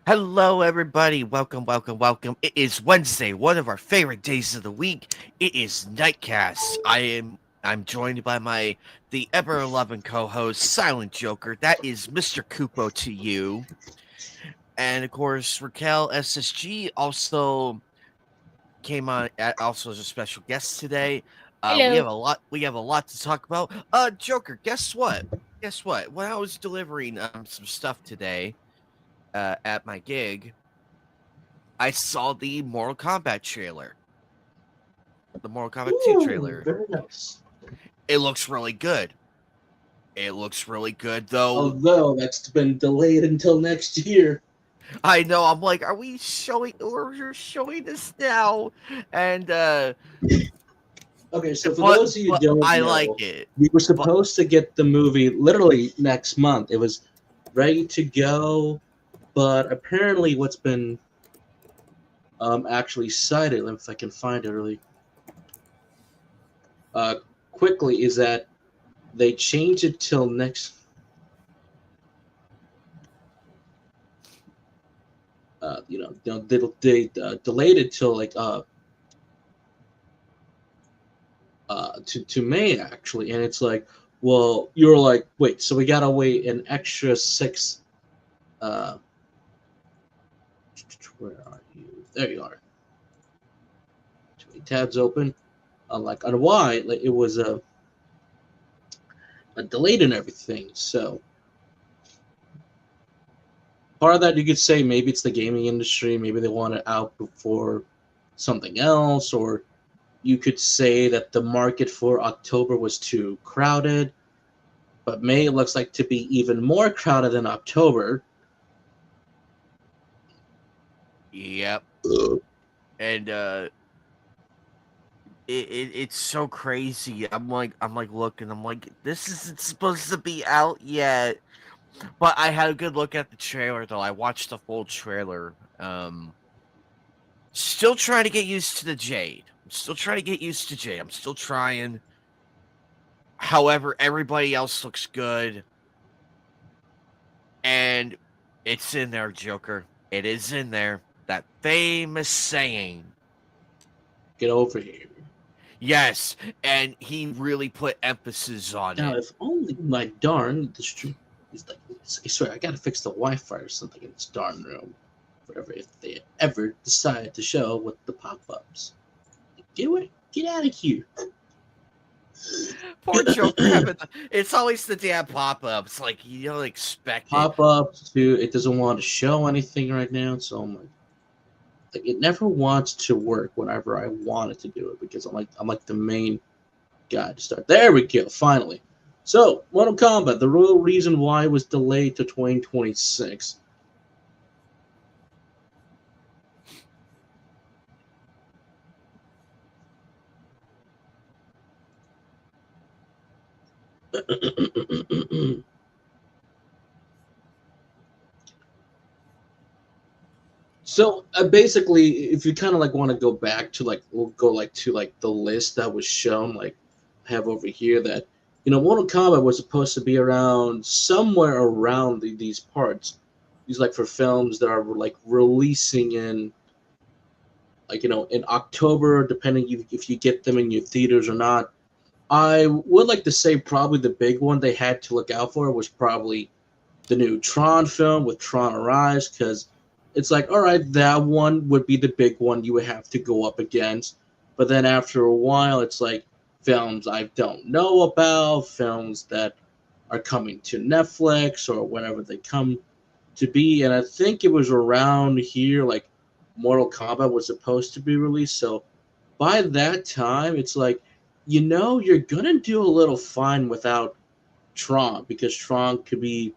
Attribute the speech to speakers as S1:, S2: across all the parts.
S1: Hello, everybody. Welcome, welcome, welcome. It is Wednesday, one of our favorite days of the week. It is Knightcast. I'm joined by the ever loving co-host, Silent Joker. That is Mr. Kupo to you, and of course Raquel SSG also came on also as a special guest today. We
S2: Hello.
S1: have a lot. We have a lot to talk about. Joker. Guess what? Guess what? When I was delivering some stuff today at my gig, I saw the Mortal Kombat trailer, the Mortal Kombat 2
S3: Ooh,
S1: trailer.
S3: very nice.
S1: It looks really good. It looks really good, though.
S3: Although that's been delayed until next year.
S1: I know. I'm like, are we showing? Or you're showing this now? And
S3: Okay, so for
S1: but
S3: those of you who
S1: but
S3: don't
S1: I like
S3: know,
S1: it.
S3: we were
S1: But
S3: supposed to get the movie literally next month. It was ready to go, but apparently what's been actually cited, if I can find it really uh, quickly, is that they changed it till next. They delayed it till to May actually, and it's like, well, you're like, wait, so we gotta wait an extra six. Uh, where are you? There you are. Too many tabs open. Like on why, like it was a delayed and everything. So part of that you could say maybe it's the gaming industry, maybe they want it out before something else, or you could say that the market for October was too crowded. But May looks like to be even more crowded than October.
S1: yep. And it's so crazy. I'm like looking. I'm like, this isn't supposed to be out yet. But I had a good look at the trailer though. I watched the full trailer. Still trying to get used to the Jade. I'm still trying to get used to Jade. I'm still trying. However, everybody else looks good. And it's in there, Joker. It is in there. That famous saying.
S3: Get over here.
S1: Yes, and he really put emphasis on
S3: Now,
S1: it.
S3: if only my darn the stream is like, I swear, I gotta fix the Wi-Fi or something in this darn room. Whatever, if they ever decide to show with the pop-ups. Get out of here.
S1: Poor Joker having it's always the damn pop-ups. Like you don't expect it.
S3: Pop-ups too. It doesn't want to show anything right now, so I'm like it never wants to work whenever I want it to do it because I'm like the main guy to start. There we go, finally. So, Mortal Kombat, the real reason why it was delayed to 2026. So basically, if you kind of like want to go back to like, we'll go like to like the list that was shown, like I have over here that Mortal Kombat was supposed to be around somewhere around these parts. These like for films that are like releasing in like in October, depending if you get them in your theaters or not. I would like to say probably the big one they had to look out for was probably the new Tron film with Tron Arise, because it's like, all right, that one would be the big one you would have to go up against. But then after a while, it's like films I don't know about, films that are coming to Netflix or whenever they come to be. And I think it was around here, like Mortal Kombat was supposed to be released. So by that time, it's like, you're going to do a little fine without Tron because Tron could be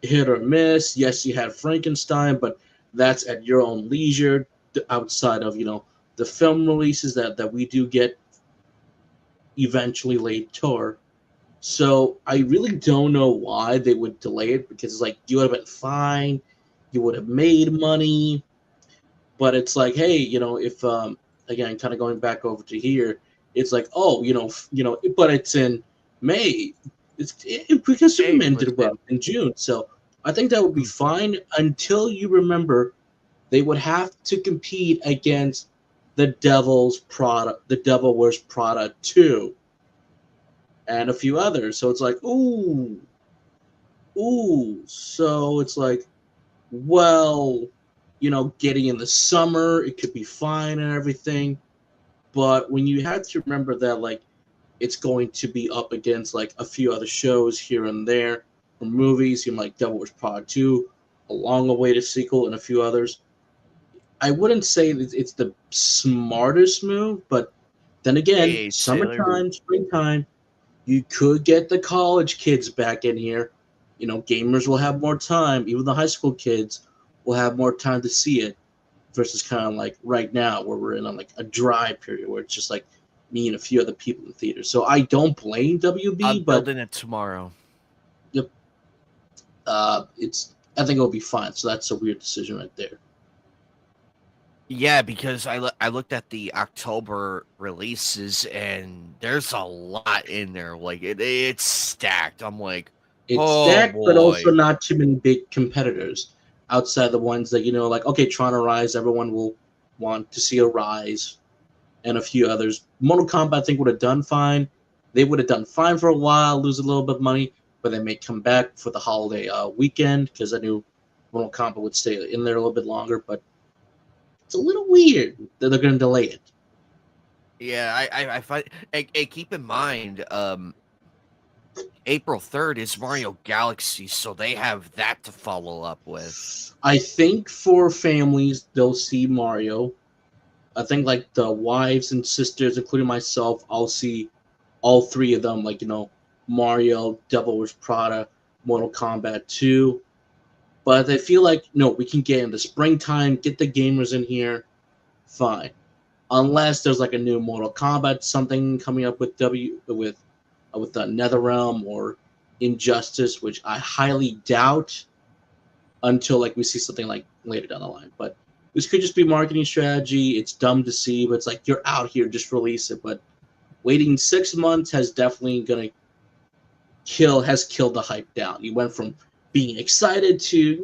S3: hit or miss. Yes, you had Frankenstein, but that's at your own leisure outside of, the film releases that we do get eventually later. So I really don't know why they would delay it because it's like you would have been fine, you would have made money, but it's like, hey, if again, kind of going back over to here, it's like, oh, but it's in May. Because
S1: Hey,
S3: Superman
S1: was
S3: did
S1: it?
S3: well in June, so I think that would be fine until you remember they would have to compete against the Devil Wears Prada 2, and a few others. So it's like, ooh. So it's like, well, getting in the summer, it could be fine and everything. But when you have to remember that, like, it's going to be up against like a few other shows here and there, or movies, like Devil Wears Prada 2, a long awaited sequel, and a few others. I wouldn't say that it's the smartest move, but then again,
S1: Hey, Sailor.
S3: summertime, springtime, you could get the college kids back in here. Gamers will have more time. Even the high school kids will have more time to see it versus kind of like right now where we're in like a dry period where it's just like me and a few other people in the theater. So I don't blame WB,
S1: I'm
S3: but
S1: building it tomorrow.
S3: yep, I think it'll be fine. So that's a weird decision right there.
S1: Yeah, because I looked at the October releases and there's a lot in there. Like it's stacked. I'm like,
S3: It's
S1: oh
S3: stacked, but also
S1: boy.
S3: not too many big competitors outside the ones that like okay, Tron Rise, everyone will want to see a Rise, and a few others. Mortal Kombat, I think, would have done fine. They would have done fine for a while, lose a little bit of money, but they may come back for the holiday weekend because I knew Mortal Kombat would stay in there a little bit longer. But it's a little weird that they're going to delay it.
S1: Yeah, I find. And keep in mind, April 3rd is Mario Galaxy, so they have that to follow up with.
S3: I think for families, they'll see Mario. I think like the wives and sisters, including myself, I'll see all three of them, like Mario, Devil Wears Prada, Mortal Kombat 2. But I feel like no, we can get in the springtime, get the gamers in here, fine. Unless there's like a new Mortal Kombat something coming up with with the NetherRealm or Injustice, which I highly doubt until like we see something like later down the line. But this could just be marketing strategy. It's dumb to see, but it's like you're out here, just release it. But waiting 6 months has definitely gonna killed the hype down. You went from being excited to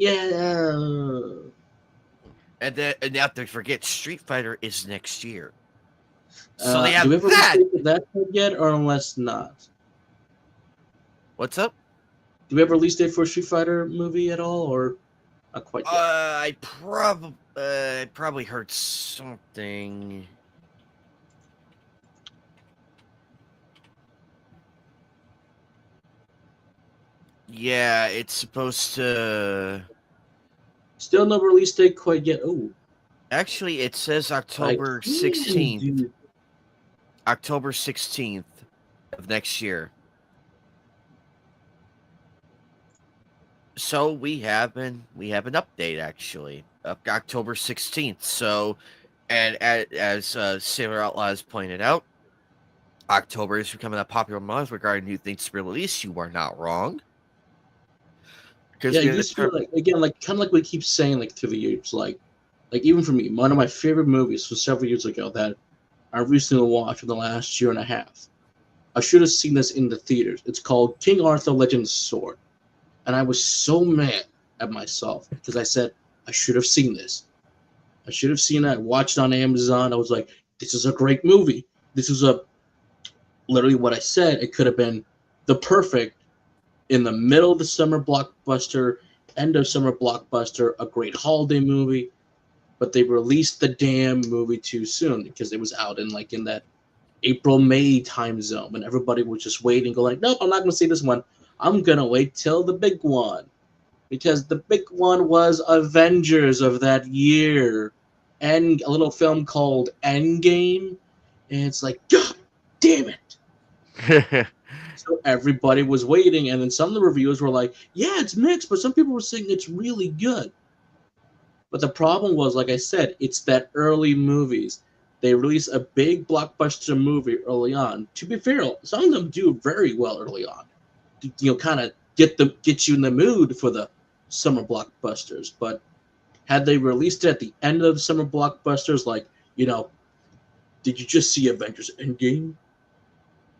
S1: And then and not to forget, Street Fighter is next year, so they
S3: Do we
S1: have
S3: have a release
S1: that.
S3: date for that yet, or unless not?
S1: What's up?
S3: Do we have a release date for a Street Fighter movie at all, or not quite yet?
S1: I probably heard something. Yeah, it's supposed to.
S3: Still no release date quite yet. Oh,
S1: Actually, it says
S3: I
S1: October
S3: really
S1: 16th.
S3: do.
S1: October 16th of next year. So we have an update actually. October 16th. So and as Sailor Outlaw has pointed out, October is becoming a popular month regarding new things to be released. You are not wrong. Because
S3: Yeah, it
S1: we're
S3: used to be like again, like kind of like we keep saying like through the years, like even for me, one of my favorite movies was several years ago that I recently watched in the last year and a half. I should have seen this in the theaters. It's called King Arthur: Legend of the Sword, and I was so mad at myself because I said I should have seen this. I should have seen it. I watched it on Amazon. I was like, this is a great movie. This is literally what I said. It could have been the perfect in the middle of the summer blockbuster, end of summer blockbuster, a great holiday movie. But they released the damn movie too soon because it was out in that April May time zone, and everybody was just waiting, go like, nope, I'm not gonna see this one. I'm gonna wait till the big one. Because the big one was Avengers of that year. And a little film called Endgame. And it's like, God damn it. So everybody was waiting, and then some of the reviews were like, yeah, it's mixed, but some people were saying it's really good. But the problem was, like I said, it's that early movies. They release a big blockbuster movie early on. To be fair, some of them do very well early on. Kind of get you in the mood for the summer blockbusters. But had they released it at the end of summer blockbusters, like, did you just see Avengers Endgame?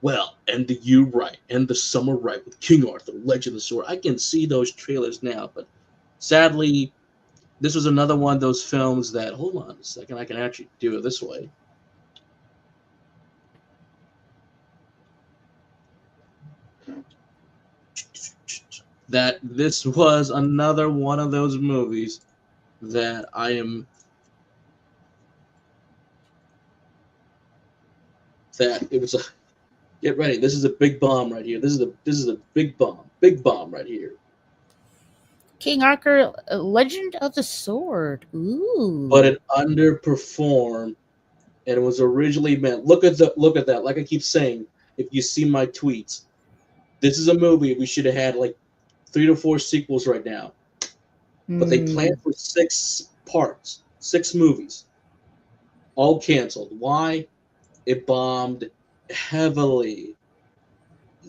S3: Well, end the year right, end the summer right with King Arthur, Legend of the Sword. I can see those trailers now, but Sadly, this was another one of those films that, hold on a second, I can actually do it this way. That this was another one of those movies that I am that it was a get ready. This is a big bomb right here. This is a big bomb right here.
S2: King Arthur, Legend of the Sword. Ooh.
S3: But it underperformed, and it was originally meant. Look at that. Like I keep saying, if you see my tweets, this is a movie we should have had like 3 to 4 sequels right now. But they planned for 6 parts, 6 movies, all canceled. Why? It bombed heavily.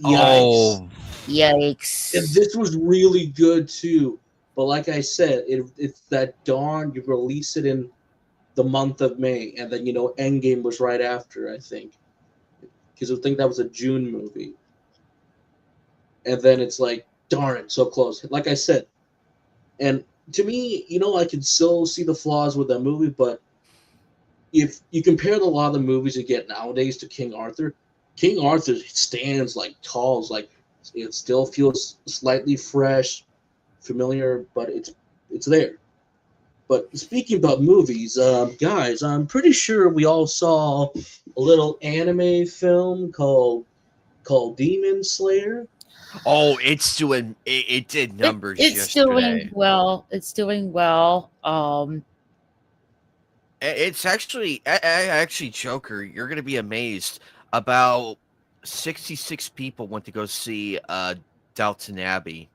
S3: Yikes.
S1: Oh,
S2: Yikes.
S3: And this was really good too. But like I said, it's that darn you release it in the month of May, and then Endgame was right after, I think. Because I think that was a June movie. And then it's like, darn it, so close. Like I said, and to me, I can still see the flaws with that movie, but if you compare a lot of the movies you get nowadays to King Arthur stands like tall, like it still feels slightly fresh, familiar, but it's there. But speaking about movies, guys, I'm pretty sure we all saw a little anime film called Demon Slayer.
S1: oh, it's doing. It did numbers
S2: It's
S1: yesterday.
S2: doing well. It's doing well.
S1: It's actually Joker. You're gonna be amazed. About 66 people went to go see Downton Abbey.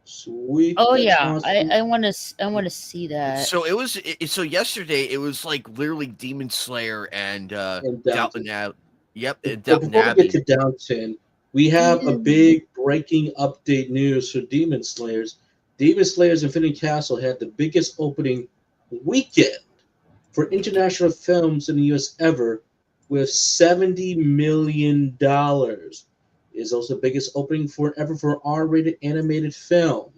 S3: Sweet.
S2: Oh
S3: that's
S2: yeah,
S3: awesome.
S2: I want to see that.
S1: So so yesterday it was like literally Demon Slayer and
S3: And
S1: Downton Abbey. Yep, and
S3: But
S1: Downton
S3: before we get
S1: Abbey.
S3: to Downton, we have a big breaking update news for Demon Slayers. Demon Slayers Infinity Castle had the biggest opening weekend for international films in the US ever with $70 million. It is also the biggest opening ever for an R-rated animated film.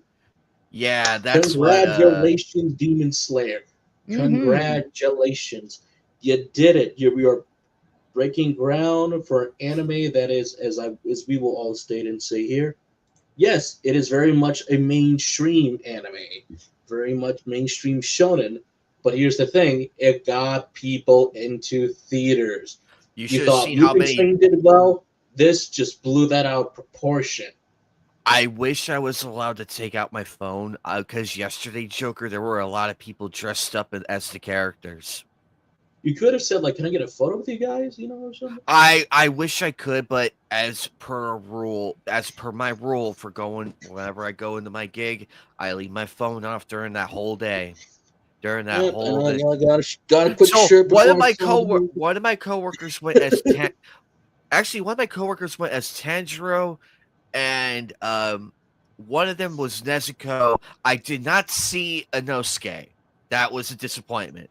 S1: Yeah, that's what.
S3: Congratulations, Demon Slayer. Congratulations. You did it. We are breaking ground for an anime that is, as we will all state and say here, yes, it is very much a mainstream anime, very much mainstream shonen. But here's the thing: it got people into theaters.
S1: You
S3: You
S1: should have
S3: thought
S1: seen how
S3: Mugen
S1: many.
S3: Train did well. This just blew that out of proportion.
S1: I wish I was allowed to take out my phone because yesterday, Joker, there were a lot of people dressed up as the characters.
S3: You could have said, like, "Can I get a photo with you guys?" Or something.
S1: I wish I could, but as per my rule for going whenever I go into my gig, I leave my phone off during that whole day. During that
S3: Yep,
S1: whole day.
S3: I got a quick
S1: So
S3: shirt before I saw the movie.
S1: one of my coworkers went as actually one of my coworkers went as Tanjiro, and one of them was Nezuko. I did not see Inosuke. That was a disappointment.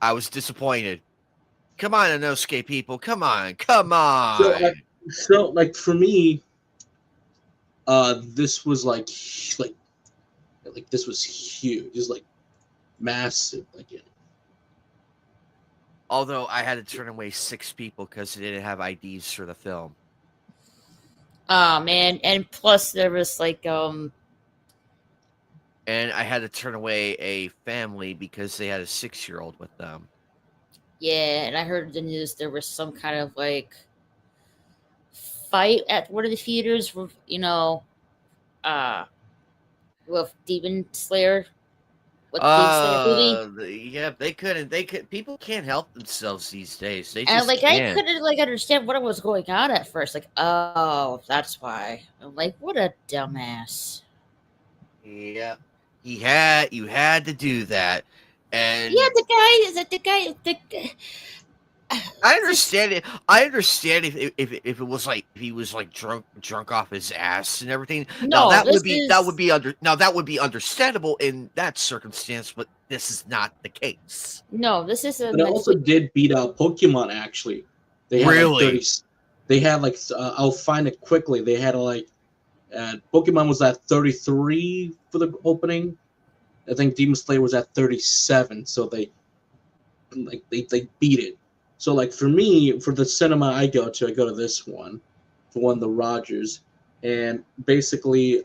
S1: I was disappointed. Come on, Inosuke people. Come on.
S3: So like for me, this was like this was huge. Just like massive.
S1: Although I had to turn away 6 people because they didn't have IDs for the film.
S2: Oh man, and plus there was like
S1: And I had to turn away a family because they had a 6-year-old with them.
S2: yeah, and I heard the news there was some kind of like fight at one of the theaters with with Demon Slayer. With the Demon Slayer movie.
S1: Yeah, they couldn't. People can't help themselves these days. They
S2: And
S1: just
S2: like
S1: can't.
S2: I couldn't like understand what was going on at first. Like, oh, that's why. I'm like, what a dumbass.
S1: Yeah, you had to do that, and
S2: Yeah, the guy.
S1: I understand it. I understand if it was like if he was like drunk off his ass and everything. Now
S2: No,
S1: that
S2: this
S1: would be understandable in that circumstance, but this is not the case.
S2: No, this is a
S3: But it also did beat out Pokemon. Actually, they had
S1: Really?
S3: like 30. They had like I'll find it quickly. They had like And Pokemon was at 33 for the opening. I think Demon Slayer was at 37, so they beat it. So like for me, for the cinema I go to this one, for one the Rogers, and basically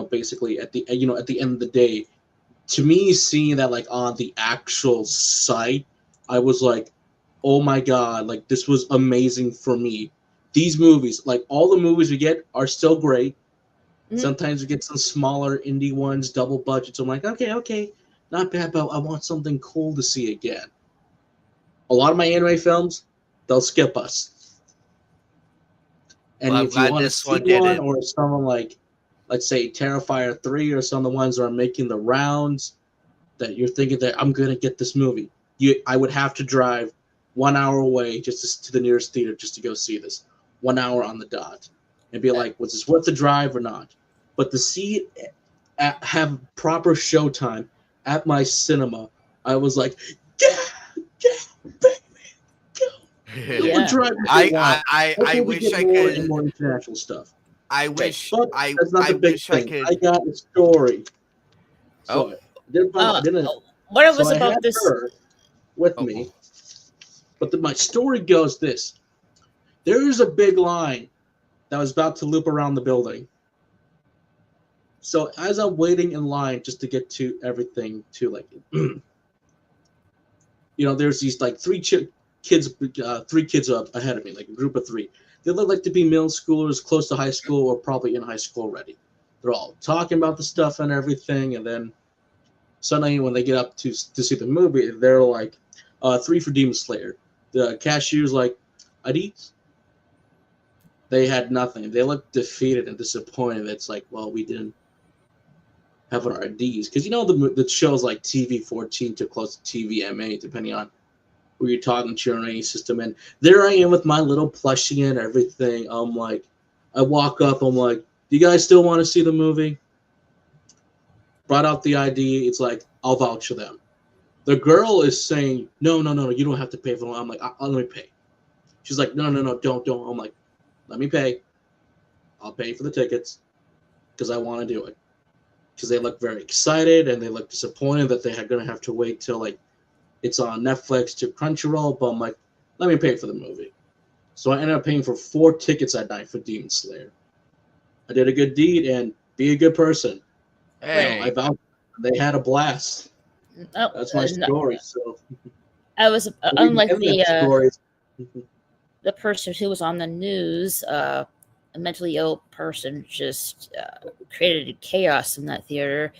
S3: basically at the end of the day, to me seeing that like on the actual site, I was like, oh my god, like this was amazing for me. These movies, like all the movies we get, are still great.
S2: Mhm.
S3: Sometimes we get some smaller indie ones, double budgets. I'm like, okay, not bad, but I want something cool to see again. A lot of my anime films, they'll skip us. And
S1: Well, I'm
S3: if you
S1: glad
S3: want to
S1: this
S3: see
S1: one
S3: one,
S1: didn't.
S3: or someone like, let's say, Terrifier 3, or some of the ones that are making the rounds, that you're thinking that I'm going to get this movie, I would have to drive 1 hour away to the nearest theater just to go see this. 1 hour on the dot. And be like, was this worth the drive or not? But to see it have proper showtime at my cinema, I was like, yeah, baby, go.
S2: Yeah.
S3: Drive if you want.
S1: I
S3: Hopefully we
S1: wish
S3: get
S1: I
S3: more and
S1: could.
S3: more international stuff.
S1: I
S3: Okay,
S1: wish
S3: but that's not
S1: I
S3: the big
S1: wish I
S3: thing. I
S1: could.
S3: got a story. So
S2: Uh,
S3: didn't
S2: what it
S3: so
S2: was
S3: I
S2: about
S3: had
S2: this?
S3: her with me, but my story goes this. There is a big line that was about to loop around the building. So as I'm waiting in line just to get to everything, to like, there's these like three kids up ahead of me, like a group of three. They look like to be middle schoolers, close to high school, or probably in high school already. They're all talking about the stuff and everything, and then suddenly when they get up to see the movie, they're like, 3 for Demon Slayer. The cashier's like, IDs? They had nothing. They looked defeated and disappointed. It's like, well, we didn't have our IDs. Because the show's like TV 14 to close to TVMA, depending on who you're talking to in any system. And there I am with my little plushie and everything. I'm like, I walk up, I'm like, do you guys still want to see the movie? Brought out the ID. It's like, I'll vouch for them. The girl is saying, no, you don't have to pay for them. I'm like, let me pay. She's like, no, don't. I'm like, let me pay. I'll pay for the tickets because I want to do it. Because they look very excited and they look disappointed that they're going to have to wait till like it's on Netflix to Crunchyroll. But I'm like, let me pay for the movie. So I ended up paying for 4 tickets that night for Demon Slayer. I did a good deed and be a good person.
S1: Hey,
S3: I vouched. They had a blast.
S2: Oh,
S3: That's my story. So
S2: I was unlike
S3: stories.
S2: the person who was on the news. A mentally ill person just created chaos in that theater,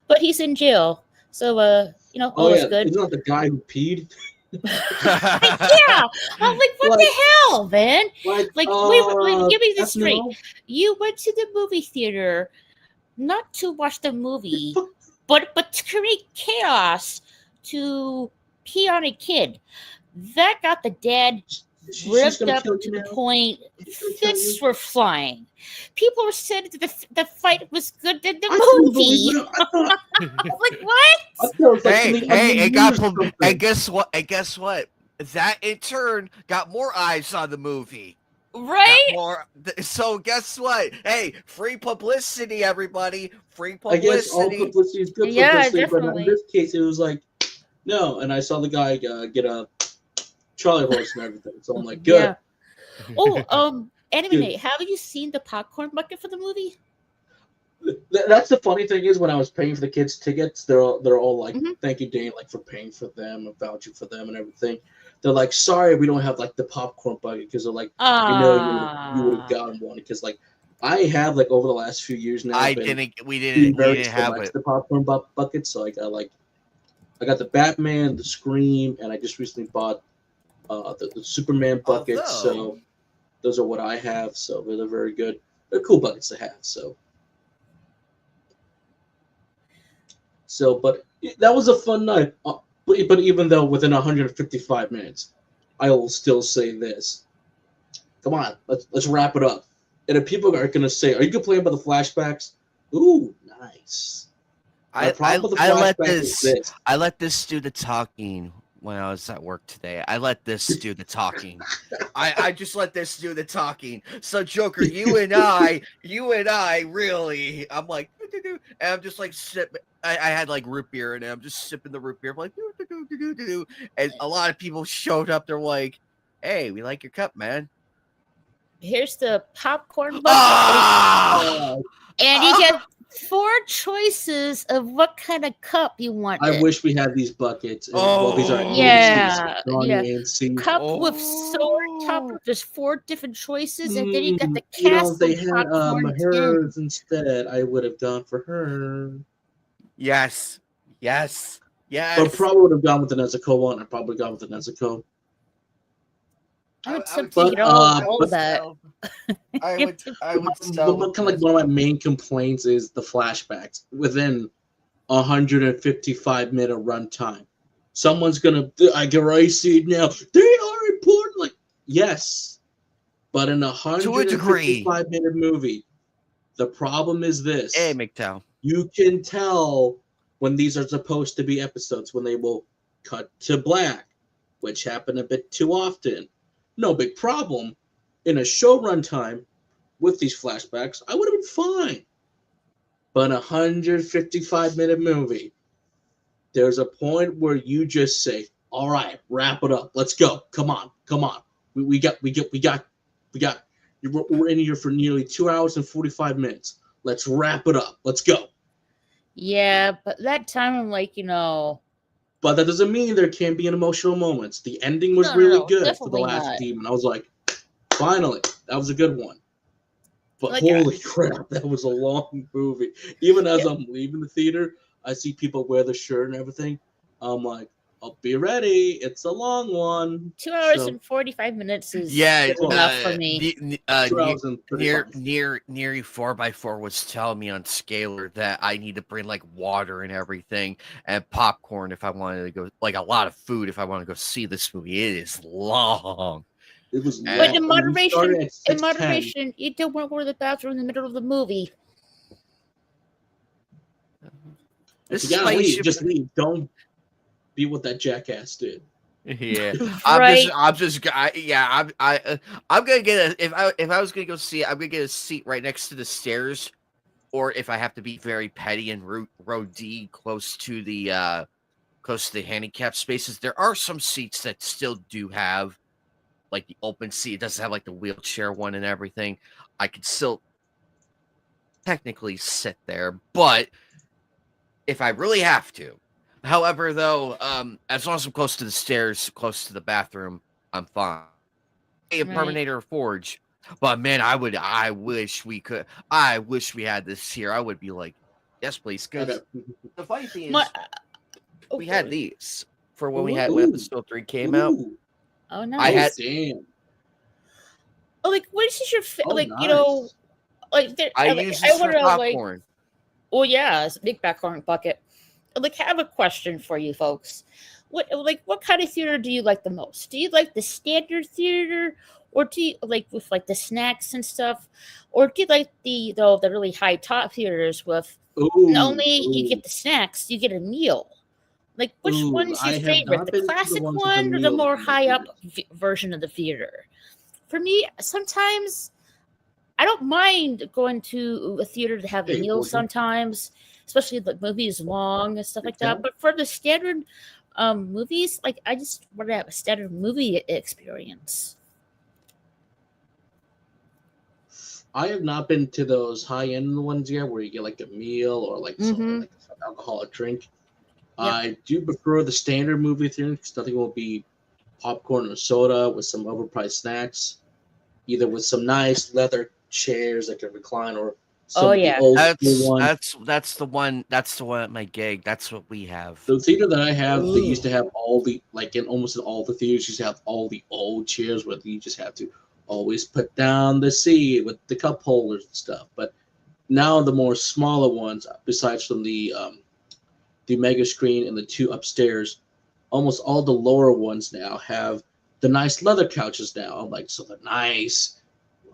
S2: but he's in jail, so all is good.
S3: Isn't that the guy who peed?
S2: Yeah, I'm like, what the hell, man? Wait, give me this straight.
S3: No.
S2: You went to the movie theater not to watch the movie, but to create chaos, to pee on a kid. That got the dad ripped up to the point fists were flying. People were saying that the fight was good in the movie. I was like, what?
S1: Hey, it got and guess what? That in turn got more eyes on the movie.
S2: Right?
S1: So guess what? Hey, free publicity, everybody. Free
S3: I guess all
S1: publicity.
S3: publicity is good
S2: Yeah,
S3: publicity,
S2: definitely.
S3: but in this case, it was like, no. And I saw the guy get a Charlie horse and everything. So I'm like, good.
S2: Yeah. Oh, Anime Nate, have you seen the popcorn bucket for the movie?
S3: That's the funny thing is when I was paying for the kids' tickets, they're all like, thank you, Dane, like for paying for them and vouching for them and everything. They're like, sorry, we don't have like the popcorn bucket because they're like, you would have gotten one because like I have like over the last few years now.
S1: We didn't have it.
S3: The popcorn bucket, so I got the Batman, the Scream, and I just recently bought the Superman bucket. So those are what I have. So they're very good. They're cool buckets to have. But that was a fun night. But even though within 155 minutes, I will still say this. Come on, let's wrap it up. And if people are going to say, are you complaining about the flashbacks? Ooh, nice.
S1: I let this do the talking when I was at work today. I let this do the talking. I just let this do the talking. So Joker, you and I really, I'm like, and I'm just like sipping. I had like root beer and I'm just sipping the root beer. I'm like, and a lot of people showed up. They're like, hey, we like your cup, man.
S2: Here's the popcorn bucket.
S1: Ah!
S2: And you get 4 choices of what kind of cup you want.
S3: I wish we had these buckets.
S1: Oh,
S3: these are
S2: yeah, cup with soda top. There's 4 different choices, and then you got the cast.
S3: They had hers instead. I would have gone for her.
S1: Yes.
S3: But probably would have gone with the Nezuko one. I probably gone with the Nezuko.
S2: I would take all that.
S1: I would
S3: kind of like one of my main complaints is the flashbacks within 155-minute runtime. Someone's gonna, I can already see it now. They are important. Like, yes, but in a 155-minute movie, the problem is this.
S1: Hey, McTow.
S3: You can tell when these are supposed to be episodes, when they will cut to black, which happen a bit too often. No big problem. In a show runtime with these flashbacks, I would have been fine. But a 155-minute movie, there's a point where you just say, "All right, wrap it up. Let's go. Come on. We got. We're in here for nearly 2 hours and 45 minutes. Let's wrap it up. Let's go."
S2: Yeah, but that time I'm like,
S3: But that doesn't mean there can't be emotional moments. The ending was really good for the last Demon. I was like, finally, that was a good one. But holy crap, that was a long movie. Even as I'm leaving the theater, I see people wear the shirt and everything. I'm like, I'll be ready. It's a long one.
S2: 2 hours and 45 minutes is enough for me.
S1: Near 4x4 was telling me on Scalar that I need to bring like water and everything and popcorn if I wanted to go, like a lot of food if I want to go see this movie. It is long.
S3: It was long.
S2: But in moderation, you don't want to go to the bathroom in the middle of the movie.
S3: If you gotta leave, just leave. Don't be what that jackass did.
S1: Yeah,
S2: right.
S1: I'm gonna get if I was gonna go see it, I'm gonna get a seat right next to the stairs, or if I have to be very petty and row D close to the handicap spaces. There are some seats that still do have like the open seat. It doesn't have like the wheelchair one and everything. I could still technically sit there, but if I really have to. However, though, as long as I'm close to the stairs, close to the bathroom, I'm fine. Hey, Terminator Forge. But man, I wish we had this here. I would be like, yes, please. Because the funny thing is, we had these for when when episode 3 came out.
S2: Oh no!
S3: Damn.
S2: Oh, like what is your
S3: nice.
S1: I use this for popcorn.
S2: Oh yeah, it's a big popcorn bucket. Like, I have a question for you folks. What kind of theater do you like the most? Do you like the standard theater, or do you like with like the snacks and stuff, or do you like the really high top theaters with not only you get the snacks, you get a meal? Like, which one's your favorite? The classic one or the more high up version of the theater? For me, sometimes I don't mind going to a theater to have a meal sometimes, especially if the movie is long and stuff like that. But for the standard movies, like I just want to have a standard movie experience.
S3: I have not been to those high-end ones yet where you get like a meal or like something like an alcoholic drink. Yep. I do prefer the standard movie theater because nothing will be popcorn or soda with some overpriced snacks, either with some nice leather chairs that can recline or
S1: that's the one at my gig. That's what we have.
S3: The theater that I have, they used to have all the almost in all the theaters used to have all the old chairs where you just have to always put down the seat with the cup holders and stuff. But now the more smaller ones, besides from the mega screen and the 2 upstairs, almost all the lower ones now have the nice leather couches now. So they're nice,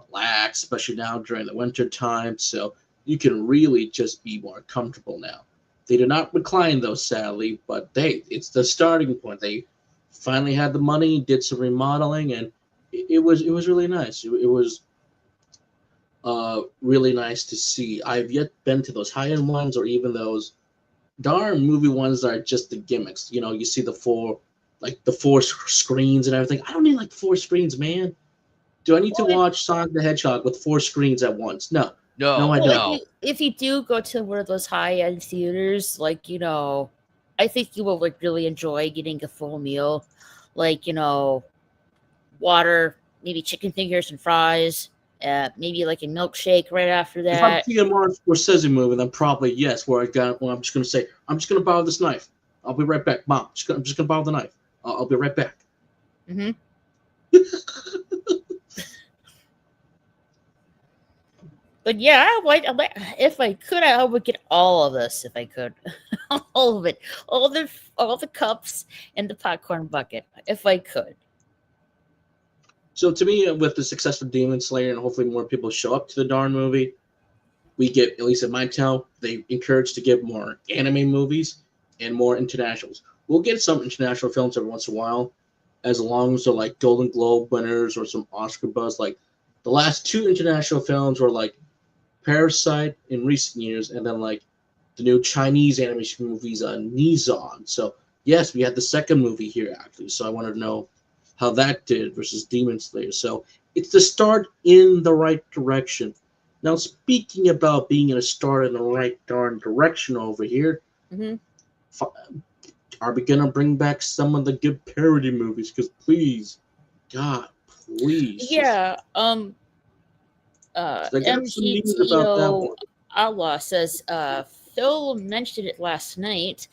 S3: relaxed, especially now during the winter time. So you can really just be more comfortable now. They do not recline though, sadly, but it's the starting point. They finally had the money, did some remodeling, and it was really nice. It was really nice to see. I've yet been to those high end ones or even those darn movie ones that are just the gimmicks. You know, you see the four screens and everything. I don't need like four screens, man. Do I need to
S2: Well,
S3: watch Sonic the Hedgehog with four screens at once? No, no,
S1: No,
S3: I
S2: well,
S3: don't.
S2: if you do go to one of those high end theaters, like I think you will like really enjoy getting a full meal, like water, maybe chicken fingers and fries, maybe like a milkshake right after
S3: If I'm
S2: that.
S3: seeing a Martin Scorsese movie, then probably yes. Where I'm just gonna say, I'm just gonna borrow this knife. I'll be right back, Mom. I'm just gonna borrow the knife. I'll be right back.
S2: Hmm. But yeah, if I could, I would get all of this if I could, all of it, all the cups and the popcorn bucket if I could.
S3: So to me, with the success of Demon Slayer and hopefully more people show up to the darn movie, we get, at least at my town, they encourage to get more anime movies and more internationals. We'll get some international films every once in a while, as long as they're like Golden Globe winners or some Oscar buzz. Like the last two international films were like Parasite in recent years, and then like the new Chinese animation movies on Nizon. So yes, we had the second movie here actually. So I wanted to know how that did versus Demon Slayer. So it's the start in the right direction. Now speaking about being in a start in the right darn direction over here,
S2: Hmm.
S3: are we gonna bring back some of the good parody movies? Because please, God, please, just
S2: Yeah.
S3: 'cause I got some news about that
S2: MGTO
S3: one.
S2: Allah says, Phil mentioned it last night.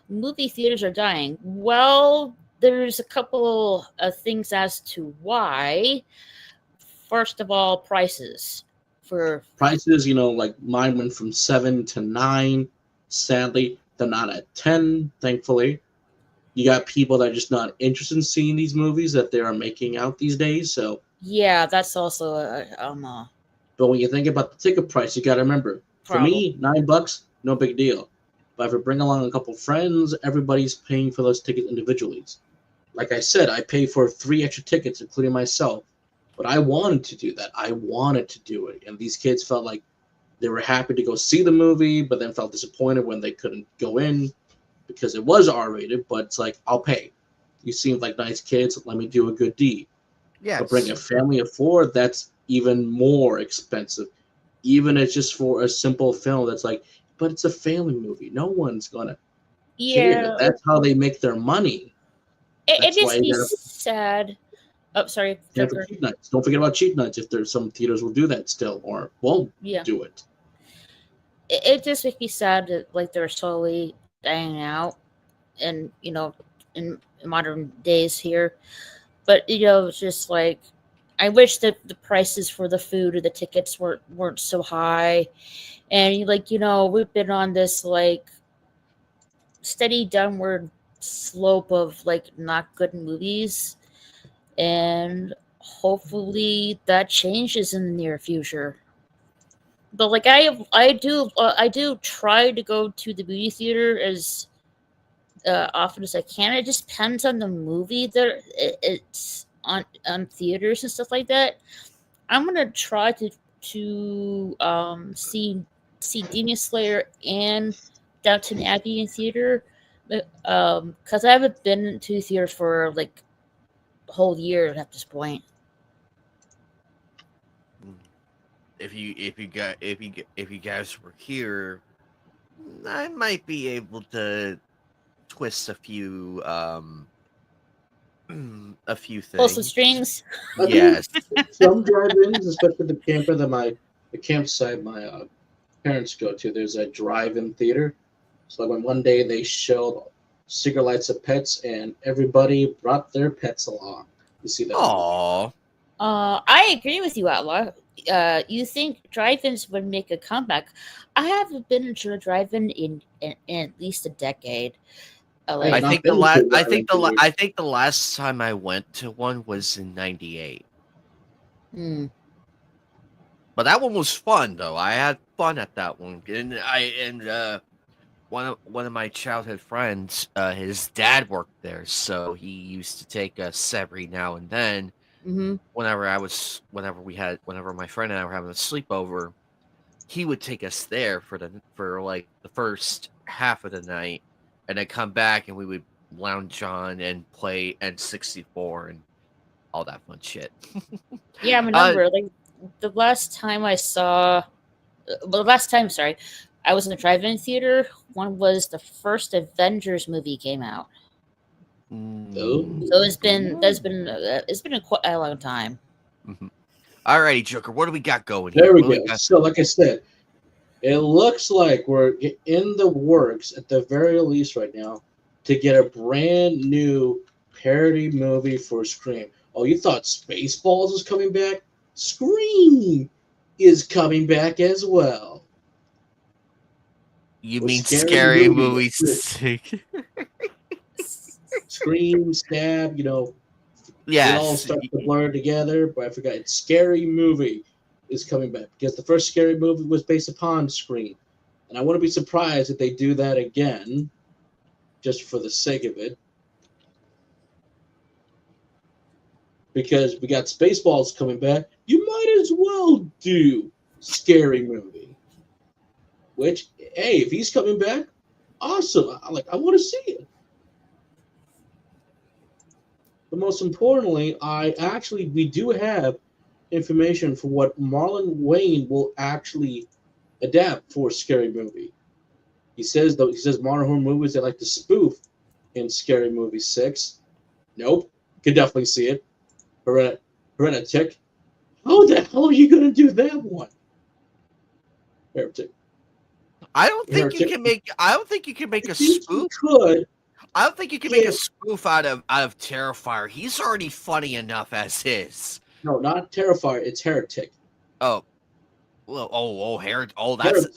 S2: Movie theaters are dying. Well, there's a couple of things as to why. First of all, prices for
S3: Prices, like mine went from 7 to 9. Sadly, they're not at 10. Thankfully, you got people that are just not interested in seeing these movies that they are making out these days. So,
S2: yeah, that's also a
S3: but when you think about the ticket price, you got to remember. For
S2: problem.
S3: me, $9, no big deal. But if I bring along a couple friends, everybody's paying for those tickets individually. Like I said, I paid for 3 extra tickets, including myself. But I wanted to do that. I wanted to do it, and these kids felt like they were happy to go see the movie, but then felt disappointed when they couldn't go in because it was R-rated. But it's like, I'll pay. You seem like nice kids. Let me do a good deed. But bring
S1: yes.
S3: a family of 4, that's even more expensive. Even if it's just for a simple film that's like, but it's a family movie. No one's gonna care.
S2: Yeah,
S3: That's how they make their money.
S2: it
S3: That's why
S2: makes
S3: you
S2: me
S3: gotta
S2: sad. Oh, sorry,
S3: pay for
S2: Joker.
S3: cheat nights. Don't forget about cheat nights if there's some theaters will do that still or won't
S2: Yeah,
S3: do it.
S2: it just makes me sad that like they're slowly dying out, and in modern days here. But it's just like I wish that the prices for the food or the tickets weren't so high, and we've been on this like steady downward slope of like not good movies, and hopefully that changes in the near future. But like I do try to go to the movie theater as often as I can. It just depends on the movie that it's on theaters and stuff like that. I'm gonna try to see Demon Slayer and Downton Abbey in theater, because I haven't been to theater for like a whole year at this point.
S1: If you guys were here, I might be able to twist a few
S2: Pull some
S1: things.
S2: strings.
S3: I think
S1: Yes.
S3: some drive-ins, especially the campsite my parents go to, there's a drive-in theater. So like when one day they showed Secret Lights of Pets and everybody brought their pets along to see that movie.
S1: Aw.
S2: I agree with you, Outlaw. You think drive-ins would make a comeback? I haven't been to a drive-in in at least a decade.
S3: I have
S1: I
S2: Like,
S3: not
S1: think the
S3: been to
S1: last
S3: a drive-in theater.
S1: I think the last time I went to one was in '98.
S2: hmm,
S1: But that one was fun though. I had fun at that one. one of my childhood friends, his dad worked there, so he used to take us every now and then.
S2: Mm-hmm.
S1: Whenever my friend and I were having a sleepover, he would take us there for like the first half of the night, and then come back and we would lounge on and play N64 and all that fun shit.
S2: Yeah, I remember. Like the last time I saw, well, the last time, sorry, I was in the drive-in theater. One was the first Avengers movie came out.
S1: Mm.
S2: So it's been quite a long time.
S1: Mhm. Alrighty, Joker, what do we got going
S3: There
S1: here?
S3: we
S1: What do
S3: go.
S1: got?
S3: So, like I said, it looks like we're in the works at the very least right now to get a brand new parody movie for Scream. Oh, you thought Spaceballs was coming back? Scream is coming back as well.
S1: You
S3: Or
S1: mean scary movies?
S3: Scream, Stab, you know, it all
S1: Yes.
S3: starts to blur together, but I forgot it's Scary Movie is coming back because the first Scary Movie was based upon Scream. And I wouldn't be surprised if they do that again, just for the sake of it. Because we got Spaceballs coming back, you might as well do Scary Movie. Which, hey, if he's coming back, awesome. I want to see it. But most importantly, we do have information for what Marlon Wayne will actually adapt for Scary Movie. He says modern horror movies they like to spoof in Scary Movie 6. Nope. Could definitely see it. Heretic. How the hell are you gonna do that one? Heretic.
S1: I don't think you
S3: Heretic.
S1: can make. I don't think you can make a
S3: I think you
S1: spoof.
S3: could.
S1: I don't think you can make a
S3: if-
S1: spoof out of Terrifier. He's already funny enough as is.
S3: No, not Terrifier. It's Heretic.
S1: Oh, well,
S3: Heretic.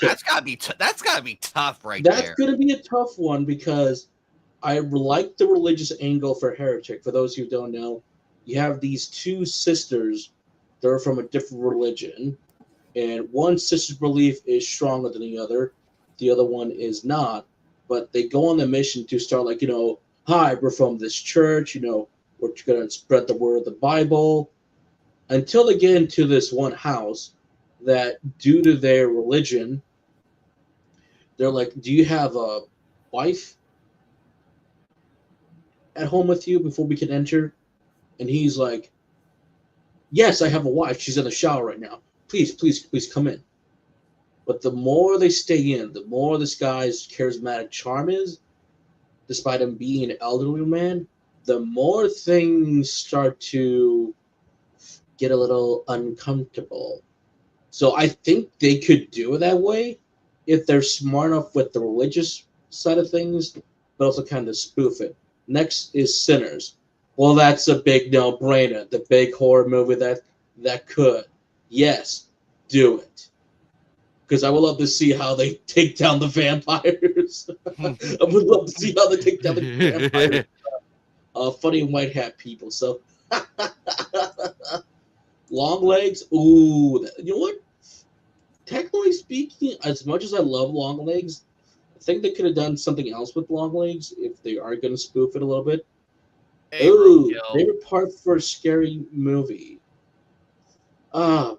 S1: that's gotta be tough right
S3: That's
S1: there.
S3: gonna be a tough one because I like the religious angle for Heretic. For those who don't know, you have these two sisters that are from a different religion, and one sister's belief is stronger than the other one is not. But they go on the mission to start, like, hi, we're from this church, we're going to spread the word of the Bible, until they get into this one house that, due to their religion, they're like, do you have a wife at home with you before we can enter? And he's like, yes, I have a wife. She's in the shower right now. Please come in. But the more they stay in, the more this guy's charismatic charm is, despite him being an elderly man, the more things start to get a little uncomfortable. So I think they could do it that way if they're smart enough with the religious side of things, but also kind of spoof it. Next is Sinners. Well, that's a big no-brainer. The big horror movie that could. Yes, do it. Because I would love to see how they take down the vampires. I would love to see how they take down the vampires. Funny white hat people. So, long legs. Ooh, you know what? Technically speaking, as much as I love long legs, I think they could have done something else with long legs if they are going to spoof it a little bit.
S1: Hey,
S3: Ooh,
S1: Roadkill.
S3: favorite part for a scary movie. I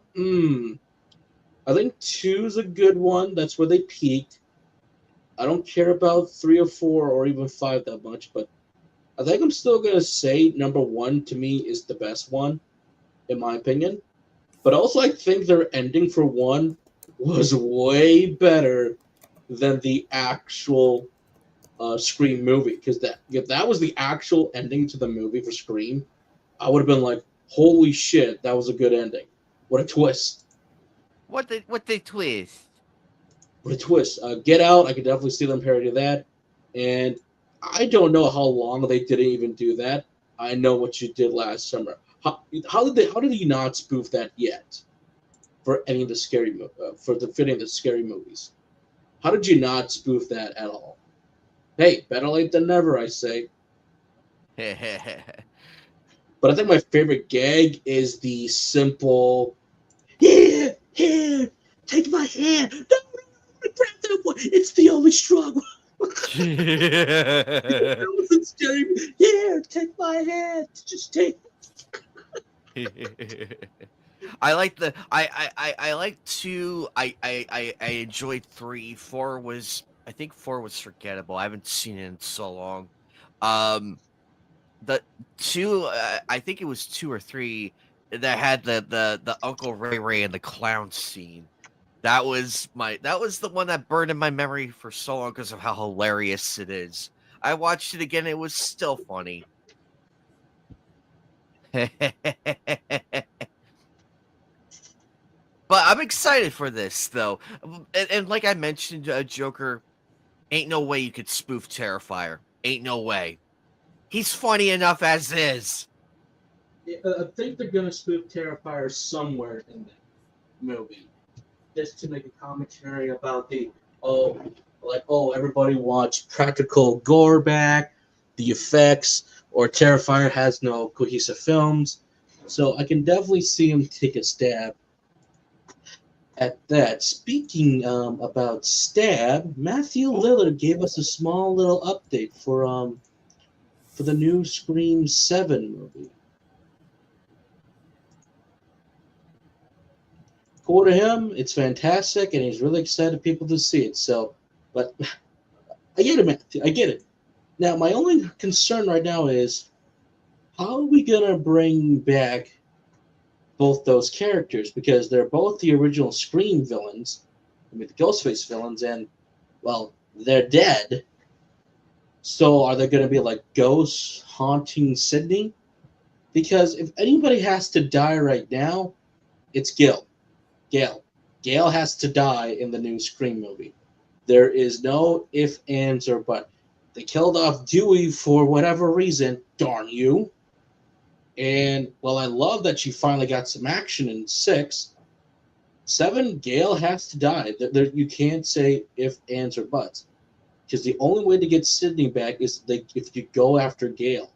S3: think 2 is a good one. That's where they peaked. I don't care about 3 or 4 or even 5 that much, but I think I'm still going to say number 1 to me is the best one, in my opinion. But also, I think their ending for 1 was way better than the actual Scream movie. Because if that was the actual ending to the movie for Scream, I would have been like, holy shit, that was a good ending. What a twist.
S1: What they twist?
S3: What a twist. Get Out, I could definitely see them parody that. And I don't know how long they didn't even do that. I Know What You Did Last Summer. How did you not spoof that yet? For any of the fitting the scary movies. How did you not spoof that at all? Hey, better late than never, I say. But I think my favorite gag is the simple, here, take my hand. No, grab that one. It's the only strong one. It's scary. Yeah, take my hand. Just take.
S1: I like the I like two. I enjoyed three. Four was I think four was forgettable. I haven't seen it in so long. Um, the two I think it was two or three that had the Uncle Ray Ray and the clown scene. That was the one that burned in my memory for so long because of how hilarious it is. I watched it again. It was still funny. But I'm excited for this, though. And like I mentioned, Joker, ain't no way you could spoof Terrifier. Ain't no way. He's funny enough as is.
S3: I think they're gonna spoof Terrifier somewhere in that movie, just to make a commentary about the everybody wants practical gore back, the effects, or Terrifier has no cohesive films. So I can definitely see him take a stab at that. Speaking about stab, Matthew Lillard gave us a small little update for the new Scream 7 movie. According to him, it's fantastic, and he's really excited people to see it. So, but I get it, Matthew. I get it. Now, my only concern right now is how are we gonna bring back both those characters, because they're both the original Scream villains, I mean the Ghostface villains, and well, they're dead. So are they going to be like ghosts haunting Sydney? Because if anybody has to die right now, it's Gil. Gail has to die in the new Scream movie. There is no if, ands, or but. They killed off Dewey for whatever reason. Darn you. And, well, I love that she finally got some action in 6. 7, Gail has to die. You can't say if, ands, or buts. Because the only way to get Sydney back is if you go after Gail.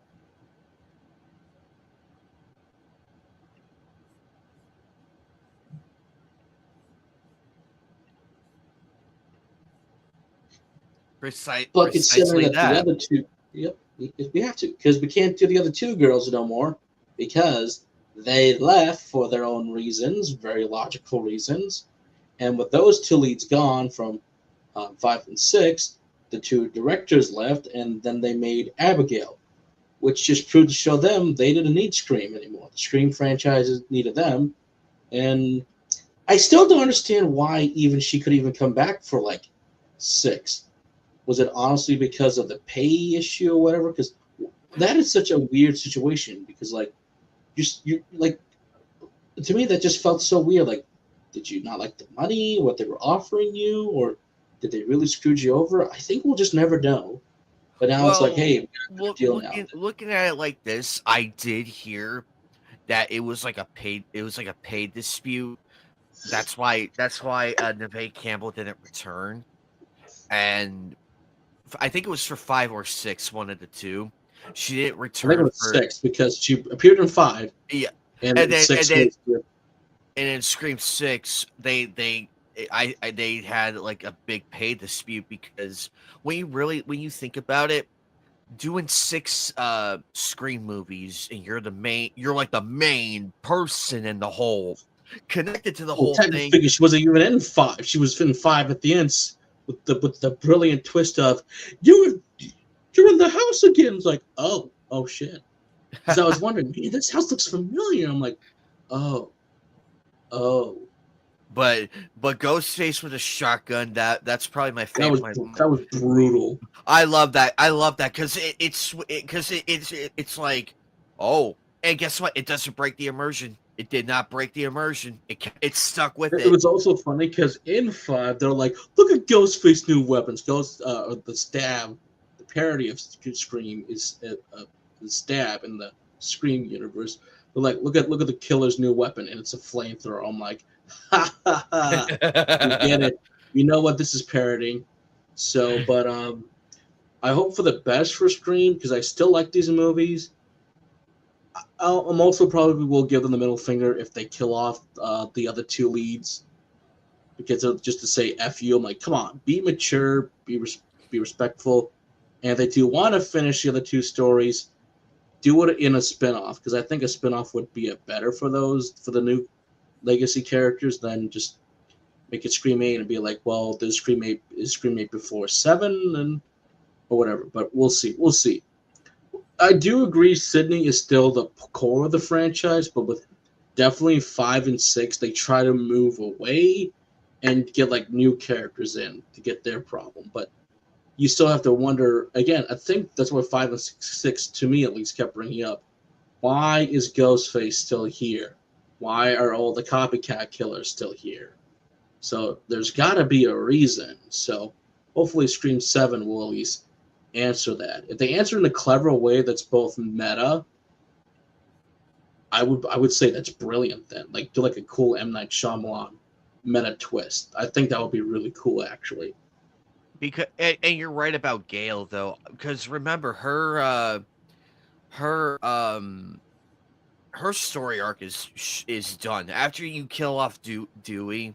S3: But considering
S1: Precisely
S3: that
S1: that.
S3: the other two, yep, we have to, because we can't do the other two girls no more, because they left for their own reasons, very logical reasons, and with those two leads gone from 5 and 6, the two directors left, and then they made Abigail, which just proved to show them they didn't need Scream anymore. The Scream franchises needed them, and I still don't understand why even she could even come back for like 6. Was it honestly because of the pay issue or whatever? Because that is such a weird situation. Because like, you like, to me that just felt so weird. Like, did you not like the money, what they were offering you, or did they really screw you over? I think we'll just never know. But now it's like, hey, we got a deal now.
S1: Looking at it like this, I did hear that it was like a paid dispute. That's why Neve Campbell didn't return, and I think it was for 5 or 6, one of the two. She didn't
S3: I
S1: return.
S3: think it was 6 because she appeared in 5.
S1: Yeah,
S3: and then 6
S1: and in Scream 6, they had like a big pay dispute because when you think about it, doing 6 Scream movies and you're like the main person in the whole, connected to the whole thing.
S3: Technically, she wasn't even in 5. She was in 5 at the end with the brilliant twist of you're in the house again. It's like, oh shit. Because I was wondering, man, this house looks familiar. I'm like, oh.
S1: But Ghostface with a shotgun, that's probably my favorite.
S3: That was brutal.
S1: I love that. Because it's like, oh, and guess what? It doesn't break the immersion. It did not break the immersion. It stuck with it.
S3: It was also funny because in 5, they're like, look at Ghostface new weapons. The stab, the parody of Scream is the stab in the Scream universe. They're like, look at the killer's new weapon, and it's a flamethrower. I'm like, ha ha ha! You get it. You know what this is parodying. So, but I hope for the best for Scream because I still like these movies. I'm also probably will give them the middle finger if they kill off the other two leads, because just to say F you, I'm like, come on, be mature, be respectful. And if they do want to finish the other two stories, do it in a spinoff, because I think a spinoff would be better for the new legacy characters than just make it Scream 8 and be like, well, there's Scream 8 is Scream 8 before 7 and or whatever. But we'll see. We'll see. I do agree Sydney is still the core of the franchise, but with definitely 5 and 6, they try to move away and get like new characters in to get their problem. But you still have to wonder, again, I think that's what 5 and 6 to me at least kept bringing up. Why is Ghostface still here? Why are all the copycat killers still here? So there's got to be a reason. So hopefully Scream 7 will at least answer that. If they answer in a clever way that's both meta, I would say that's brilliant then. Like do like a cool M. Night Shyamalan meta twist. I think that would be really cool actually.
S1: Because and you're right about Gail though, because remember her story arc is done. After you kill off Dewey,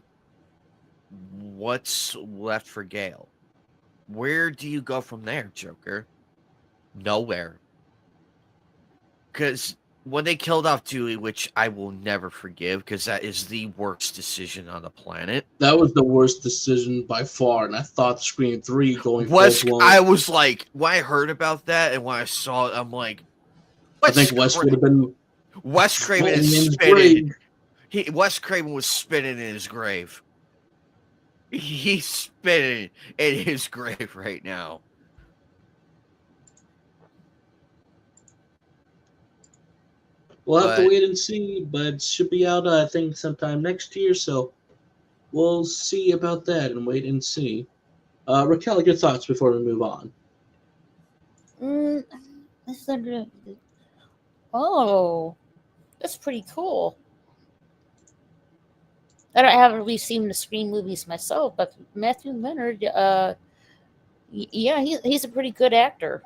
S1: what's left for Gail? Where do you go from there, Joker? Nowhere. Because when they killed off Dewey, which I will never forgive, because that is the worst decision on the planet.
S3: That was the worst decision by far, and I thought Scream 3 going full-blown.
S1: I was like, when I heard about that and when I saw it, I'm like,
S3: I think Wes would have been.
S1: Wes Craven is spinning. Wes Craven was spinning in his grave. He's spinning in his grave right now.
S3: We'll have to wait and see, but it should be out, I think, sometime next year, so we'll see about that and wait and see. Raquel, your thoughts before we move on?
S2: Oh, that's pretty cool. I haven't really seen the Scream movies myself, but Matthew Leonard, yeah, he's a pretty good actor.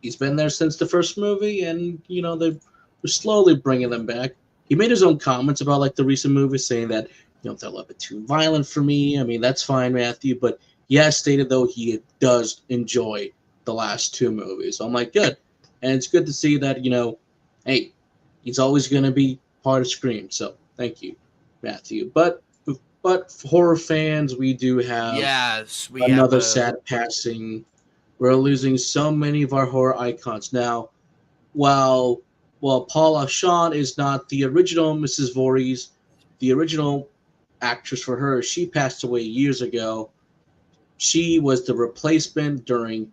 S3: He's been there since the first movie, and they're slowly bringing them back. He made his own comments about like the recent movies, saying that they're a little bit too violent for me. I mean, that's fine, Matthew, but he has stated though he does enjoy the last two movies. So I'm like, good, and it's good to see that hey, he's always going to be part of Scream. So thank you, Matthew. But horror fans, we do have another sad passing. We're losing so many of our horror icons now. While Paula Shawn is not the original Mrs. Voorhees, the original actress for her, she passed away years ago. She was the replacement during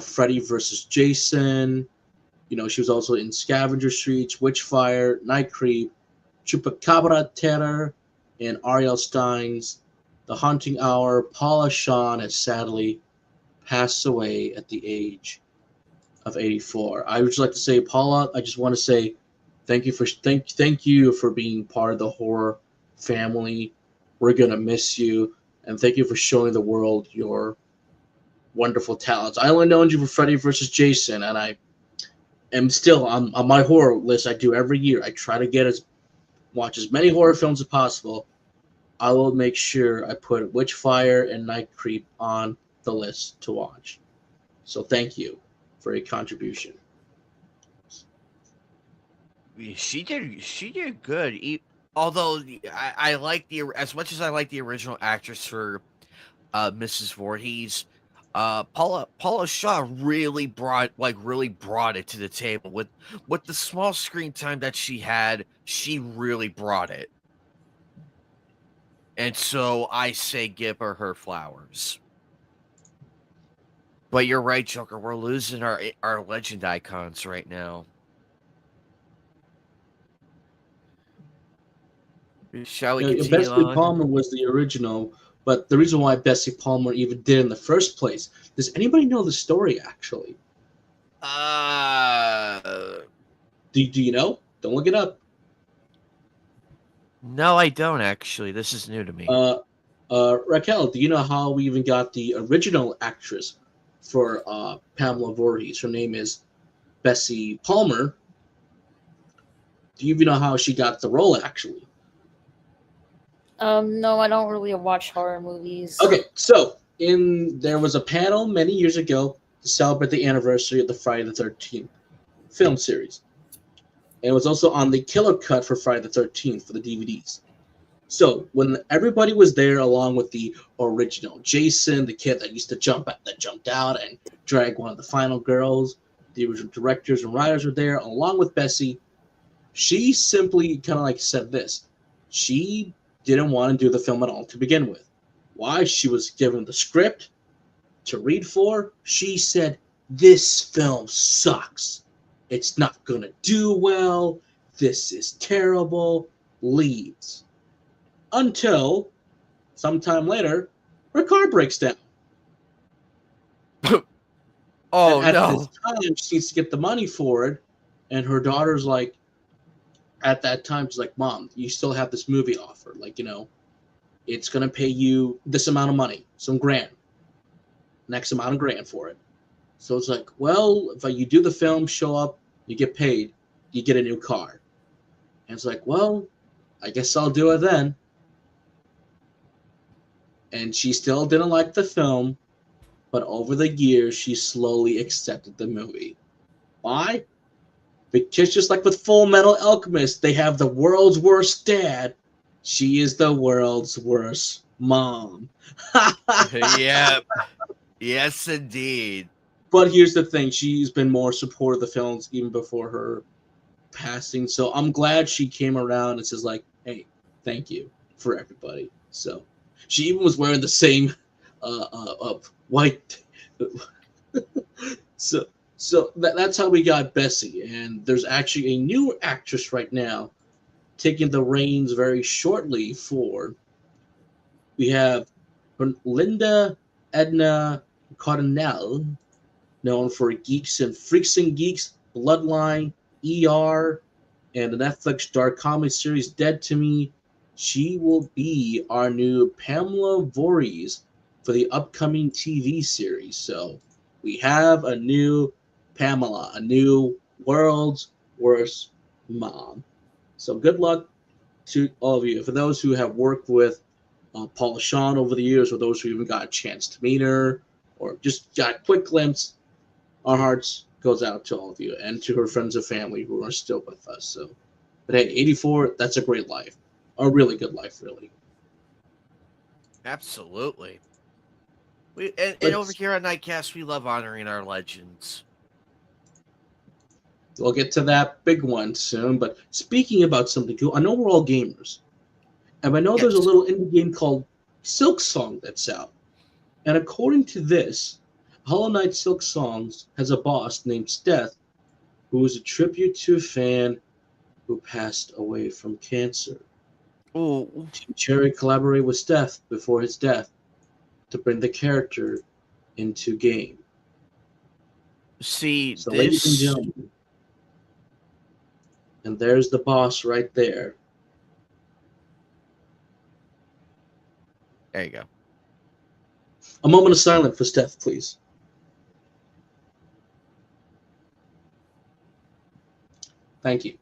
S3: Freddy vs. Jason. She was also in Scavenger Streets, Witchfire, Night Creep, Chupacabra Terror, and Ariel Stein's The Haunting Hour. Paula Shawn has sadly passed away at the age of 84. I would just like to say, Paula, I just want to say thank you for being part of the horror family. We're gonna miss you, and thank you for showing the world your wonderful talents. I only known you for Freddy vs. Jason, and I am still on my horror list I do every year. I try to watch as many horror films as possible. I will make sure I put Witchfire and Night Creep on the list to watch. So thank you for a contribution.
S1: She did good. Although I like as much as I like the original actress for Mrs. Voorhees, Paula Shaw really brought it to the table with the small screen time that she had. She really brought it, and so I say give her flowers. But you're right, Joker. We're losing our legend icons right now. Shall we continue
S3: Bessie
S1: on?
S3: Palmer was the original, but the reason why Bessie Palmer even did in the first place, does anybody know the story, actually? Do you know? Don't look it up.
S1: No, I don't, actually. This is new to me.
S3: Raquel, do you know how we even got the original actress for Pamela Voorhees? Her name is Bessie Palmer. Do you even know how she got the role, actually?
S2: No, I don't really watch horror movies.
S3: Okay, so there was a panel many years ago to celebrate the anniversary of the Friday the 13th film series. And it was also on the killer cut for Friday the 13th for the DVDs. So when everybody was there, along with the original Jason, the kid that used to jumped out and drag one of the final girls, the original directors and writers were there, along with Bessie. She simply kind of like said this. She didn't want to do the film at all to begin with. Why? She was given the script to read for. She said, "This film sucks. It's not going to do well. This is terrible." Leaves. Until sometime later, her car breaks down.
S1: Oh
S3: And at this
S1: no!
S3: time, she needs to get the money for it. And her daughter's like, at that time, she's like, "Mom, you still have this movie offer. Like, it's going to pay you this amount of money, some grand, next amount of grand for it." So it's like, well, if you do the film, show up, you get paid, you get a new car. And it's like, well, I guess I'll do it then. And she still didn't like the film, but over the years, she slowly accepted the movie. Why? Because just like with Full Metal Alchemist, they have the world's worst dad. She is the world's worst mom.
S1: Yep. Yes, indeed.
S3: But here's the thing. She's been more supportive of the films even before her passing. So I'm glad she came around and says like, hey, thank you for everybody. So she even was wearing the same white. So that's how we got Bessie. And there's actually a new actress right now taking the reins very shortly for. We have Linda Edna Cardinal, known for Geeks and Freaks and Geeks, Bloodline, ER, and the Netflix dark comedy series Dead to Me. She will be our new Pamela Voorhees for the upcoming TV series. So we have a new Pamela, a new world's worst mom. So good luck to all of you. For those who have worked with Paula Shawn over the years, or those who even got a chance to meet her, or just got a quick glimpse, our hearts goes out to all of you and to her friends and family who are still with us. So, but hey, 84, that's a great life, a really good life, really.
S1: Absolutely. And over here on Knightcast, we love honoring our legends.
S3: We'll get to that big one soon. But speaking about something cool, I know we're all gamers, and I know there's a little indie game called Silk Song that's out. And according to this, Hollow Knight Silk Songs has a boss named Steth, who is a tribute to a fan who passed away from cancer.
S1: Ooh.
S3: Team Cherry collaborated with Steth before his death to bring the character into game.
S1: See,
S3: So, ladies and gentlemen, and there's the boss right there.
S1: There you go.
S3: A moment of silence for Steph, please. Thank you.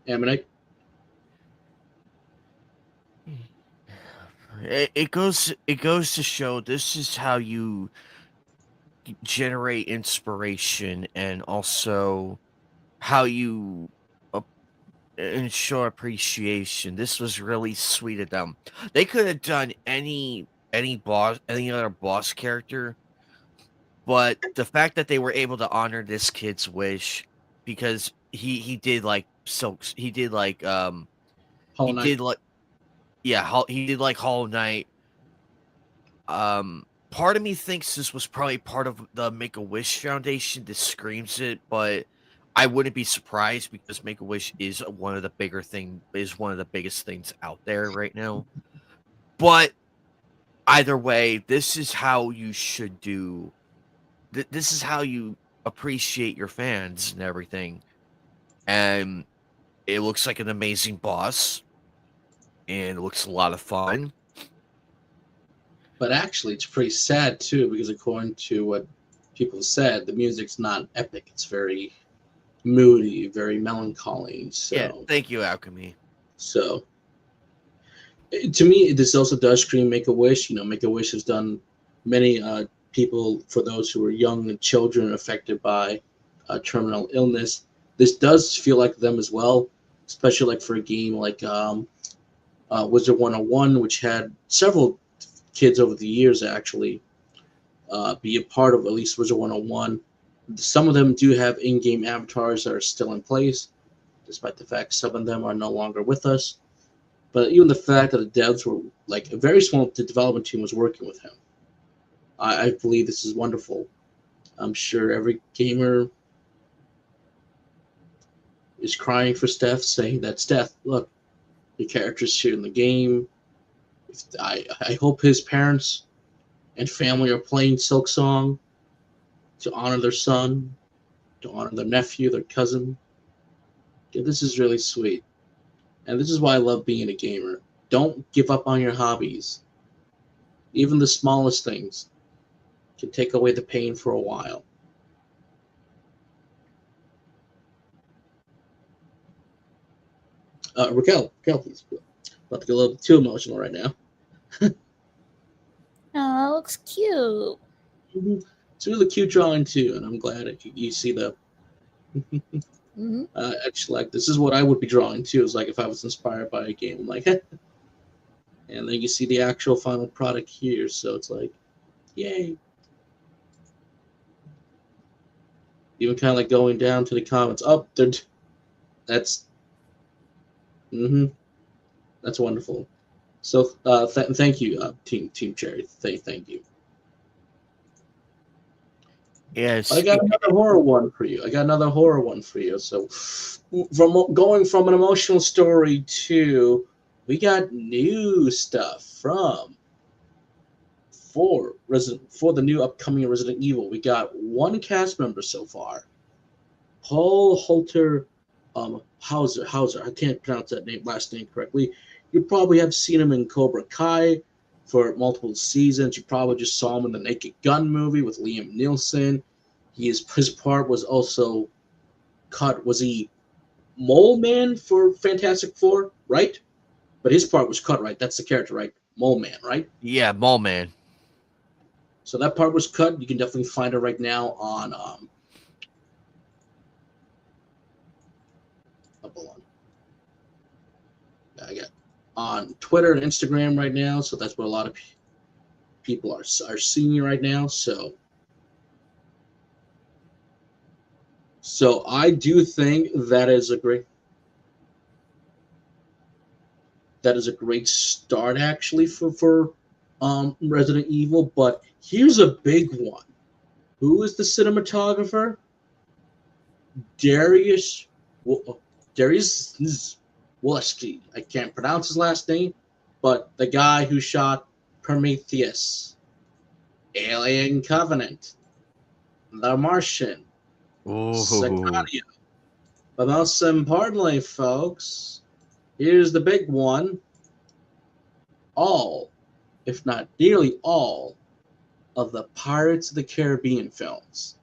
S3: Ammonite?
S1: It goes to show this is how you generate inspiration, and also how you ensure appreciation. This was really sweet of them. They could have done any other boss character, but the fact that they were able to honor this kid's wish, because he did like Silks, he did like
S3: Hollow
S1: he
S3: Knight.
S1: did like he did like Hollow Knight. Part of me thinks this was probably part of the Make-A-Wish Foundation that screams it, but I wouldn't be surprised because Make-A-Wish is one of the biggest things out there right now. But either way, this is how you should do. This is how you appreciate your fans and everything. And it looks like an amazing boss, and it looks a lot of fun.
S3: But actually, it's pretty sad too, because according to what people said, the music's not epic. It's very moody, very melancholy. So,
S1: Yeah, thank you, Alchemy.
S3: So, To me, this also does scream Make-A-Wish. Make-A-Wish has done many people, for those who are young and children affected by terminal illness. This does feel like them as well, especially like for a game like Wizard 101, which had several kids over the years actually be a part of at least Wizard 101. Some of them do have in-game avatars that are still in place, despite the fact some of them are no longer with us. But even the fact that the devs were like a very small development team was working with him, I believe this is wonderful. I'm sure every gamer is crying for Steph, saying that Steph, look, your character's here in the game. I hope his parents and family are playing Silk Song to honor their son, to honor their nephew, their cousin. Yeah, this is really sweet. And this is why I love being a gamer. Don't give up on your hobbies. Even the smallest things can take away the pain for a while. Raquel, please. About to get a little too emotional right now.
S2: Oh, it looks cute.
S3: It's a really cute drawing too, and I'm glad you see the.
S2: Mm-hmm.
S3: Actually, like this is what I would be drawing too. Is like if I was inspired by a game, I'm like, and then you see the actual final product here. So it's like, yay! Even kind of like going down to the comments. Oh, that's, that's wonderful. So thank you, Team Cherry. Thank you.
S1: Yes.
S3: I got another horror one for you. So, from going from an emotional story to, we got new stuff for the new upcoming Resident Evil. We got one cast member so far, Paul Holter, Hauser. I can't pronounce that last name correctly. You probably have seen him in Cobra Kai for multiple seasons. You probably just saw him in the Naked Gun movie with Liam Neeson. His part was also cut. Was he Mole Man for Fantastic Four, right? But his part was cut, right? That's the character, right? Mole Man, right?
S1: Yeah, Mole Man.
S3: So that part was cut. You can definitely find it right now on I got on Twitter and Instagram right now. So that's what a lot of people are seeing right now. So I do think that is a great start actually for Resident Evil. But here's a big one. Who is the cinematographer? Darius Wolski. I can't pronounce his last name, but the guy who shot Prometheus, Alien Covenant, The Martian, Sicario. But most importantly, folks, here's the big one. All, if not nearly all, of the Pirates of the Caribbean films.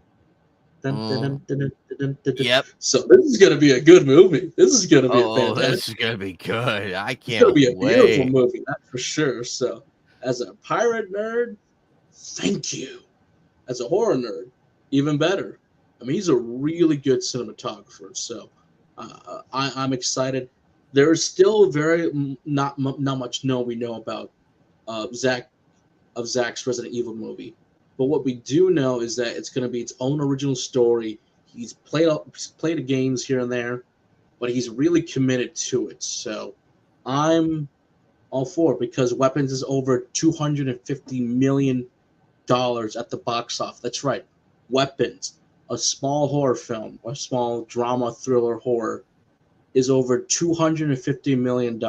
S1: Yep.
S3: So this is going to be a good movie. This is going to be a fantastic.
S1: This is gonna be good. I
S3: It's going to
S1: can't
S3: be a beautiful
S1: wait.
S3: movie, that's for sure. So, as a pirate nerd, thank you. As a horror nerd, even better. I mean, he's a really good cinematographer. So, I'm excited. There is still not much we know about Zach's Resident Evil movie. But what we do know is that it's going to be its own original story. He's played the games here and there, but he's really committed to it. So I'm all for it because Weapons is over $250 million at the box office. That's right. Weapons, a small horror film, a small drama, thriller, horror, is over $250 million.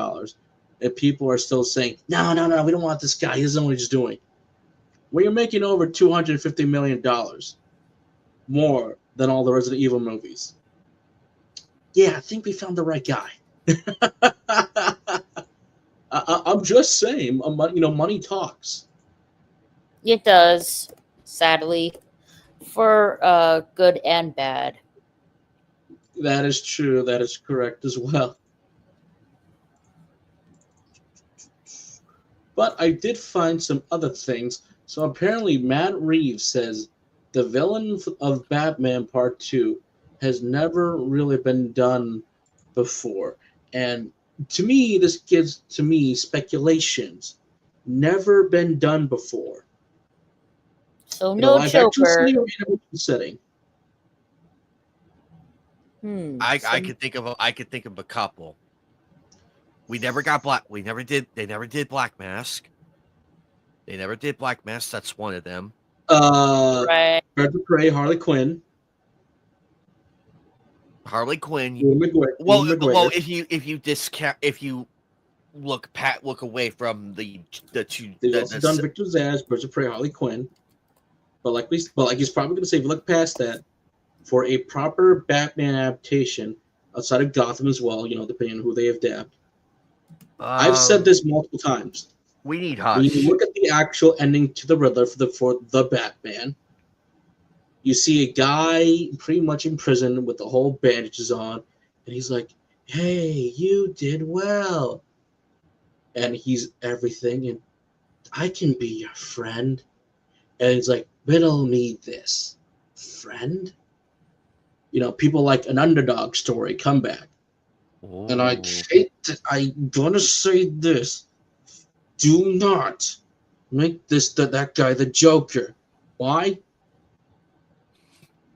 S3: And people are still saying, no, we don't want this guy. He doesn't know what he's doing. When you're making over $250 million, more than all the Resident Evil movies, yeah, I think we found the right guy. I'm just saying, money talks.
S2: It does, sadly, for good and bad.
S3: That is true. That is correct as well. But I did find some other things. So apparently, Matt Reeves says the villain of Batman Part 2 has never really been done before. And to me, this gives to me speculations. Never been done before.
S2: So
S3: In a
S2: no
S3: live action
S2: Joker.
S3: setting or animation setting.
S1: I could think of a couple. We never got Black. They never did Black Mask. They never did Black Mask. That's one of them.
S2: Right.
S3: Birds of Prey, Harley Quinn.
S1: Harley Quinn.
S3: Ewan McGregor.
S1: Well, if you discount, if you look away from the two.
S3: They've also done Victor Zsasz, Birds of Prey, Harley Quinn. But like he's probably going to say, if you look past that, for a proper Batman adaptation outside of Gotham as well, depending on who they adapt. I've said this multiple times.
S1: We need Hush.
S3: When you look at the actual ending to the Riddler for the Batman, you see a guy pretty much in prison with the whole bandages on, and he's like, "Hey, you did well," and he's everything, and I can be your friend, and he's like, "Riddle me this, friend." People like an underdog story comeback.
S1: Ooh.
S3: And I'm gonna say this: do not make that guy the Joker. Why?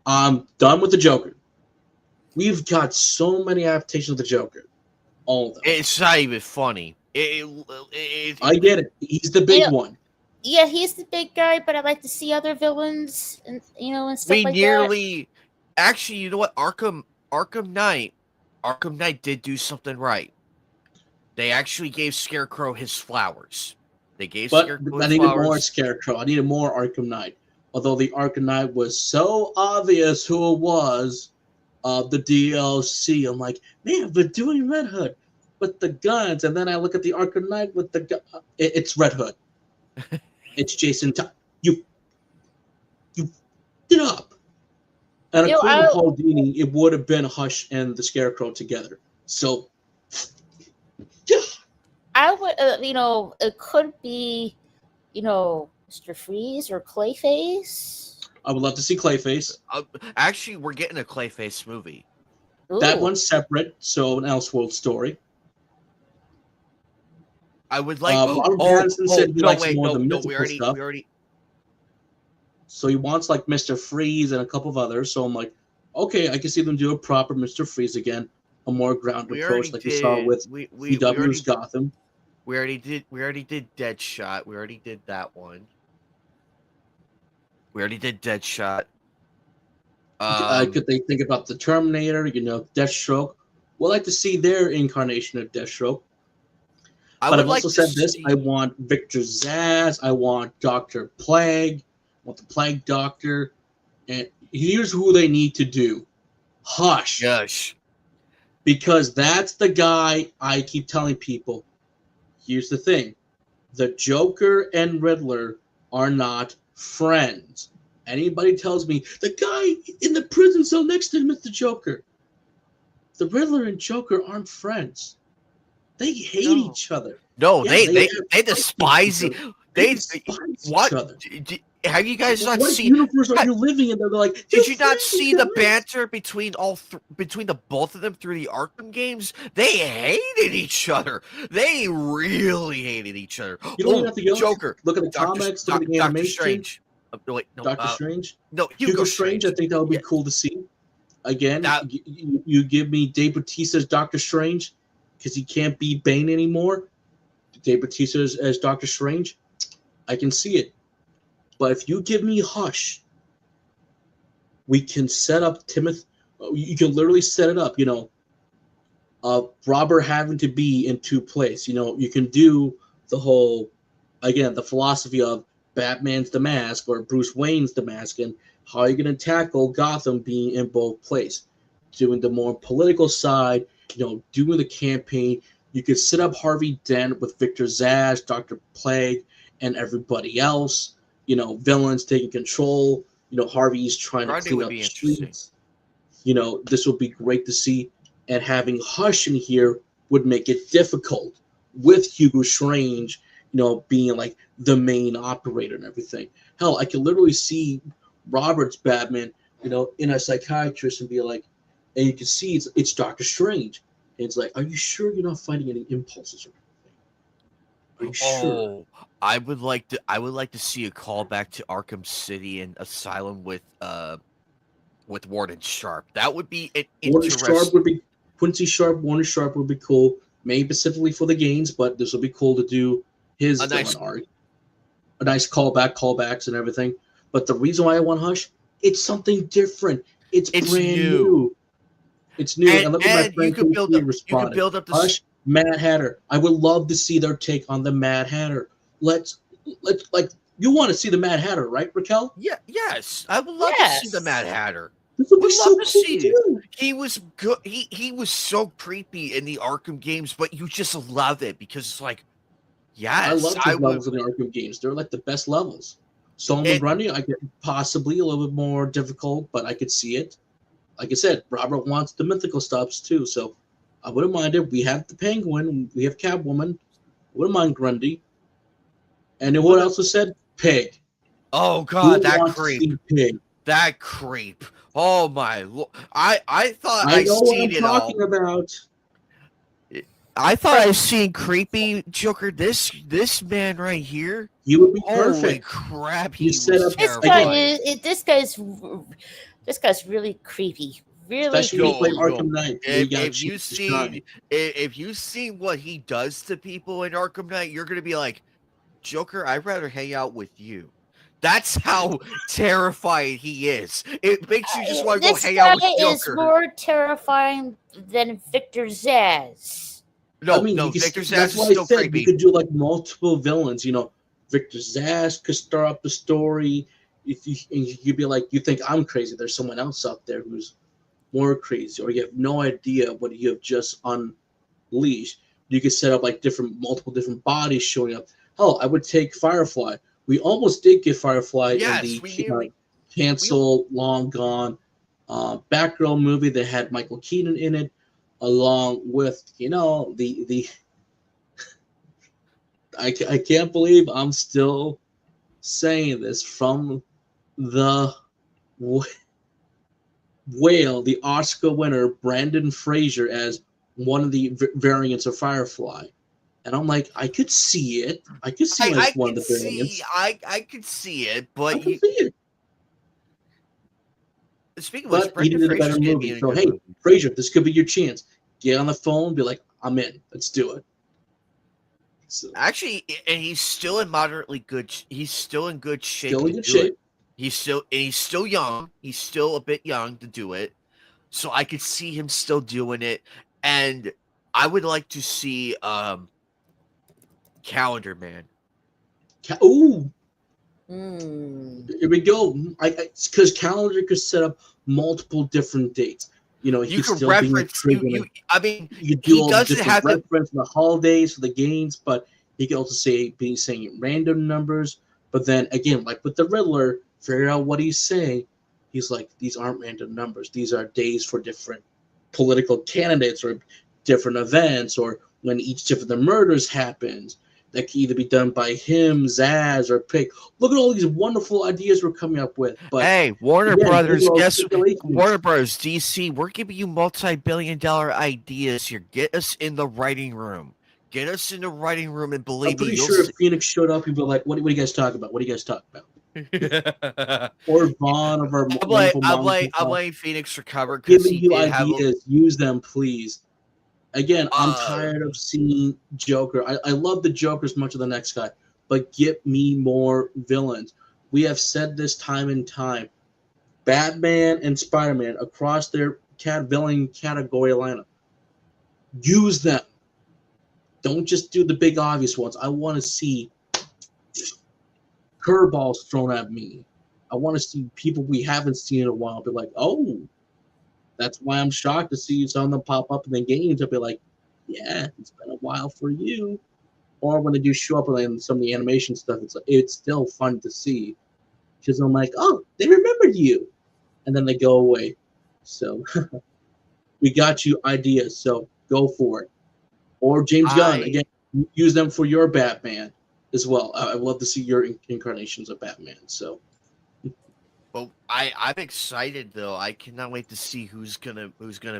S3: I'm done with the Joker. We've got so many adaptations of the Joker. All of them.
S1: It's not even funny.
S3: I get it. He's the big one.
S2: Yeah, he's the big guy, but I'd like to see other villains and and stuff like that.
S1: Actually, you know what? Arkham Knight did do something right. They actually gave Scarecrow his flowers. They gave Scarecrow his flowers.
S3: I needed more Scarecrow. I needed more Arkham Knight. Although the Arkham Knight was so obvious who it was, the DLC. I'm like, man, we're doing Red Hood with the guns. And then I look at the Arkham Knight with the gun. It's Red Hood. It's Jason Todd. You get up. And according to Paul Dini, it would have been Hush and the Scarecrow together. So, yeah.
S2: I would, it could be, Mr. Freeze or Clayface.
S3: I would love to see Clayface.
S1: Actually, we're getting a Clayface movie.
S2: Ooh.
S3: That one's separate, so an Elseworld story.
S1: I would like.
S3: Robert Pattinson said he likes more of the mythical
S1: we
S3: stuff.
S1: already.
S3: So he wants like Mr. Freeze and a couple of others. So I'm like, okay, I can see them do a proper Mr. Freeze again, a more grounded approach like we saw with CW's Gotham.
S1: We already did Deadshot. We already did that one. We already did Deadshot.
S3: Could they think about the Terminator? Deathstroke. We'll like to see their incarnation of Deathstroke. But I've also said this: I want Victor Zsasz. I want Dr. Plague. I want the Plague Doctor. And here's who they need to do: Hush.
S1: Yes.
S3: Because that's the guy I keep telling people. Here's the thing: the Joker and Riddler are not friends. Anybody tells me the guy in the prison cell next to him is the Joker. The Riddler and Joker aren't friends. They hate each other.
S1: No, they despise each other. They despise each other. Have you guys not seen?
S3: What universe are you living in? They're like,
S1: did you not see the banter between the both of them through the Arkham games? They hated each other. They really hated each other.
S3: You don't even have to go.
S1: Joker.
S3: Look at the comics. Look at the animation.
S1: Doctor Strange.
S3: Doctor Strange.
S1: No,
S3: Hugo Strange. I think that would be cool to see. Again, you give me Dave Bautista's Doctor Strange because he can't be Bane anymore. Dave Bautista as Doctor Strange. I can see it. But if you give me Hush, we can set up Timothy. You can literally set it up. Robert having to be in two places. You can do the whole, again, the philosophy of Batman's the mask or Bruce Wayne's the mask, and how are you going to tackle Gotham being in both places? Doing the more political side, doing the campaign. You could set up Harvey Dent with Victor Zsasz, Dr. Plague, and everybody else. Villains taking control. Harvey's trying to clean up the streets. This would be great to see. And having Hush in here would make it difficult with Hugo Strange being like the main operator and everything. Hell, I can literally see Robert's Batman, in a psychiatrist and be like, and you can see it's Doctor Strange. And it's like, are you sure you're not finding any impulses or anything? Are you sure?
S1: Oh, I would like to see a callback to Arkham City and Asylum with Warden Sharp. That would be an
S3: Warner Sharp
S1: interesting.
S3: would be Quincy Sharp. Warner Sharp would be cool. Maybe specifically for the games, but this would be cool to do his
S1: A
S3: villain
S1: nice.
S3: arc. A nice callbacks and everything. But the reason why I want Hush, it's something different. It's
S1: It's
S3: brand
S1: new,
S3: new. It's new.
S1: and
S3: And look what my
S1: and you
S3: friend
S1: could build
S3: Casey
S1: up. You could
S3: responded.
S1: build up this.
S3: Hush, Mad Hatter. I would love to see their take on the Mad Hatter. Let's like you want to see the Mad Hatter, right, Raquel?
S1: Yeah, yes, I would love to see the Mad
S2: Yes.
S1: Hatter.
S3: This would be
S1: Would love
S3: so
S1: to
S3: cool
S1: see it.
S3: too.
S1: He was good. He was so creepy in the Arkham games, but you just love it because it's like,
S3: I
S1: yes,
S3: love
S1: I
S3: those
S1: would.
S3: levels in the Arkham games. They're like the best levels. Solomon
S1: And
S3: Grundy, I get possibly a little bit more difficult, but I could see it. Like I said, Robert wants the mythical stuffs too, so I wouldn't mind it. We have the Penguin, we have Catwoman. I wouldn't mind Grundy. And then what
S1: what?
S3: else was said? Pig.
S1: Oh
S3: Who
S1: God, that
S3: wants to
S1: creep.
S3: see Pig?
S1: That creep. Oh my lord. I thought
S3: I
S1: I
S3: know what
S1: seen
S3: I'm
S1: it all.
S3: talking about.
S1: I thought I seen creepy Joker. This man right here.
S3: You would be
S1: Holy
S3: perfect.
S1: crap,
S3: You
S1: he
S3: set
S1: was
S3: up
S2: This guy
S1: terrifying.
S2: is. This guy's really creepy. Really
S3: especially when you play
S1: Yo,
S2: creepy.
S3: Arkham
S1: yo.
S3: Knight, where you
S1: If
S3: got a
S1: if you
S3: chance to shine.
S1: seen if you seen what he does to people in Arkham Knight, you're gonna be like, Joker, I'd rather hang out with you. That's how terrifying he is. It makes you just want to go
S2: This
S1: hang
S2: guy
S1: out with
S2: is
S1: Joker.
S2: more terrifying than Victor Zaz.
S3: I
S1: No,
S3: mean,
S1: no,
S3: you could.
S1: Victor Zsasz
S3: That's
S1: is
S3: why I
S1: still
S3: said you
S1: creepy.
S3: could do like multiple villains. Victor Zsasz could start up the story. If you and you'd be like, you think I'm crazy? There's someone else out there who's more crazy, or you have no idea what you have just unleashed. You could set up like multiple different bodies showing up. Hell, I would take Firefly. We almost did get Firefly in
S1: Yes,
S3: the
S1: we
S3: cancel, long gone Batgirl movie that had Michael Keaton in it, along with the I can't believe I'm still saying this from the whale, the Oscar winner Brandon Fraser as one of the variants of Firefly. And I'm like, I could see it. I could see him
S1: I
S3: as one of
S1: could
S3: the
S1: see
S3: variants.
S1: I could see it,
S3: I
S1: but
S3: could see it.
S1: speaking of which,
S3: But he
S1: Brendan
S3: needed a better
S1: Fraser's gonna be
S3: movie.
S1: in a
S3: So
S1: good
S3: hey,
S1: movie.
S3: Fraser, this could be your chance. Get on the phone, be like, I'm in. Let's do it. So,
S1: Actually, and he's still in moderately good. He's still in good shape
S3: still in
S1: to
S3: good
S1: do
S3: shape.
S1: it. He's still young. He's still a bit young to do it. So I could see him still doing it, and I would like to see Calendar Man.
S3: Ooh,
S2: Hmm.
S3: here we go. Because Calendar could set up multiple different dates. He
S1: You
S3: could
S1: can
S3: still be
S1: reference you.
S3: intriguing.
S1: I mean,
S3: You could do
S1: he
S3: all the
S1: doesn't
S3: different
S1: have to.
S3: reference for the holidays for the games, but he could also be saying random numbers. But then again, like with the Riddler, figure out what he's saying. He's like, these aren't random numbers. These are days for different political candidates or different events, or when each of the murders happens. That can either be done by him, Zaz, or Pig. Look at all these wonderful ideas we're coming up with. But
S1: Hey, Warner
S3: again, those
S1: Brothers,
S3: are all
S1: guess
S3: speculations.
S1: Warner Brothers, DC, we're giving you multi-billion-dollar ideas here. Get us in the writing room. Get us in the writing room, and
S3: I'm
S1: believe me,
S3: pretty
S1: you'll
S3: sure if
S1: see.
S3: Phoenix showed up, he'd be like, "What do you guys talk about? What do you guys talk about?" Or Vaughn of our wonderful manga
S1: I'm
S3: people,
S1: letting Phoenix recover because
S3: giving
S1: he
S3: you
S1: did have a.
S3: ideas. Use them, please. Again, I'm
S1: Uh,
S3: tired of seeing Joker. I love the Joker as much as the next guy, but get me more villains. We have said this time and time. Batman and Spider-Man across their villain category lineup. Use them. Don't just do the big obvious ones. I want to see curveballs thrown at me. I want to see people we haven't seen in a while be like, oh, that's why I'm shocked to see some of them pop up in the games. I'll be like, yeah, it's been a while for you. Or when they do show up in some of the animation stuff, it's still fun to see. Because I'm like, oh, they remembered you. And then they go away. So we got you ideas, so go for it. Or James Gunn,
S1: I
S3: again, use them for your Batman. as well. I would love to see your incarnations of Batman. So
S1: Well, I'm excited though. I cannot wait to see who's gonna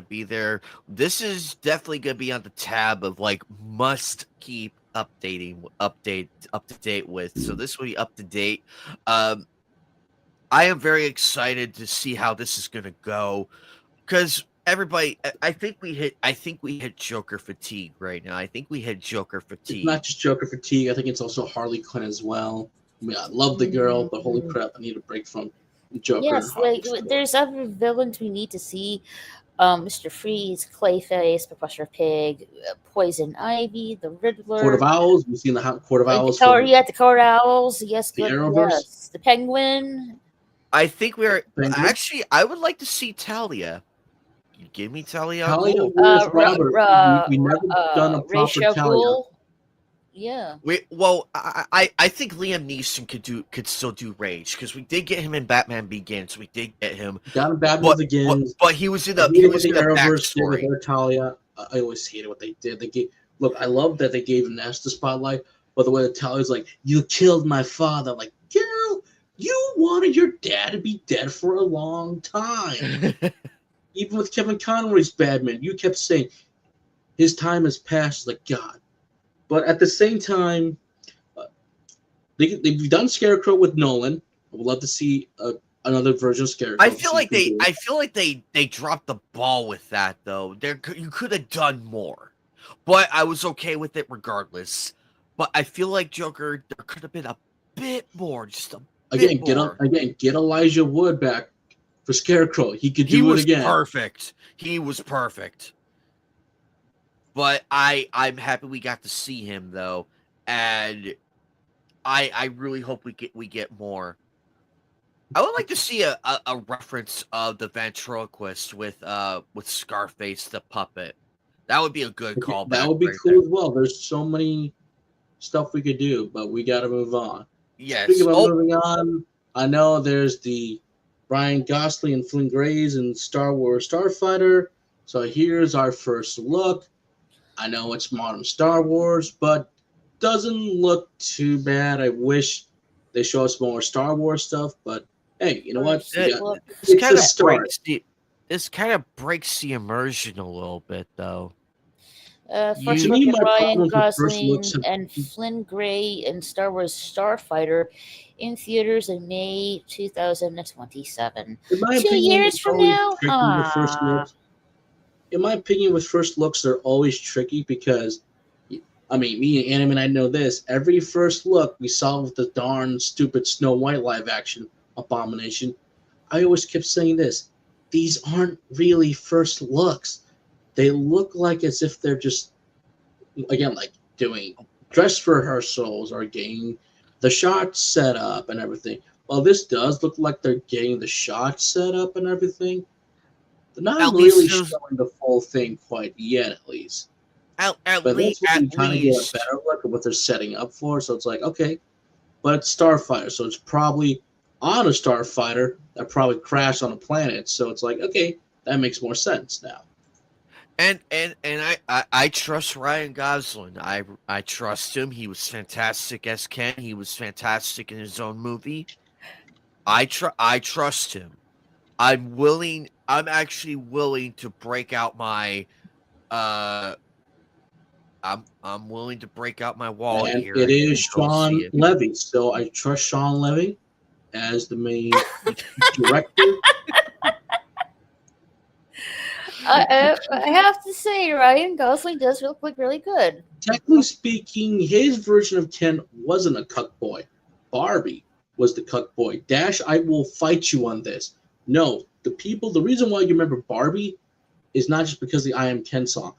S1: be there. This is definitely gonna be on the tab of like must keep update up to date with. So this will be up to date. Um, I am very excited to see how this is gonna go because everybody. I think we hit Joker fatigue right now. I think we hit Joker
S3: it's
S1: fatigue.
S3: not just Joker fatigue. I think it's also Harley Quinn as well. I mean, I love the girl, but holy crap, I need a break from Joker and
S2: Yes,
S3: Harley.
S2: like there's other villains we need to see. Mr. Freeze, Clayface, Professor Pig, Poison Ivy, the
S3: Court of
S2: Riddler,
S3: Owls. We've seen the Court of Owls
S2: the
S3: for
S2: the Court Owls. Yes,
S3: the
S2: good.
S3: Arrowverse.
S2: Yes, the Penguin.
S1: I think we're
S3: Penguin.
S1: actually. I would like to see Talia. Give me Talia al
S3: Talia
S1: Ghul.
S3: Ghul as Robert. We never done a proper
S2: Ra's al
S3: Talia.
S2: Ghul. Yeah.
S1: I think Liam Neeson could still do Rage because we did get him in Batman Begins. We did get him,
S3: Got him Batman Begins.
S1: but he was in
S3: I
S1: a
S3: hated what the Arrowverse did
S1: backstory.
S3: with their Talia. I always hated what they did. They gave look. I love that they gave Ness the spotlight, but the way the Talia's like, "You killed my father," like, girl, you wanted your dad to be dead for a long time. Even with Kevin Conroy's Batman, you kept saying his time has passed. Like God, but at the same time, they've done Scarecrow with Nolan. I would love to see another version of Scarecrow.
S1: I feel like they dropped the ball with that though. You could have done more, but I was okay with it regardless. But I feel like Joker, there could have been a bit more, just a bit more.
S3: Get Elijah Wood back for Scarecrow. He could do it again.
S1: Perfect. He was perfect. But I'm happy we got to see him though, and I really hope we get more. I would like to see a reference of the ventriloquist with Scarface the puppet. That would be a good callback.
S3: That would be
S1: right
S3: cool
S1: there.
S3: as well. There's so many stuff we could do, but we got to move on.
S1: Yes.
S3: Speaking of moving on, I know there's the Ryan Gosling and Flynn Grays in Star Wars Starfighter. So here's our first look. I know it's modern Star Wars, but doesn't look too bad. I wish they show us more Star Wars stuff, but hey, you know what?
S1: This kind of breaks the immersion a little bit, though.
S2: First look at Ryan Gosling and Flynn Gray in Star Wars Starfighter in theaters in May 2027. 2 years from now?
S3: In my opinion, with first looks, they're always tricky because, I mean, me and Anime and I know this. Every first look we saw with the darn stupid Snow White live action abomination, I always kept saying this. These aren't really first looks. They look like as if they're just, again, like doing dress rehearsals or getting the shots set up and everything. Well, this does look like they're getting the shots set up and everything. They're not really showing the full thing quite yet, at least. But that's when you kind of get a better look at what they're setting up for. So it's like, okay, but it's Starfighter, so it's probably on a Starfighter that probably crashed on a planet. So it's like, okay, that makes more sense now.
S1: And I trust Ryan Gosling. I trust him. He was fantastic as Ken. He was fantastic in his own movie. I trust him. I'm actually willing to break out my I'm willing to break out my wallet here.
S3: It is Sean Levy, so I trust Sean Levy as the main director.
S2: I have to say, Ryan Gosling does look like really good.
S3: Technically speaking, his version of Ken wasn't a cuck boy. Barbie was the cuck boy. Dash, I will fight you on this. No, the reason why you remember Barbie is not just because of the I Am Ken song.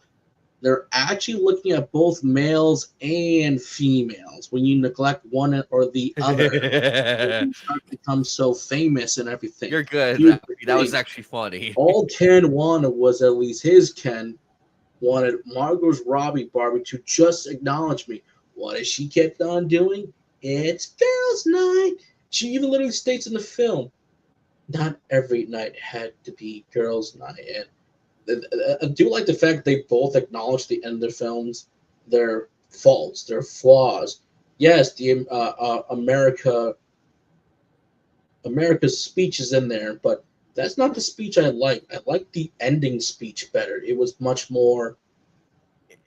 S3: They're actually looking at both males and females. When you neglect one or the other, you start to become so famous and everything.
S1: You're good. That was actually funny.
S3: All Ken wanted was, at least his Ken wanted Margot's Robbie Barbie to just acknowledge me. What has she kept on doing? It's girls' night. She even literally states in the film, not every night had to be girls' night. And I do like the fact they both acknowledge the end of their films, their faults, their flaws. yes, the America's speech is in there, but that's not the speech I like. I like the ending speech better. It was much more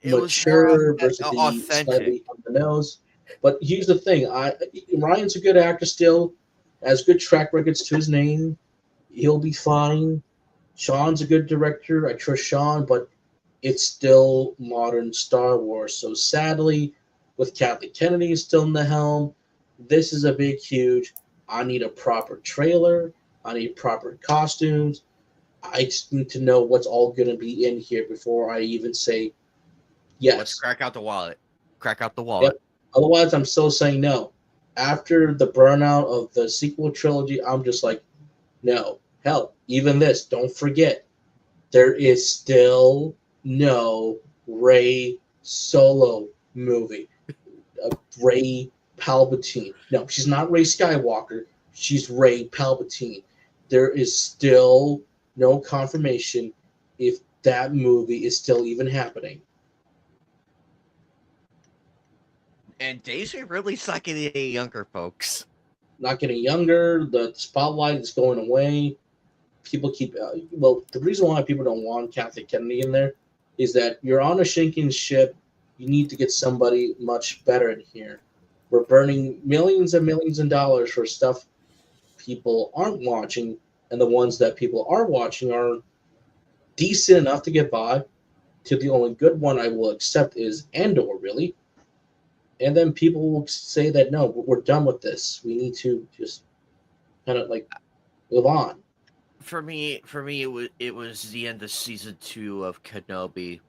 S1: It was more
S3: mature versus the
S1: authentic.
S3: slightly on the nose. But here's the thing: Ryan's a good actor still, has good track records to his name. He'll be fine. Sean's a good director. I trust Sean, but it's still modern Star Wars. So sadly, with Kathleen Kennedy still in the helm, this is a big, huge. I need a proper trailer. I need proper costumes. I just need to know what's all going to be in here before I even say
S1: Let's
S3: yes.
S1: crack out the wallet. Crack out the
S3: Yep.
S1: wallet.
S3: Otherwise, I'm still saying no. After the burnout of the sequel trilogy, I'm just like, no. Hell, even this, don't forget, there is still no Ray Solo movie. Ray Palpatine. No, she's not Ray Skywalker. She's Ray Palpatine. There is still no confirmation if that movie is still even happening.
S1: And days are really sucking any younger folks.
S3: Not getting younger. The spotlight is going away. People keep well. The reason why people don't want Kathleen Kennedy in there is that you're on a sinking ship. You need to get somebody much better in here. We're burning millions and millions of dollars for stuff people aren't watching, and the ones that people are watching are decent enough to get by. To the only good one I will accept is Andor, really. And then people will say that no, we're done with this. We need to just kind of like move on.
S1: For me, it was the end of season 2 of Kenobi.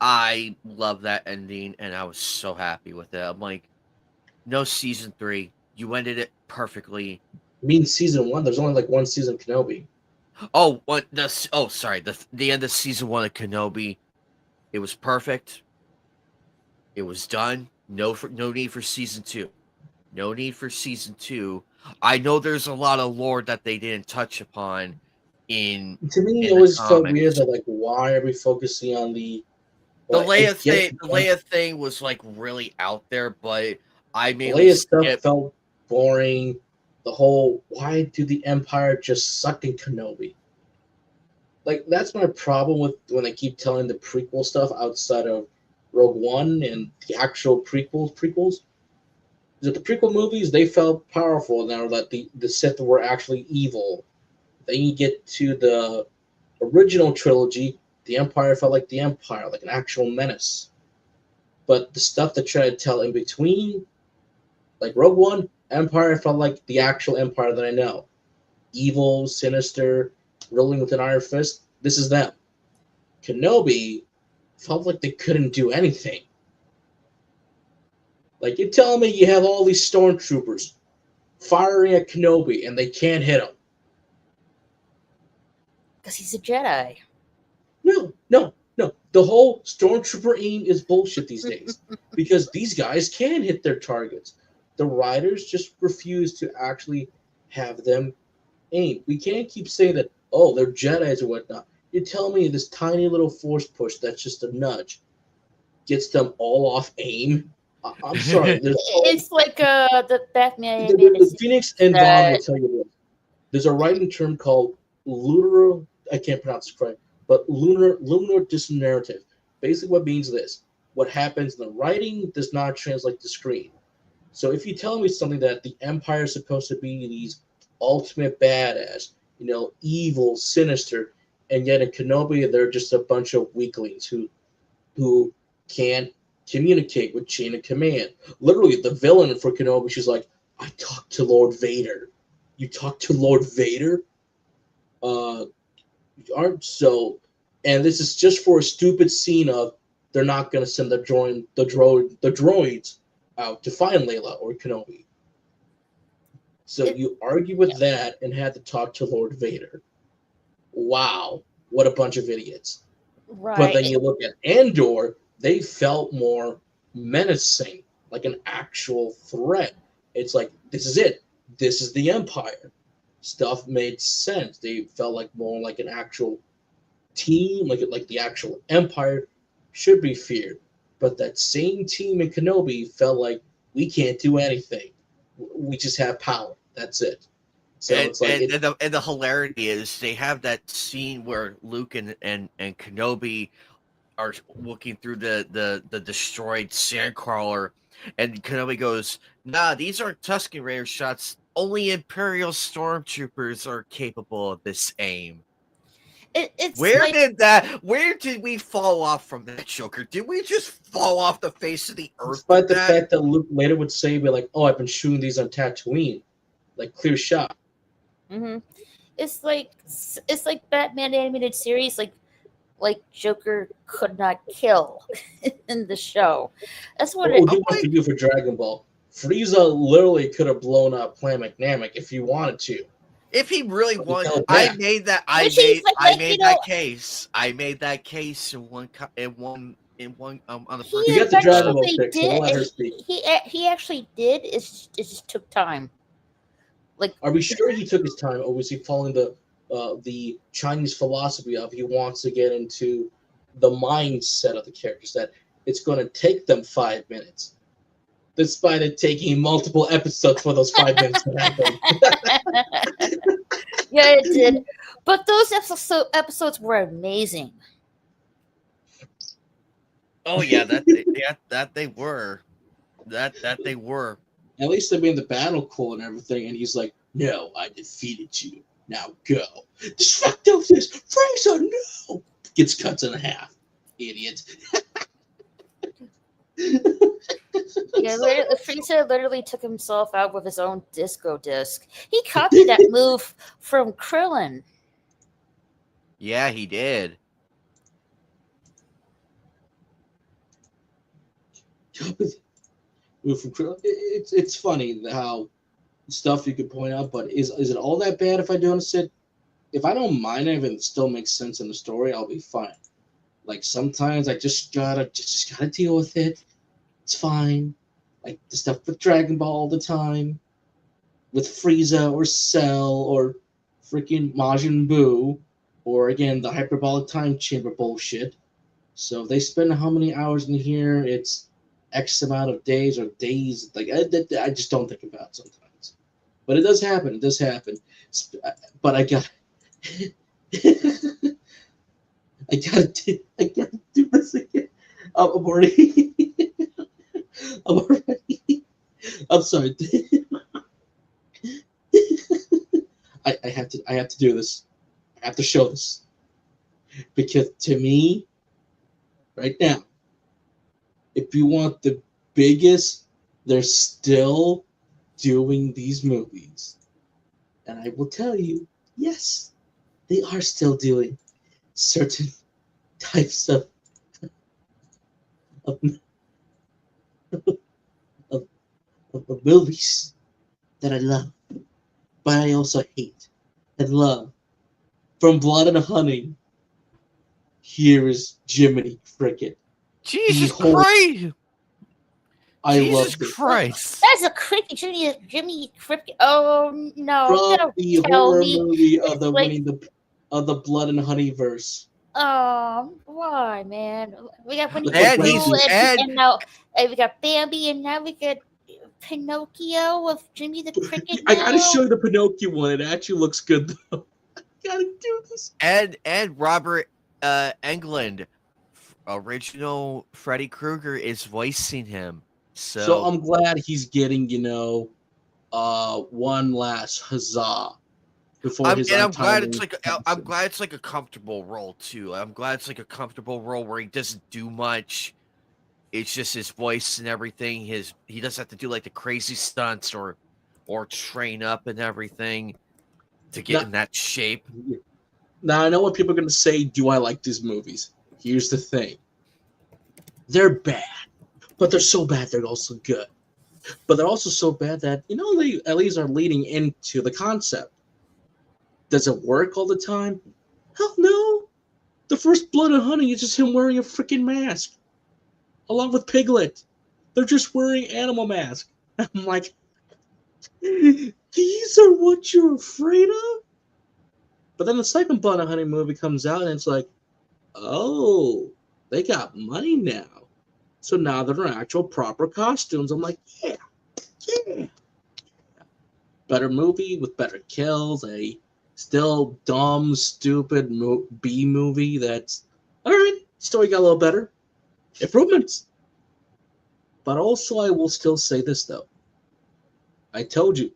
S1: I love that ending, and I was so happy with it. I'm like, no season 3. You ended it perfectly.
S3: I mean, season one. There's only like one season of Kenobi.
S1: Oh, what the? Oh, sorry. The end of season 1 of Kenobi. It was perfect. It was done. No need for season 2. No need for season 2. I know there's a lot of lore that they didn't touch upon in
S3: To me, it
S1: in the
S3: always felt weird
S1: comics.
S3: that like, why are we focusing on the?
S1: The
S3: Well, I
S1: Leia
S3: get
S1: thing,
S3: the
S1: the
S3: jump.
S1: Leia thing was like really out there, but I mainly
S3: Leia stuff
S1: skipped.
S3: felt boring. The whole why do the Empire just suck in Kenobi? Like that's my problem with when they keep telling the prequel stuff outside of Rogue One and the actual prequels. Is that the prequel movies they felt powerful now that the Sith were actually evil. Then you get to the original trilogy, the Empire felt like the Empire, like an actual menace. But the stuff they try to tell in between, like Rogue One, Empire felt like the actual Empire that I know. Evil, sinister, ruling with an iron fist. This is them. Kenobi felt like they couldn't do anything. Like you're telling me you have all these stormtroopers firing at Kenobi and they can't hit him.
S2: Because he's a Jedi.
S3: No, no, no. The whole stormtrooper aim is bullshit these days because these guys can hit their targets. The writers just refuse to actually have them aim. We can't keep saying that, oh, they're Jedi's or whatnot. You're telling me this tiny little force push that's just a nudge gets them all off aim? I'm sorry.
S2: It's like the Batman animated
S3: The
S2: series
S3: Phoenix and Vaughn will
S2: that
S3: tell you this. There's a writing term called lunar. I can't pronounce it correct, but lunar disnarrative. Basically, what means this: what happens in the writing does not translate to screen. So if you tell me something that the Empire is supposed to be these ultimate badass, evil, sinister, and yet in Kenobi they're just a bunch of weaklings who can't communicate with chain of command. Literally, the villain for Kenobi, she's like, "I talked to Lord Vader." You talk to Lord Vader? Uh, aren't so. And this is just for a stupid scene of they're not going to send the droids out to find Layla or Kenobi. So
S2: it,
S3: you argue with that and had to talk to Lord Vader. Wow, what a bunch of idiots. But
S2: right.
S3: then you look at Andor, they felt more menacing, like an actual threat. It's like, this is it. This is the Empire. Stuff made sense. They felt like more like an actual team, like the actual Empire should be feared. But that same team in Kenobi felt like we can't do anything. We just have power. That's it. So it's like
S1: and the hilarity is they have that scene where Luke and Kenobi are looking through the destroyed sandcrawler, and Kenobi goes, "Nah, these aren't Tusken Raider shots. Only Imperial stormtroopers are capable of this aim."
S2: It's
S1: Where
S2: like
S1: did we fall off from that, Joker? Did we just fall off the face of the earth?
S3: despite the fact that Luke later would say, "Be like, oh, I've been shooting these on Tatooine, like clear shot."
S2: it's like Batman animated series, like Joker could not kill in the show. That's what
S3: What
S2: it.
S3: would you want to do for Dragon Ball? Frieza literally could have blown up Planet Namek if he wanted to.
S1: If he really
S3: But he
S1: wanted,
S3: held
S1: I
S3: back.
S1: made that.
S2: Which he's like,
S1: I
S2: you
S1: made
S2: know-
S1: that case. I made that case in one on the first.
S3: You
S2: He
S3: got the Dragon Ball
S2: eventually
S3: pick, so we'll let her
S2: did.
S3: speak.
S2: He actually did. It just took time. Like,
S3: Are we sure he took his time, or was he following the Chinese philosophy of he wants to get into the mindset of the characters that it's going to take them 5 minutes, despite it taking multiple episodes for those 5 minutes to happen?
S2: yeah, it did. But those episodes were amazing.
S1: Oh yeah, that they were, that they were.
S3: At least they made the battle cool and everything, and he's like, "No, I defeated you. Now go." This fucked up this Frieza, no! Gets cut in half. Idiot.
S2: Yeah, Frieza literally took himself out with his own disco disc. He copied that move from Krillin.
S1: Yeah, he did.
S3: It's funny how stuff you could point out, but is it all that bad if I notice it? If I don't mind it, if it still makes sense in the story, I'll be fine. Like sometimes I just gotta deal with it. It's fine. Like the stuff with Dragon Ball all the time, with Frieza or Cell or freaking Majin Buu, or again the hyperbolic time chamber bullshit. So if they spend how many hours in here, it's X amount of days or days. Like I just don't think about it sometimes. But it does happen. It does happen. But I got. I gotta do this again. I'm already. I'm sorry. I have to do this. I have to show this. Because to me, right now, if you want the biggest, they're still doing these movies. And I will tell you, yes, they are still doing certain types of movies that I love, but I also hate and love. From Blood and Honey, here is Jiminy Cricket.
S1: Jesus
S3: Behold,
S1: Christ!
S3: I
S1: Jesus
S3: love this.
S1: Christ!
S2: That's a creepy Jimmy Cricket. Oh no!
S3: From
S2: Don't
S3: the
S2: tell
S3: horror
S2: me.
S3: movie of
S2: It's
S3: the
S2: like-
S3: of the Blood and Honey verse.
S2: Oh, why, man? We got Winnie
S3: And
S2: the
S3: he's-
S2: Pooh,
S1: and-
S2: and now we got Bambi, and now we got Pinocchio with Jimmy the Cricket.
S3: I gotta
S2: now.
S3: show you the Pinocchio one. It actually looks good though. I gotta do this.
S1: And Robert Englund, original Freddy Krueger, is voicing him.
S3: So I'm glad he's getting, one last huzzah before his
S1: I'm glad
S3: untimely
S1: it's like I'm
S3: passing.
S1: glad it's like a comfortable role too. I'm glad it's like a comfortable role where he doesn't do much. It's just his voice and everything. He doesn't have to do like the crazy stunts or train up and everything to get in that shape.
S3: Now I know what people are gonna say. Do I like these movies? Here's the thing: they're bad, but they're so bad they're also good. But they're also so bad that they at least are leading into the concept. Does it work all the time? Hell no. The first Blood and Honey is just him wearing a freaking mask, along with Piglet. They're just wearing animal masks. I'm like, these are what you're afraid of? But then the second Blood and Honey movie comes out, and it's like, oh, they got money now. So now they're in actual proper costumes. I'm like, yeah, Better movie with better kills, a still dumb, stupid B movie that's alright, story got a little better. Improvements. But also I will still say this though. I told you.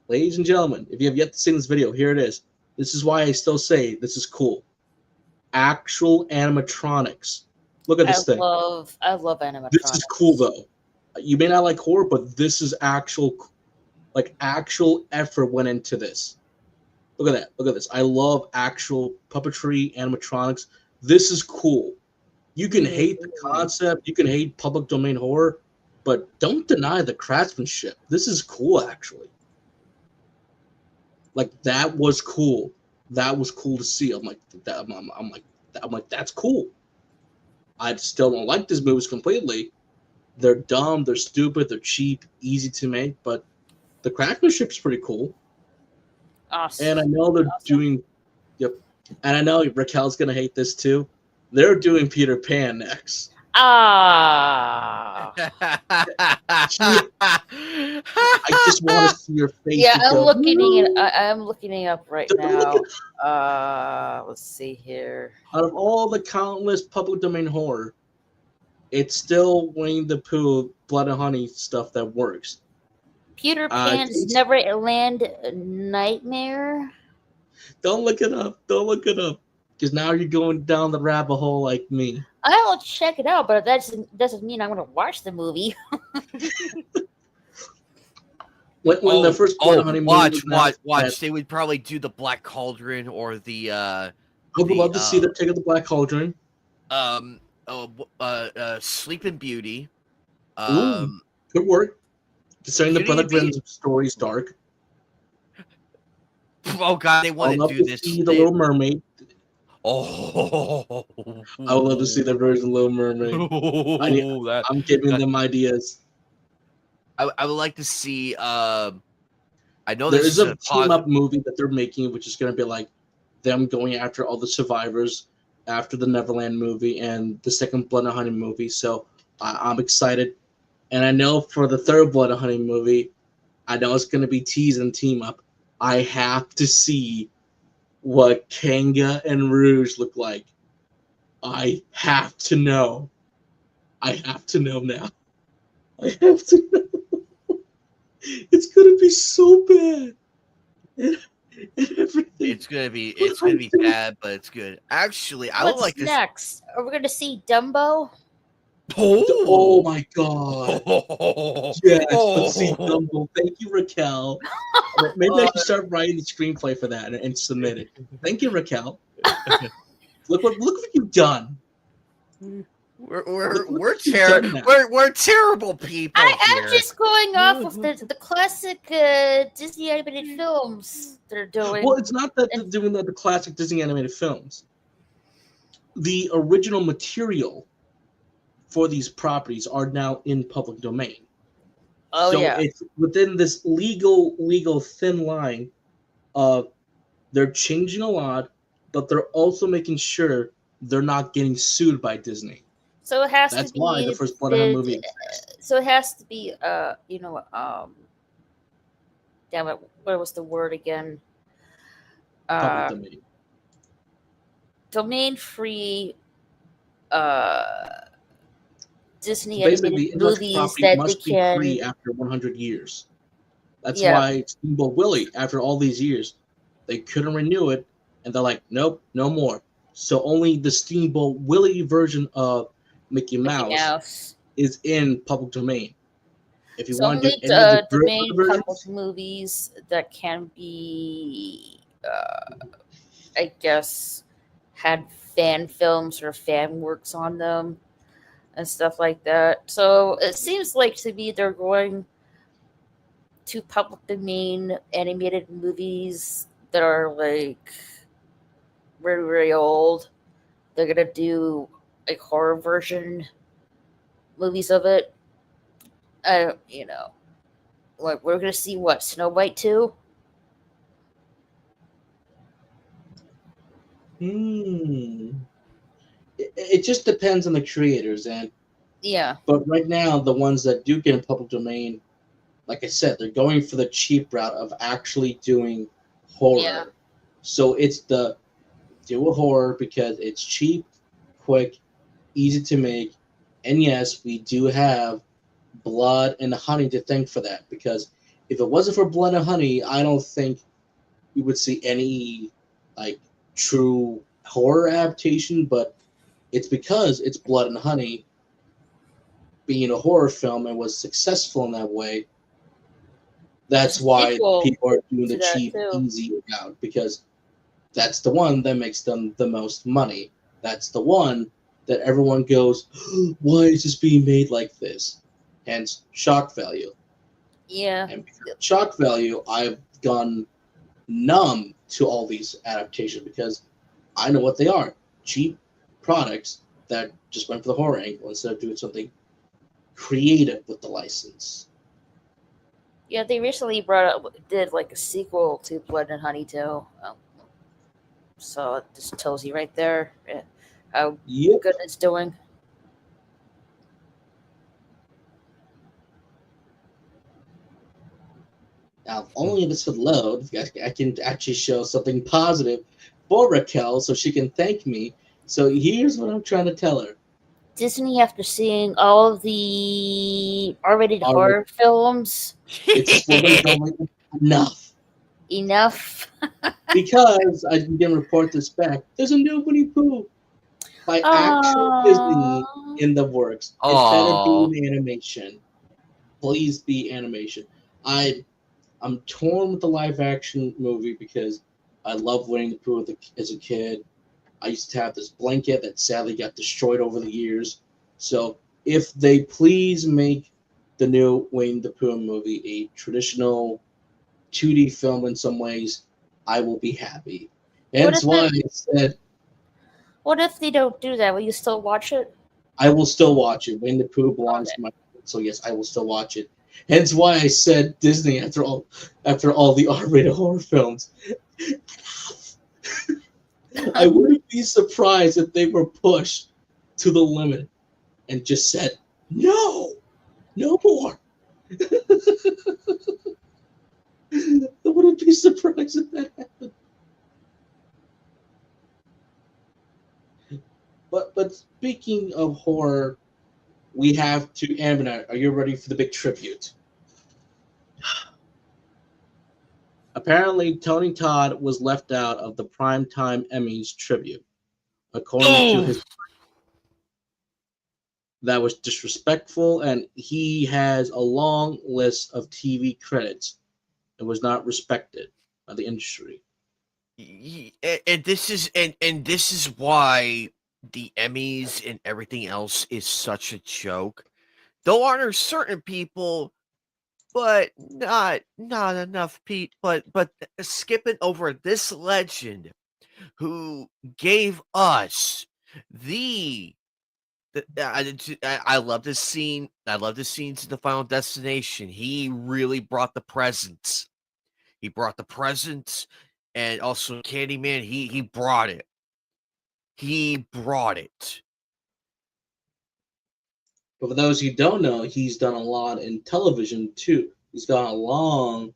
S3: Ladies and gentlemen, if you have yet to see this video, here it is. This is why I still say this is cool. Actual animatronics. Look at this thing.
S2: I love animatronics.
S3: This is cool though. You may not like horror, but this is actual effort went into this. Look at that. Look at this. I love actual puppetry, animatronics. This is cool. You can hate the concept, you can hate public domain horror, but don't deny the craftsmanship. This is cool, actually. Like, that was cool. That was cool to see. I'm like, that's cool. I still don't like these movies completely. They're dumb, they're stupid, they're cheap, easy to make, but the craftsmanship's pretty cool.
S2: Awesome.
S3: And I know they're doing, and I know Raquel's gonna hate this too. They're doing Peter Pan next.
S2: Ah.
S3: I just want to see your face.
S2: Yeah, I'm
S3: go,
S2: I'm looking it up right now. Let's see here.
S3: Out of all the countless public domain horror, it's still Winnie the Pooh, Blood and Honey stuff that works.
S2: Peter Pan's Neverland Nightmare.
S3: Don't look it up. Don't look it up. Because now you're going down the rabbit hole like me.
S2: I'll check it out, but that doesn't mean I'm going to watch the movie.
S3: when the first Blood and Honey movie
S1: watch. They would probably do the Black Cauldron or the.
S3: I would love to see them take the Black Cauldron.
S1: Sleeping Beauty.
S3: Ooh, good work. Considering the Brother Grimm's story is dark.
S1: Oh God, they want to do this.
S3: See the Little Mermaid.
S1: Oh,
S3: I would love to see the version of Little Mermaid. I'm giving them ideas.
S1: I would like to see. I know
S3: there is a team-up movie that they're making, which is going to be like them going after all the survivors after the Neverland movie and the second Blood and Honey movie. So I'm excited, and I know for the third Blood and Honey movie, I know it's going to be tease and team-up. I have to see what Kanga and Rouge look like. I have to know. I have to know now. I have to know. It's gonna be so bad. And everything.
S1: It's gonna be bad, but it's good. Actually, I would like to.
S2: What's next? Are we gonna see Dumbo?
S3: Oh my God! Yes, let's see Dumbo. Thank you, Raquel. Maybe I should start writing the screenplay for that and submit it. Thank you, Raquel. Look what you've done.
S1: We're terrible people.
S2: I'm just going off of the classic Disney animated films they're doing.
S3: Well, it's not that they're doing the classic Disney animated films. The original material for these properties are now in public domain.
S2: Oh,
S3: so
S2: yeah.
S3: It's within this legal thin line of they're changing a lot, but they're also making sure they're not getting sued by Disney.
S2: So it has
S3: That's
S2: to be
S3: why the first Blood and Honey movie exists.
S2: So it has to be damn it, what was the word again?
S3: Public domain.
S2: Domain free Disney
S3: Basically,
S2: animated movies that
S3: must
S2: they can
S3: be free after 100 years. That's why Steamboat Willie, after all these years, they couldn't renew it, and they're like, nope, no more. So only the Steamboat Willie version of Mickey Mouse is in public domain. If you want to do any of the
S2: domain
S3: versions,
S2: public movies that can be, I guess, had fan films or fan works on them and stuff like that. So it seems like to me they're going to public domain animated movies that are like very, very old. They're gonna do like horror version movies of it. Like we're gonna see what, Snow White 2?
S3: It just depends on the creators, and
S2: Yeah.
S3: But right now, the ones that do get in public domain, like I said, they're going for the cheap route of actually doing
S2: Yeah.
S3: horror. So it's the do a horror because it's cheap, quick, easy to make, and yes, we do have blood and honey to thank for that. Because if it wasn't for blood and honey, I don't think we would see any like true horror adaptation. But it's because it's blood and honey being a horror film and was successful in that way.
S2: There's
S3: That's
S2: a
S3: why
S2: sequel
S3: people are doing
S2: to
S3: the
S2: that
S3: cheap,
S2: too.
S3: easy route because that's the one that makes them the most money. That's the one that everyone goes, why is this being made like this? Hence, shock value.
S2: Yeah.
S3: And because of shock value, I've gone numb to all these adaptations because I know what they are. Cheap products that just went for the horror angle instead of doing something creative with the license.
S2: Yeah, they recently did like a sequel to Blood and Honey too. So it just tells you right there how
S3: Yep.
S2: good it's doing.
S3: Now, if only this would load, I can actually show something positive for Raquel so she can thank me. So here's what I'm trying to tell her.
S2: Disney, after seeing all of the R-rated
S3: All right,
S2: horror films,
S3: it's what they're going enough.
S2: enough.
S3: Because I can report this back. There's a new Winnie Pooh by actual Disney
S2: Oh,
S3: in the works. It better be
S1: Oh,
S3: an animation. Please be animation. I'm torn with the live action movie because I love Winnie the Pooh as a kid. I used to have this blanket that sadly got destroyed over the years. So if they please make the new Winnie the Pooh movie a traditional 2D film in some ways, I will be happy.
S2: what
S3: Hence
S2: if
S3: why
S2: it?
S3: I said
S2: What if they don't do that? Will you still watch it?
S3: I will still watch it. Winnie the Pooh belongs
S2: Okay.
S3: to my so yes, I will still watch it. Hence why I said Disney after all the R-rated horror films. I wouldn't be surprised if they were pushed to the limit and just said, no, no more. I wouldn't be surprised if that happened. But speaking of horror, we have to Amber. Are you ready for the big tribute? Apparently, Tony Todd was left out of the Primetime Emmys tribute, according to
S1: oh,
S3: his. That was disrespectful, and he has a long list of TV credits. It was not respected by the industry.
S1: and this is why the Emmys and everything else is such a joke. They'll honor certain people, but not enough people. But skipping over this legend who gave us the I love this scene. I love the scenes in the Final Destination. He really brought the presents. He brought the presents, and also Candyman. He brought it. He brought it.
S3: But for those who don't know, he's done a lot in television too. He's got a long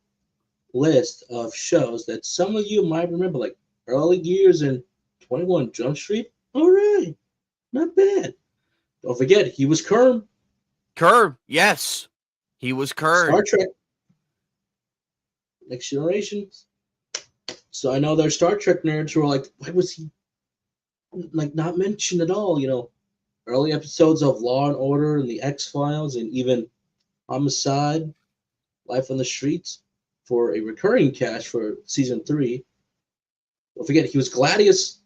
S3: list of shows that some of you might remember, like early years in 21 Jump Street. All right, not bad. Don't forget, he was Kerm,
S1: Curb, yes, he was
S3: Star
S1: Curb.
S3: Trek, Next Generation. So I know there's Star Trek nerds who are like, why was he like not mentioned at all? Early episodes of Law and Order and the X Files and even Homicide, Life on the Streets for a recurring cast for season 3. Don't forget, he was Gladius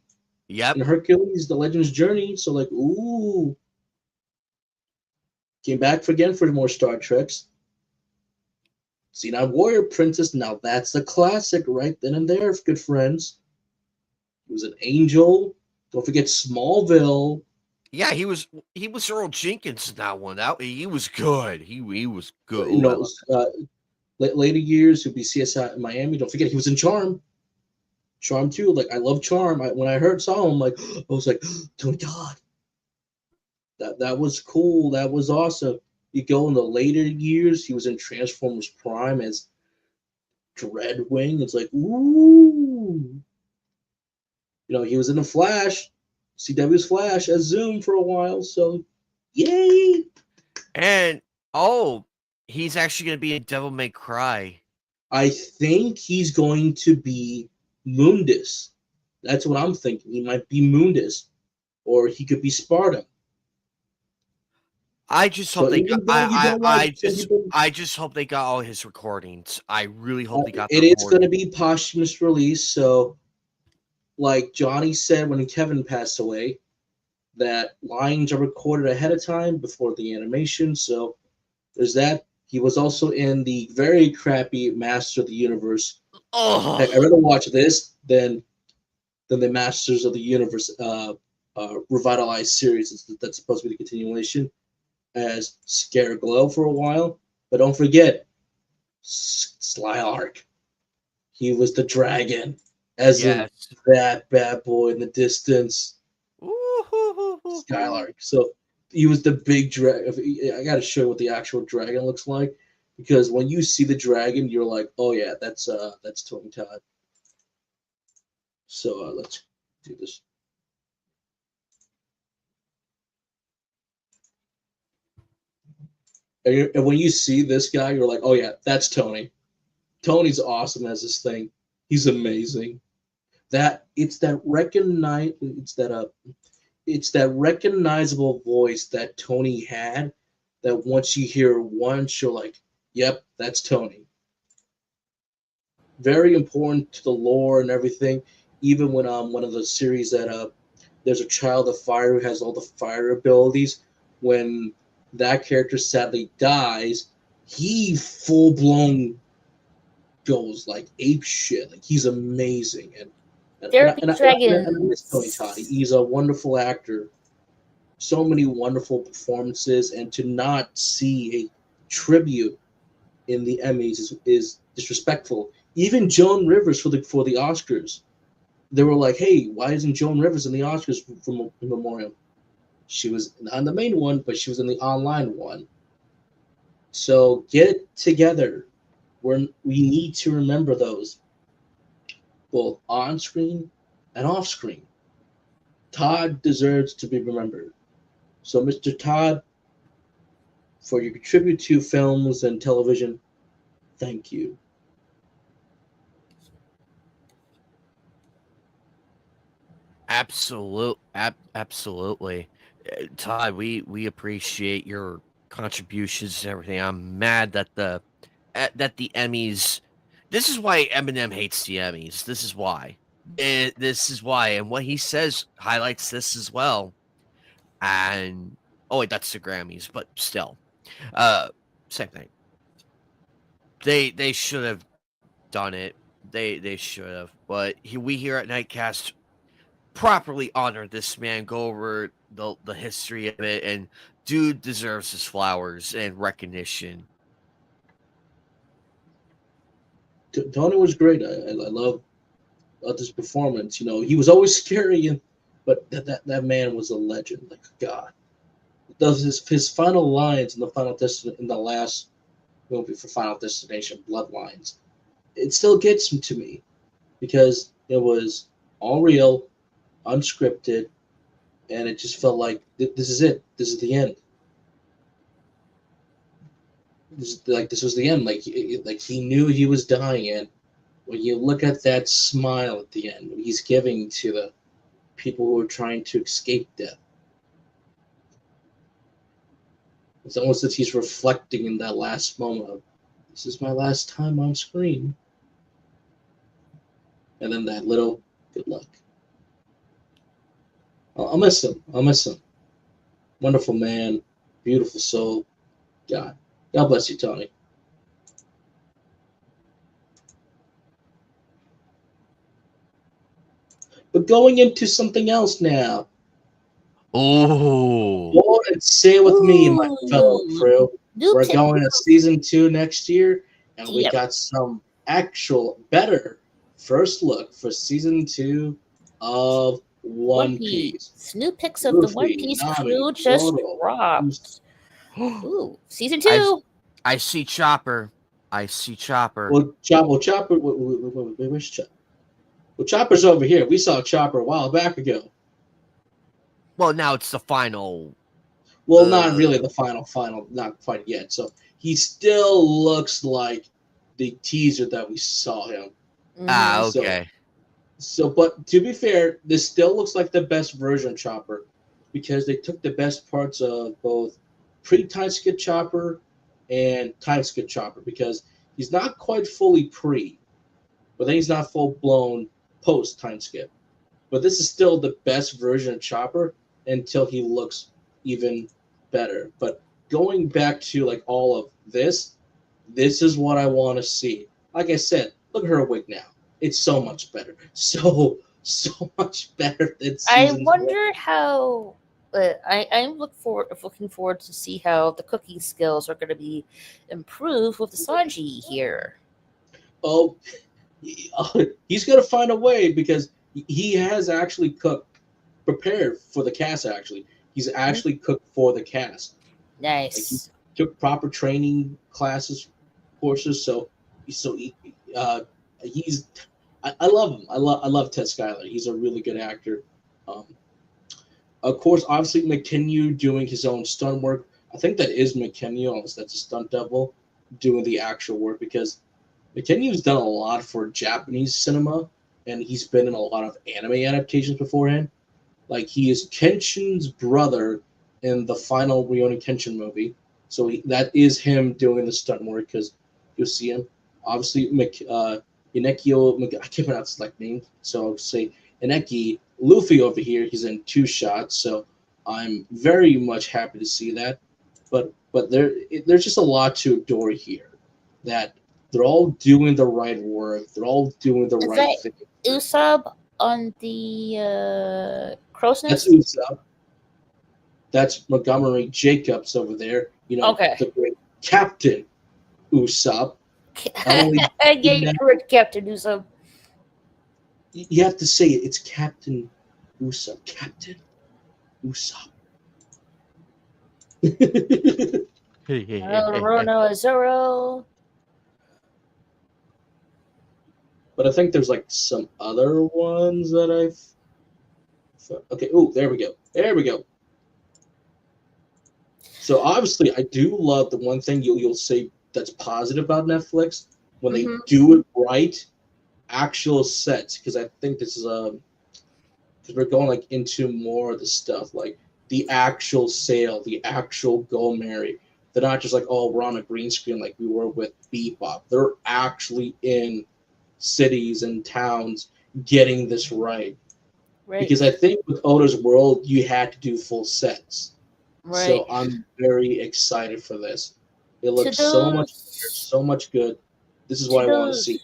S3: in
S1: Yep.
S3: Hercules: The Legend's Journey. So like, ooh, came back for again for more Star Treks. Xenon Warrior Princess. Now that's a classic right then and there, good friends. He was an angel. Don't forget Smallville.
S1: Yeah, he was Earl Jenkins in that one. That he was good. He was good.
S3: You
S1: Ooh, I
S3: know,
S1: love
S3: later years, he'll be CSI in Miami. Don't forget, he was in Charm. Charm too. Like I love Charm. When I heard saw him, like I was like, Tony Todd. That was cool. That was awesome. You go in the later years, he was in Transformers Prime as Dreadwing. It's like, ooh. He was in the Flash, CW's Flash as Zoom for a while. So, yay!
S1: And oh, he's actually going to be in Devil May Cry.
S3: I think he's going to be Mundus. That's what I'm thinking. He might be Mundus, or he could be Sparta.
S1: I just
S3: So
S1: hope they got.
S3: even though you don't like some people,
S1: I just hope they got all his recordings. I really hope they got the
S3: it is going to
S1: recordings.
S3: be posthumous release. So, like Johnny said when Kevin passed away, that lines are recorded ahead of time before the animation. So there's that. He was also in the very crappy Master of the Universe. Heck, I'd
S1: Oh,
S3: rather watch this than the Masters of the Universe revitalized series that's supposed to be the continuation as Scareglow for a while. But don't forget, Slyark. He was the dragon, as in
S1: yes.
S3: that bad boy in the distance,
S1: Ooh-hoo-hoo-hoo-hoo.
S3: Skylark. So he was the big dragon. I got to show you what the actual dragon looks like, because when you see the dragon, you're like, oh yeah, that's Tony Todd. So let's do this. And when you see this guy, you're like, oh yeah, that's Tony. Tony's awesome as this thing. He's amazing. That it's that recognize it's that recognizable voice that Tony had. That once you hear once, you're like, yep, that's Tony. Very important to the lore and everything. Even when one of the series that there's a child of fire who has all the fire abilities. When that character sadly dies, he full blown goes like ape shit. Like he's amazing,
S2: There be
S3: and I miss Tony Todd.
S2: dragons.
S3: He's a wonderful actor. So many wonderful performances, and to not see a tribute in the Emmys is disrespectful. Even Joan Rivers for the Oscars, they were like, "Hey, why isn't Joan Rivers in the Oscars for Memorial?" She was not in the main one, but she was in the online one. So get it together. We need to remember those, both on screen and off screen. Todd deserves to be remembered. So, Mr. Todd, for your tribute to films and television, thank you.
S1: Absolutely. Todd, we appreciate your contributions and everything. I'm mad that the Emmys. This is why Eminem hates the Emmys. This is why. This is why, and what he says highlights this as well. And oh wait, that's the Grammys, but still, uh, same thing. They should have done it. They should have. But we here at Nightcast properly honor this man, go over the history of it, and dude deserves his flowers and recognition.
S3: Tony was great. I love his performance. He was always scary, but that man was a legend. Like God, does his final lines in the last movie for Final Destination, Bloodlines. It still gets to me because it was all real, unscripted, and it just felt like this is it. This is the end. This was the end. Like he knew he was dying, and when you look at that smile at the end, he's giving to the people who are trying to escape death. It's almost as he's reflecting in that last moment of, this is my last time on screen. And then that little good luck. I'll miss him. I'll miss him. Wonderful man. Beautiful soul. God bless you, Tony. But going into something else now.
S1: Oh,
S3: Go and say it with me, my fellow crew. We're
S2: Newton.
S3: going to season 2 next year, and we
S2: Yep.
S3: got some actual better first look for season 2 of One Piece.
S2: New pics of the One
S3: Luffy,
S2: Piece
S3: Nami,
S2: crew just
S3: Zoro,
S2: dropped. Ooh, season
S1: I
S2: 2.
S1: I see Chopper. I see Chopper.
S3: Well, Chopper, where's Chopper? Well, Chopper's over here. We saw Chopper a while back ago.
S1: Well, now it's the final.
S3: Well, not really the final, not quite yet. So he still looks like the teaser that we saw him.
S1: Ah,
S2: Mhm.
S1: okay.
S3: So, but to be fair, this still looks like the best version of Chopper because they took the best parts of both pre-time skip Chopper and time skip Chopper because he's not quite fully pre, but then he's not full blown post time skip. But this is still the best version of Chopper until he looks even better. But going back to like all of this is what I want to see. Like I said, look at her wig now. It's so much better. So much better than
S2: I
S3: season
S2: wonder how. I'm looking forward to see how the cooking skills are going to be improved with the Sanji here.
S3: Oh, he's gonna find a way because he has actually prepared for the cast. Actually, he's actually cooked for the cast. Like he
S2: Nice.
S3: took proper training classes, courses. He's. I love him. I love Ted Skyler. He's a really good actor. Um, of course, obviously McKinney doing his own stunt work. I think that is McKinney, unless that's a stunt double doing the actual work because McKinney's done a lot for Japanese cinema, and he's been in a lot of anime adaptations beforehand. Like he is Kenshin's brother in the final Rurouni Kenshin movie, so that is him doing the stunt work because you'll see him. Obviously, Inekio, I can't pronounce his like name, so I'll say Ineki Luffy over here. He's in 2 shots, so I'm very much happy to see that. But there's just a lot to adore here. That they're all doing the right work. They're all doing the
S2: Is
S3: right
S2: that
S3: thing.
S2: Usopp on the crow's
S3: That's
S2: nest?
S3: Usopp. That's Montgomery Jacobs over there. You know,
S2: Okay.
S3: the great Captain Usopp. Not only
S2: Yeah, you're correct, Captain Usopp.
S3: you have to say it. It's Captain Usopp. Captain Usopp.
S2: Rono Zoro.
S3: But I think there's like some other ones that I've. Okay. Oh, there we go. There we go. So obviously, I do love the one thing you'll say that's positive about Netflix when they do it right, actual sets. Because I think this is because we're going like into more of the stuff like the actual sale, the actual Go Mary. They're not just like, oh, we're on a green screen like we were with Bebop. They're actually in cities and towns getting this right. Because I think with Oda's World, you had to do full sets.
S2: Right.
S3: So I'm very excited for this. It looks so much good. This is what I want to see.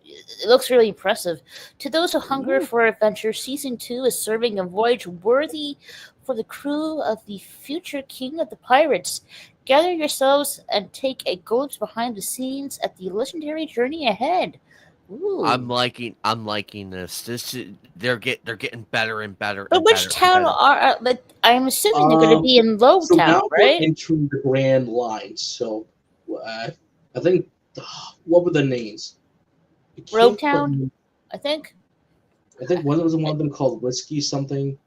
S2: It looks really impressive. To those who hunger for adventure, Season 2 is serving a voyage worthy for the crew of the future King of the Pirates. Gather yourselves and take a glimpse behind the scenes at the legendary journey ahead. Ooh.
S1: I'm liking this. They're getting better and better.
S2: But
S1: and
S2: which
S1: better
S2: town are? But I'm assuming they're going to be in Low
S3: So
S2: Town,
S3: now
S2: right?
S3: we're into the Grand Line. So I think what were the names?
S2: Road Town, I think.
S3: I think one was one of them called Whiskey something.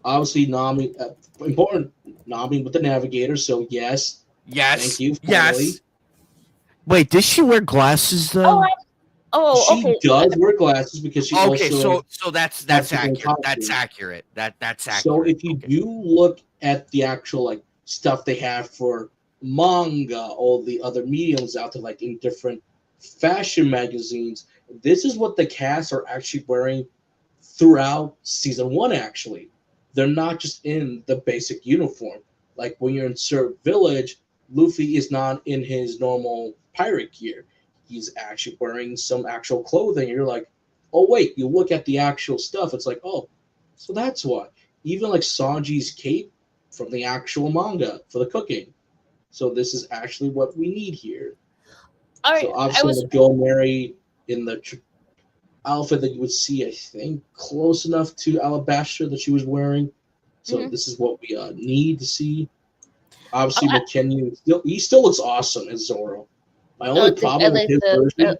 S3: Obviously, Nami, important Nami with the Navigator. So yes,
S1: Yes.
S3: thank you.
S1: Finally. Yes. Wait, does she wear glasses though?
S2: Okay.
S3: She does wear glasses because she also.
S1: So that's accurate. That's accurate. That's accurate.
S3: So if you do look at the actual like stuff they have for manga, all the other mediums out there, like in different fashion magazines, this is what the cast are actually wearing throughout season 1. Actually, they're not just in the basic uniform. Like when you're in Surf Village, Luffy is not in his normal pirate gear. He's actually wearing some actual clothing. You're like, oh wait, you look at the actual stuff, it's like, oh, so that's why. Even like Sanji's cape from the actual manga for the cooking. So this is actually what we need here.
S2: All right,
S3: so obviously, Go Mary in the outfit that you would see, I think, close enough to Alabaster that she was wearing. So
S2: Mhm.
S3: this is what we need to see.
S2: Oh,
S3: Obviously, McKenny still looks awesome as Zoro. My only
S2: I
S3: problem with
S2: like
S3: his version,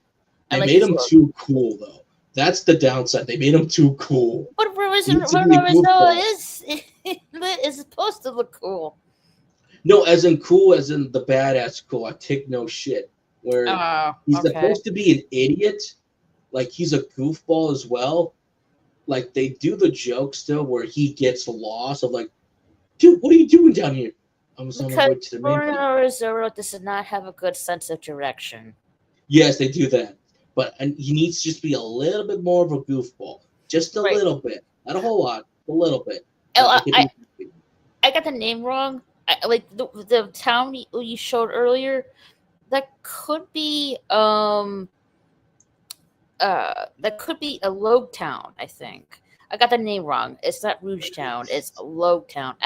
S2: I
S3: they
S2: like
S3: made
S2: his
S3: him
S2: look.
S3: too cool though. That's the downside. They made him too cool.
S2: But
S3: He needs to be a
S2: Rorizo
S3: goofball.
S2: is supposed to look cool.
S3: No, as in cool, as in the badass cool. I take no shit. Where
S2: Oh,
S3: he's
S2: okay.
S3: supposed to be an idiot, like he's a goofball as well. Like they do the joke still where he gets lost of like, dude, what are you doing down here? I was on my
S2: Because
S3: way to the main.
S2: Rorizo does not have a good sense of direction.
S3: Yes, they do that, but and he needs to just be a little bit more of a goofball, just a
S2: Right.
S3: little bit, not a whole lot, a little bit.
S2: Oh,
S3: But I can.
S2: I got the name wrong. Like the town you showed earlier. That could be that could be a Logue Town, I think. I got the name wrong. It's not Rouge Town. It's Logue Town.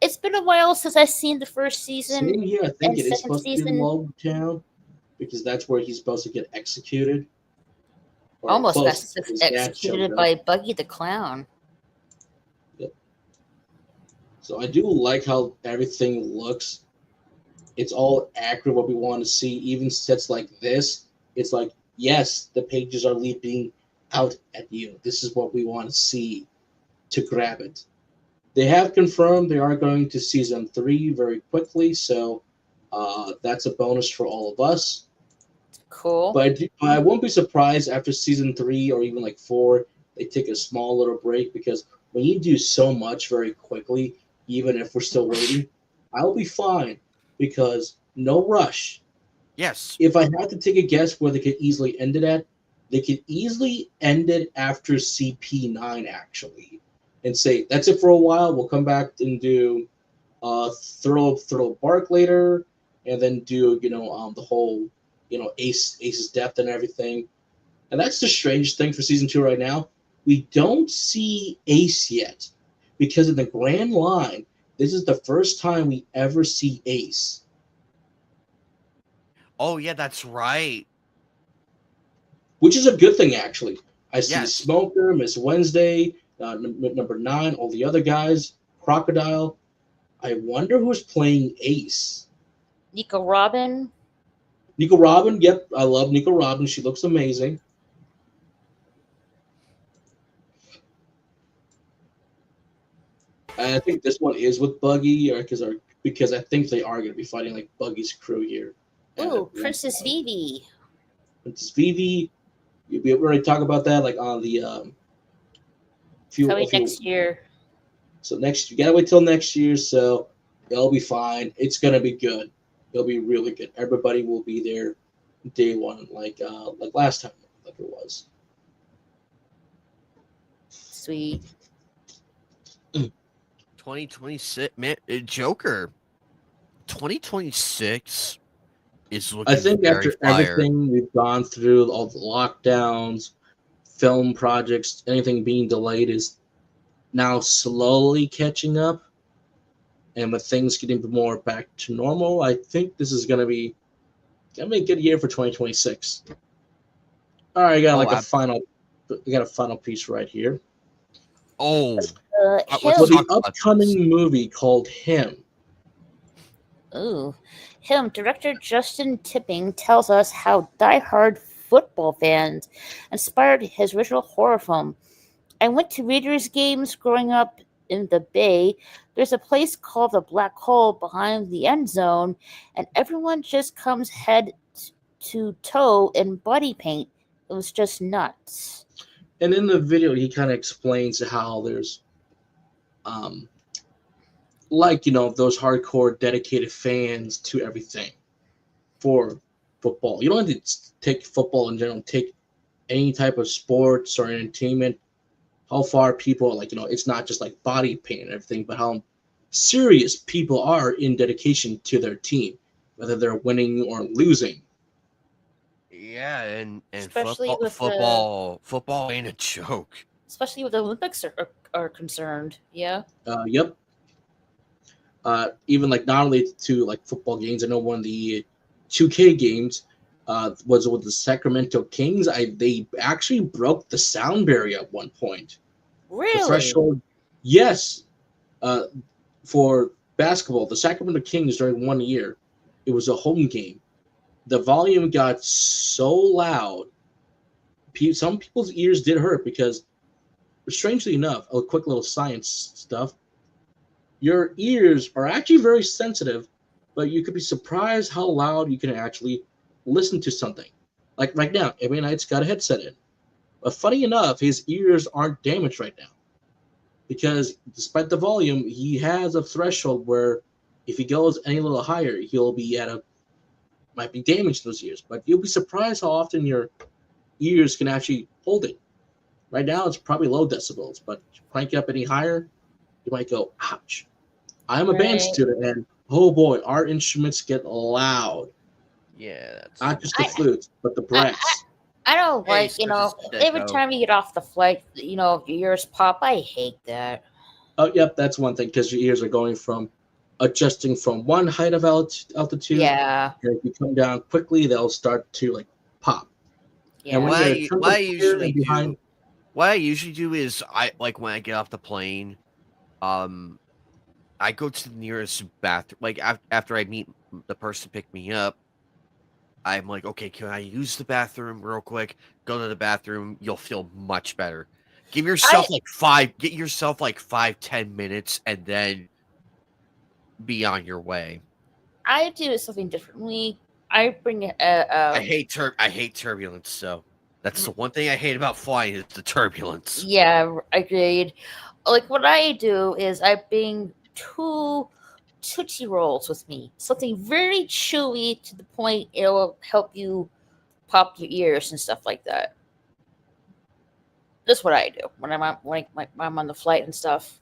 S2: It's been a while since I've seen the first season
S3: Same here. I think
S2: and
S3: it is
S2: second
S3: supposed to be
S2: season.
S3: Log Town because that's where he's supposed to get executed, or
S2: Almost got
S3: close. His dad showed
S2: executed
S3: up.
S2: by Buggy the Clown.
S3: Yep. So I do like how everything looks. It's all accurate what we want to see. Even sets like this, it's like yes, the pages are leaping out at you. This is what we want to see to grab it. They have confirmed they are going to season 3 very quickly, so that's a bonus for all of us.
S2: Cool.
S3: But I won't be surprised after season 3 or even like 4, they take a small little break because when you do so much very quickly, even if we're still waiting, I'll be fine because no rush.
S1: Yes.
S3: If I had to take a guess where they could easily end it at, they could easily end it after CP9 actually, and say that's it for a while. We'll come back and do throw bark later, and then do the whole Ace's depth and everything. And that's the strange thing for season 2 right now. We don't see Ace yet because in the grand line, this is the first time we ever see Ace.
S1: Oh yeah, that's right.
S3: Which is a good thing actually. I see
S1: Yes.
S3: Smoker, Miss Wednesday, number 9, all the other guys, Crocodile. I wonder who's playing Ace.
S2: Nico Robin.
S3: Nico Robin, yep, I love Nico Robin. She looks amazing. And I think this one is with Buggy, because I think they are going to be fighting like Buggy's crew here.
S2: Ooh, Princess Vivi.
S3: Princess Vivi. We already talked about that, like on the
S2: Coming next year.
S3: So you gotta wait till next year. So it'll be fine. It's gonna be good. It'll be really good. Everybody will be there day one, like last time, like it was.
S2: Sweet.
S1: 2026, man, Joker. 2026 is
S3: I
S1: looking
S3: think
S1: very
S3: after
S1: fire.
S3: everything we've gone through, all the lockdowns, film projects, anything being delayed is now slowly catching up. And with things getting more back to normal, I think this is gonna be a good year for 2026. All right, I got
S1: Oh,
S3: a final piece right here.
S1: oh, let's
S3: For
S2: Him.
S3: the
S1: talk about this.
S3: upcoming movie called Him.
S2: Ooh. Him. Director Justin Tipping tells us how die-hard football fans inspired his original horror film. I went to Raiders games growing up in the Bay. There's a place called the Black Hole behind the end zone, and everyone just comes head to toe in body paint. It was just nuts.
S3: And in the video, he kind of explains how there's, um, those hardcore dedicated fans to everything for football. You don't have to take football in general, take any type of sports or entertainment. How far people are it's not just like body paint and everything, but how serious people are in dedication to their team, whether they're winning or losing.
S1: Yeah, and
S2: Especially
S1: football ain't a joke.
S2: especially with the Olympics are concerned. Yeah.
S3: Yep. Even like not only to like football games. I know one of the 2K games Was with the Sacramento Kings. They actually broke the sound barrier at one point. The
S2: Really?
S3: threshold, yes. Uh, for basketball, the Sacramento Kings during 1 year, it was a home game. The volume got so loud, some people's ears did hurt because, strangely enough, a quick little science stuff. Your ears are actually very sensitive, but you could be surprised how loud you can actually listen to something. Like right now, every night's got a headset in. But funny enough, his ears aren't damaged right now because despite the volume, he has a threshold where if he goes any little higher, he'll be at a might be damaged those ears. But you'll be surprised how often your ears can actually hold it. Right now, it's probably low decibels, but crank it up any higher, you might go, ouch. I'm a band
S2: Right.
S3: student, and oh boy, our instruments get loud.
S1: Yeah, that's
S3: Not
S1: the
S3: just the
S2: I,
S1: worst.
S3: flutes, but the
S2: I,
S3: brass.
S2: I don't
S1: Hey,
S2: like,
S1: such a
S2: every
S1: sicko.
S2: time you get off the flight, your ears pop. I hate that.
S3: Oh, yep, that's one thing because your ears are going from adjusting from one height of altitude,
S2: Yeah,
S3: and if you come down quickly, they'll start to like pop. And when
S2: yeah.
S3: you're turned up here and behind,
S1: What I usually do is I like when I get off the plane, um, I go to the nearest bathroom. Like after I meet the person to pick me up, I'm like, okay, can I use the bathroom real quick? Go to the bathroom. You'll feel much better.
S2: I
S1: Get yourself like 5, 10 minutes, and then be on your way.
S2: I do something differently. I bring
S1: I hate turbulence. So that's the one thing I hate about flying is the turbulence.
S2: yeah, agreed. Like what I do is I bring two Tootsie Rolls with me. Something very chewy to the point it will help you pop your ears and stuff like that. That's what I do when when I'm on the flight and stuff.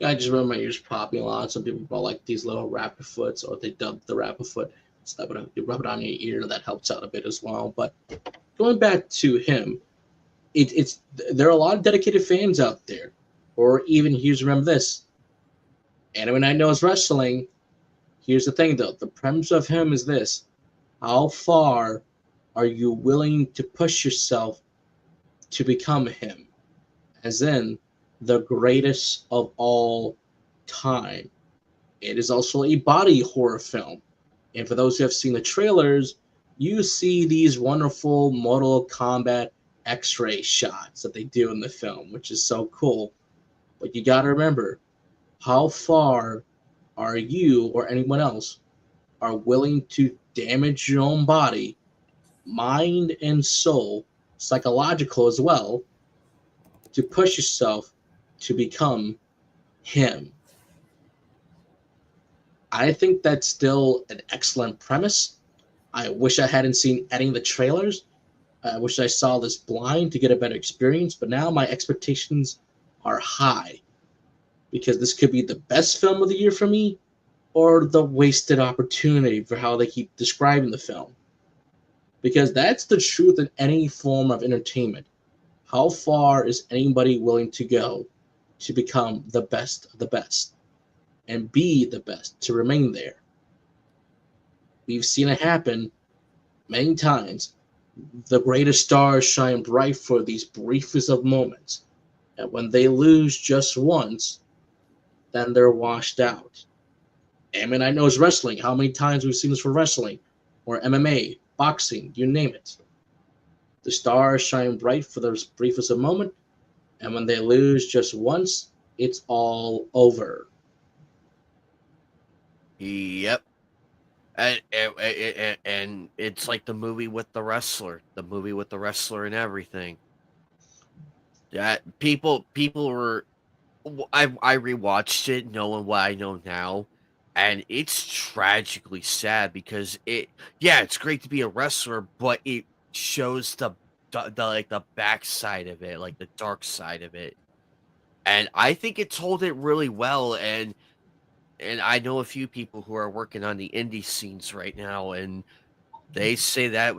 S3: I just remember my ears popping a lot. Some people bought like these little rapid foots, or they dubbed the rapid foot. So that when you rub it on your ear, that helps out a bit as well. But going back to him, it's there are a lot of dedicated fans out there. Or even here's remember this. Anyone I know is wrestling. Here's the thing though. The premise of him is this. How far are you willing to push yourself to become him? As in the greatest of all time. It is also a body horror film. And for those who have seen the trailers, you see these wonderful Mortal Kombat X-ray shots that they do in the film, which is so cool. But you got to remember, how far are you or anyone else are willing to damage your own body, mind and soul, psychological as well, to push yourself to become him? I think that's still an excellent premise. I wish I hadn't seen any of the trailers. I wish I saw this blind to get a better experience, but now my expectations are high because this could be the best film of the year for me or the wasted opportunity for how they keep describing the film. Because that's the truth in any form of entertainment. How far is anybody willing to go to become the best of the best and be the best to remain there? We've seen it happen many times. The greatest stars shine bright for these briefest of moments, and when they lose just once, then they're washed out. I mean, I know it's wrestling. How many times we've seen this for wrestling, or MMA, boxing, you name it. The stars shine bright for the briefest of moment, and when they lose just once, it's all over.
S1: Yep. And it's like the movie with the wrestler and everything. That people were I rewatched it knowing what I know now, and it's tragically sad because it's great to be a wrestler, but it shows the like the backside of it, like the dark side of it. And I think it told it really well, and I know a few people who are working on the indie scenes right now, and they say that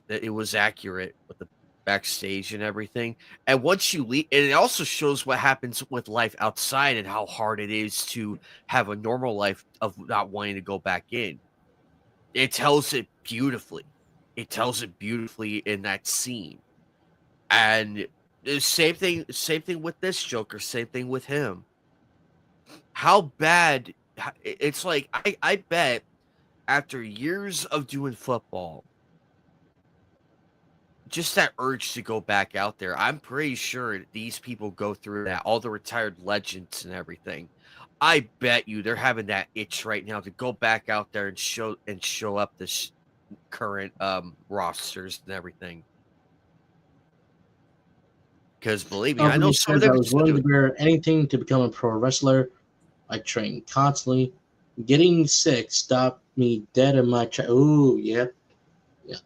S1: it was accurate with the backstage and everything. And once you leave, and it also shows what happens with life outside and how hard it is to have a normal life of not wanting to go back in. It tells it beautifully. It tells it beautifully in that scene. And the same thing with this Joker, same thing with him. How bad it's like I bet after years of doing football, just that urge to go back out there. I'm pretty sure these people go through that, all the retired legends and everything. I bet you they're having that itch right now to go back out there and show up this current rosters and everything. Because believe me, I know
S3: He
S1: some of
S3: says, I
S1: them
S3: was willing to bear anything to become a pro wrestler. I trained constantly. Getting sick stopped me dead in my tracks. Ooh, yeah. Yeah.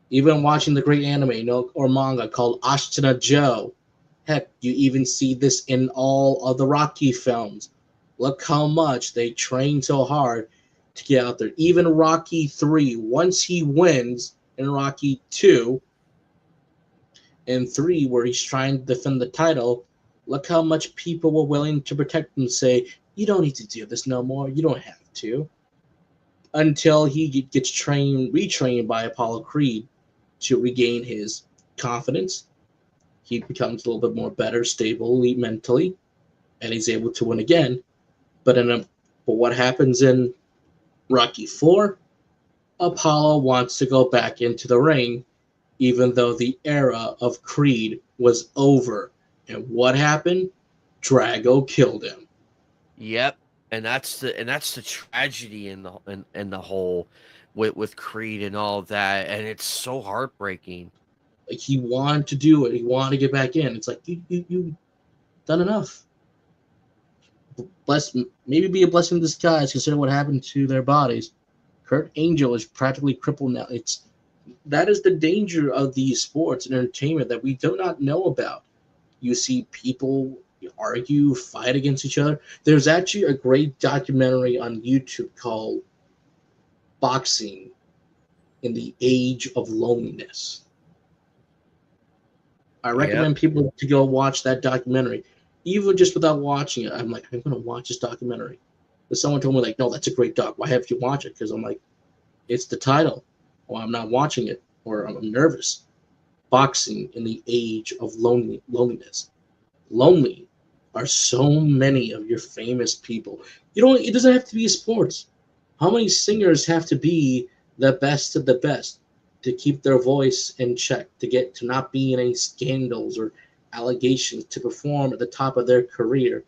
S3: Even watching the great anime, or manga called Ashita Joe. Heck, you even see this in all of the Rocky films. Look how much they train so hard to get out there. Even Rocky 3, once he wins in Rocky 2 and 3, where he's trying to defend the title, look how much people were willing to protect him and say, you don't need to do this no more. You don't have to. Until he gets retrained by Apollo Creed to regain his confidence. He becomes a little bit more better, stable mentally, and he's able to win again. But what happens in Rocky 4? Apollo wants to go back into the ring, even though the era of Creed was over. And what happened? Drago killed him.
S1: Yep, and that's the tragedy in the whole with Creed and all that, and it's so heartbreaking.
S3: Like, he wanted to do it. He wanted to get back in. It's like, you done enough. Maybe be a blessing in disguise, considering what happened to their bodies. Kurt Angle is practically crippled now. That is the danger of these sports and entertainment that we do not know about. You see people argue, fight against each other. There's actually a great documentary on YouTube called Boxing in the Age of Loneliness. I recommend people to go watch that documentary. Even just without watching it, I'm like, I'm going to watch this documentary. But someone told me, like, no, that's a great doc. Why have you watch it? Because I'm like, it's the title. Well, I'm not watching it, or I'm nervous. Boxing in the Age of Loneliness. Lonely are so many of your famous people. It doesn't have to be sports. How many singers have to be the best of the best to keep their voice in check, to not be in any scandals or allegations, to perform at the top of their career?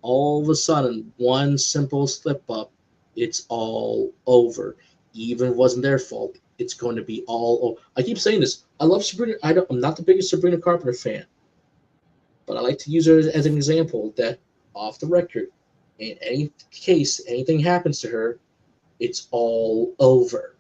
S3: All of a sudden, one simple slip up, it's all over. Even if it wasn't their fault, it's going to be all over. I keep saying this. I love Sabrina. I'm not the biggest Sabrina Carpenter fan, but I like to use her as an example that, off the record, in any case, anything happens to her, it's all over.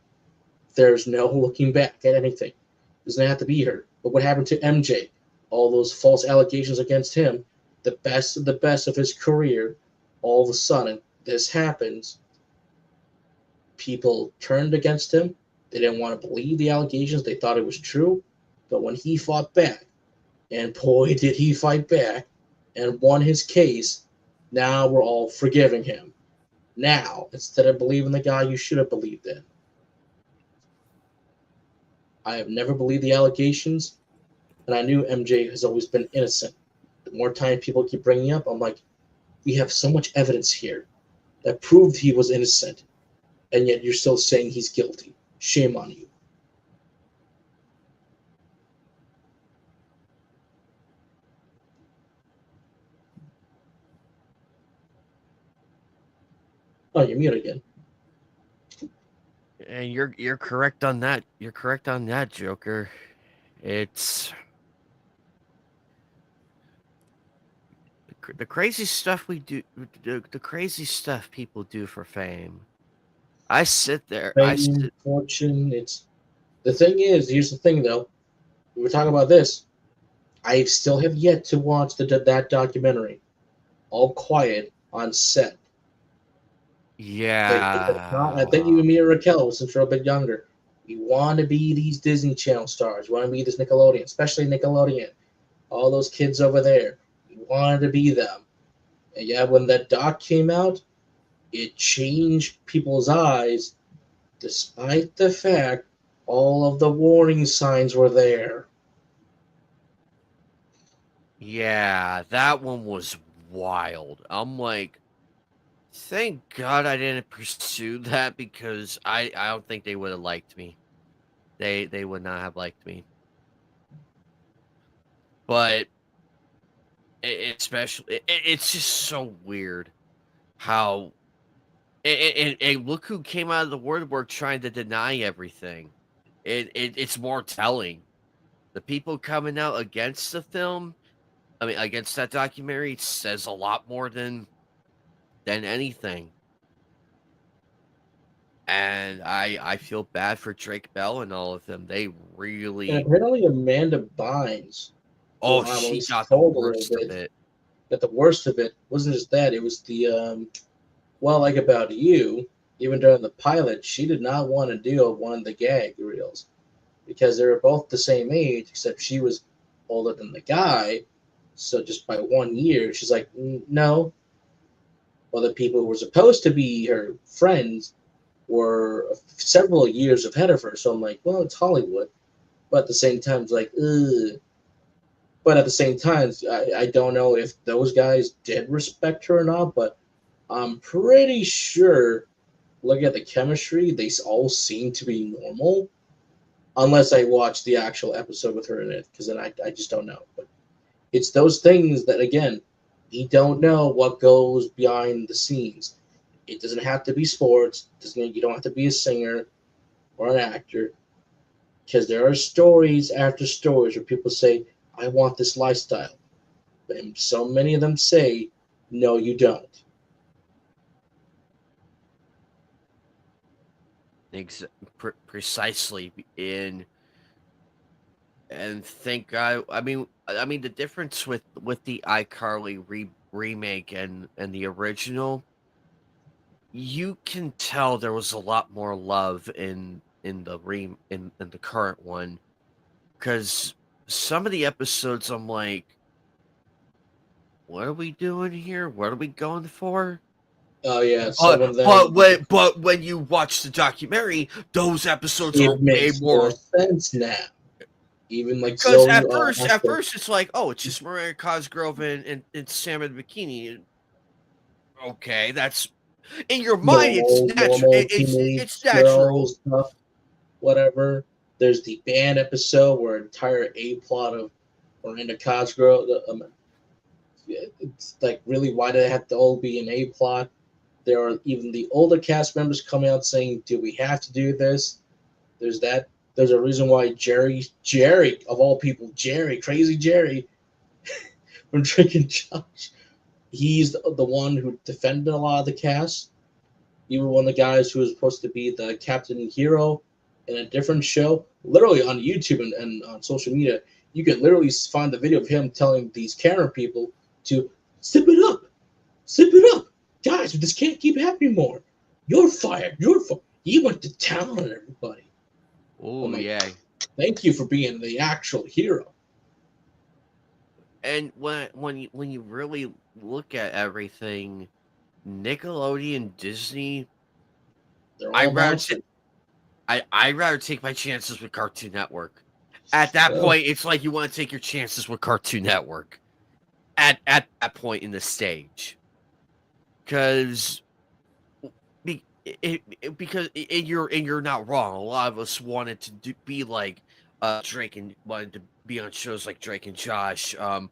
S3: There's no looking back at anything. It doesn't have to be her. But what happened to MJ? All those false allegations against him, the best of the best of his career, all of a sudden, this happens. People turned against him. They didn't want to believe the allegations. They thought it was true. But when he fought back, and boy, did he fight back and won his case, now we're all forgiving him. Now, instead of believing the guy you should have believed in. I have never believed the allegations, and I knew MJ has always been innocent. The more time people keep bringing up, I'm like, we have so much evidence here that proved he was innocent, and yet you're still saying he's guilty. Shame on you. Oh, you're mute again.
S1: And you're correct on that. You're correct on that, Joker. It's the crazy stuff we do. The crazy stuff people do for fame. I sit there.
S3: Fame, fortune. It's the thing is. Here's the thing, though. We were talking about this. I still have yet to watch that documentary. All Quiet on Set.
S1: Yeah.
S3: I think you and me and Raquel, since you're a bit younger, We want to be these Disney Channel stars. We want to be this Nickelodeon, especially Nickelodeon. All those kids over there. We wanted to be them. And yeah, when that doc came out, it changed people's eyes, despite the fact all of the warning signs were there.
S1: Yeah, that one was wild. I'm like, thank God I didn't pursue that because I don't think they would have liked me. They would not have liked me. But it's just so weird how and look who came out of the woodwork trying to deny everything. It's more telling. The people coming out against the film, I mean against that documentary, says a lot more than anything. And I feel bad for Drake Bell and all of them. They
S3: And
S1: really
S3: apparently Amanda Bynes, who
S1: oh
S3: I
S1: she
S3: was
S1: got the
S3: told a little
S1: worst of
S3: bit,
S1: it.
S3: that the worst of it wasn't just that, it was the well, like About You, even during the pilot, she did not want to do one of the gag reels because they were both the same age, except she was older than the guy. So just by 1 year, she's like, no. Well, the people who were supposed to be her friends were several years ahead of her. So I'm like, well, it's Hollywood. But at the same time, it's like, ugh. But at the same time, I don't know if those guys did respect her or not, but I'm pretty sure, looking at the chemistry, they all seem to be normal. Unless I watch the actual episode with her in it, because then I just don't know. But it's those things that, again, we don't know what goes behind the scenes. It doesn't have to be sports. You don't have to be a singer or an actor, because there are stories after stories where people say, I want this lifestyle. And so many of them say, no, you don't.
S1: Precisely in and thank God. I mean the difference with the iCarly remake and the original, you can tell there was a lot more love in the current one because some of the episodes I'm like, what are we doing here? What are we going for?
S3: Oh yeah, some
S1: But
S3: of them,
S1: when you watch the documentary, those episodes are
S3: it
S1: way
S3: makes more
S1: more.
S3: sense now. Even like
S1: Because
S3: Zoe,
S1: at first it's like, oh, it's just Mariah Cosgrove and Sam in bikini. Okay, that's in your mind. It's natural.
S3: normal
S1: It's
S3: teenage
S1: natural.
S3: girls stuff, whatever. There's the band episode where entire A plot of Miranda Cosgrove. It's like, really, why did it have to all be an A plot? There are even the older cast members coming out saying, "Do we have to do this?" There's that. There's a reason why Jerry of all people, Crazy Jerry from Drake and Josh, he's the one who defended a lot of the cast. Even one of the guys who was supposed to be the Captain Hero in a different show, literally on YouTube and on social media, you can literally find the video of him telling these camera people to sip it up, guys. This can't keep happening more. You're fired. He went to town on everybody.
S1: Oh
S3: I'm like,
S1: yeah.
S3: thank you for being the actual hero.
S1: And when you really look at everything, Nickelodeon, Disney,
S3: They're
S1: I
S3: all
S1: rather
S3: monsters.
S1: I'd rather take my chances with Cartoon Network. At that
S3: So,
S1: point, it's like you want to take your chances with Cartoon Network. At that point in the stage, because you're not wrong. A lot of us wanted to be like Drake and wanted to be on shows like Drake and Josh. The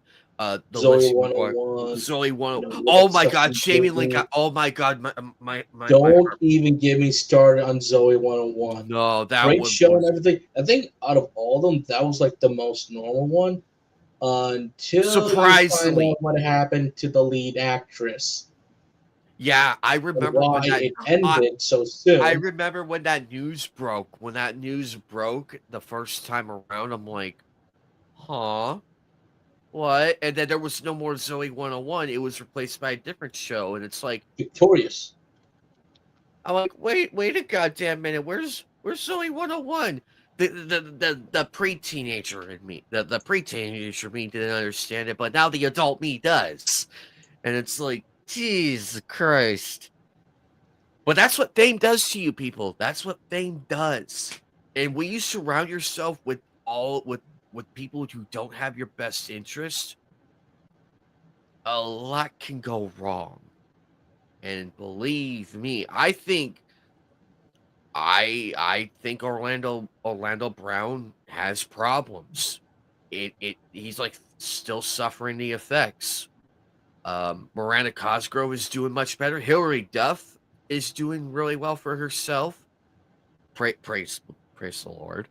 S3: Zoe
S1: list would go
S3: 101,
S1: Zoe one.
S3: look
S1: Oh
S3: at
S1: my
S3: stuff
S1: God,
S3: from
S1: Jamie Link.
S3: Disney.
S1: Oh my God, my
S3: Don't
S1: heart.
S3: even get me started on Zoe 101.
S1: No, that
S3: Great
S1: one
S3: show and
S1: was
S3: everything. I think out of all of them, that was like the most normal one until you find
S1: surprisingly.
S3: out what happened to the lead actress
S1: Yeah, I
S3: and
S1: remember
S3: why
S1: when that.
S3: it
S1: I,
S3: ended so
S1: I
S3: soon.
S1: remember when that news broke. When that news broke the first time around, I'm like, huh? What? And then there was no more Zoe 101. It was replaced by a different show. And it's like,
S3: Victorious.
S1: I'm like, wait a goddamn minute. We're Zoe 101. The pre-teenager in me, the pre-teenager me didn't understand it, but now the adult me does. And it's like, Jesus Christ. But that's what fame does to you, people. That's what fame does. And when you surround yourself with people who don't have your best interest, a lot can go wrong. And believe me, I think Orlando Brown has problems. He's like still suffering the effects. Miranda Cosgrove is doing much better. Hilary Duff is doing really well for herself. Praise the Lord.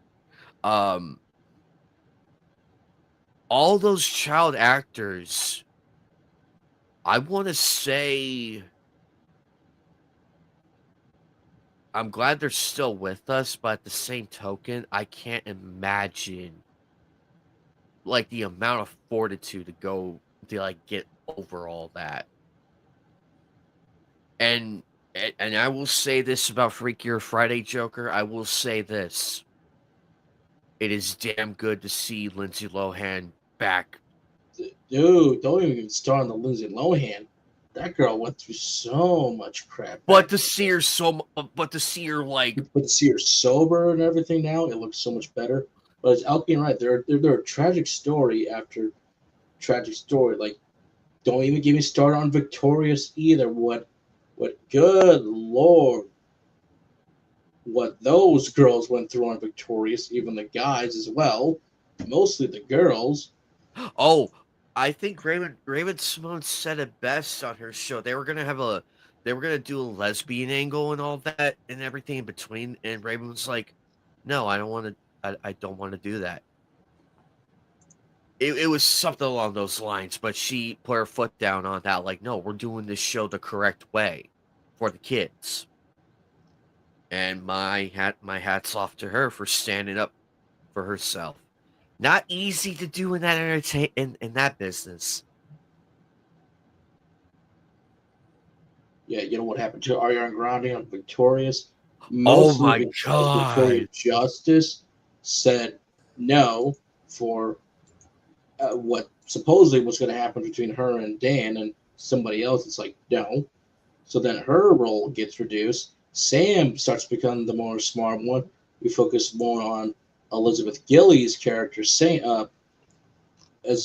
S1: All those child actors, I want to say, I'm glad they're still with us, but at the same token, I can't imagine like the amount of fortitude to go to like get over all that. And I will say this about Freakier Friday Joker. I will say this. It is damn good to see Lindsay Lohan back.
S3: Dude, don't even start on the Lindsay Lohan. That girl went through so much crap.
S1: But to see her like,
S3: but to see her sober and everything now, it looks so much better. But it's Alpine right. They're a tragic story after tragic story. Like, don't even get me started on Victorious either. What good Lord, what those girls went through on Victorious, even the guys as well, mostly the girls.
S1: oh, I think Raymond Simone said it best on her show. They were gonna do a lesbian angle and all that and everything in between. And Raymond was like, "No, I don't want to. I don't want to do that." It was something along those lines, but she put her foot down on that. Like, no, we're doing this show the correct way for the kids. And my hats off to her for standing up for herself. Not easy to do in that in that business.
S3: Yeah, you know what happened to Ariana Grande on Victorious?
S1: Oh
S3: Mostly
S1: my
S3: because
S1: god!
S3: Victoria Justice said no for what supposedly was going to happen between her and Dan and somebody else. It's like, no. So then her role gets reduced. Sam starts becoming the more smart one. We focus more on Elizabeth Gillies' character as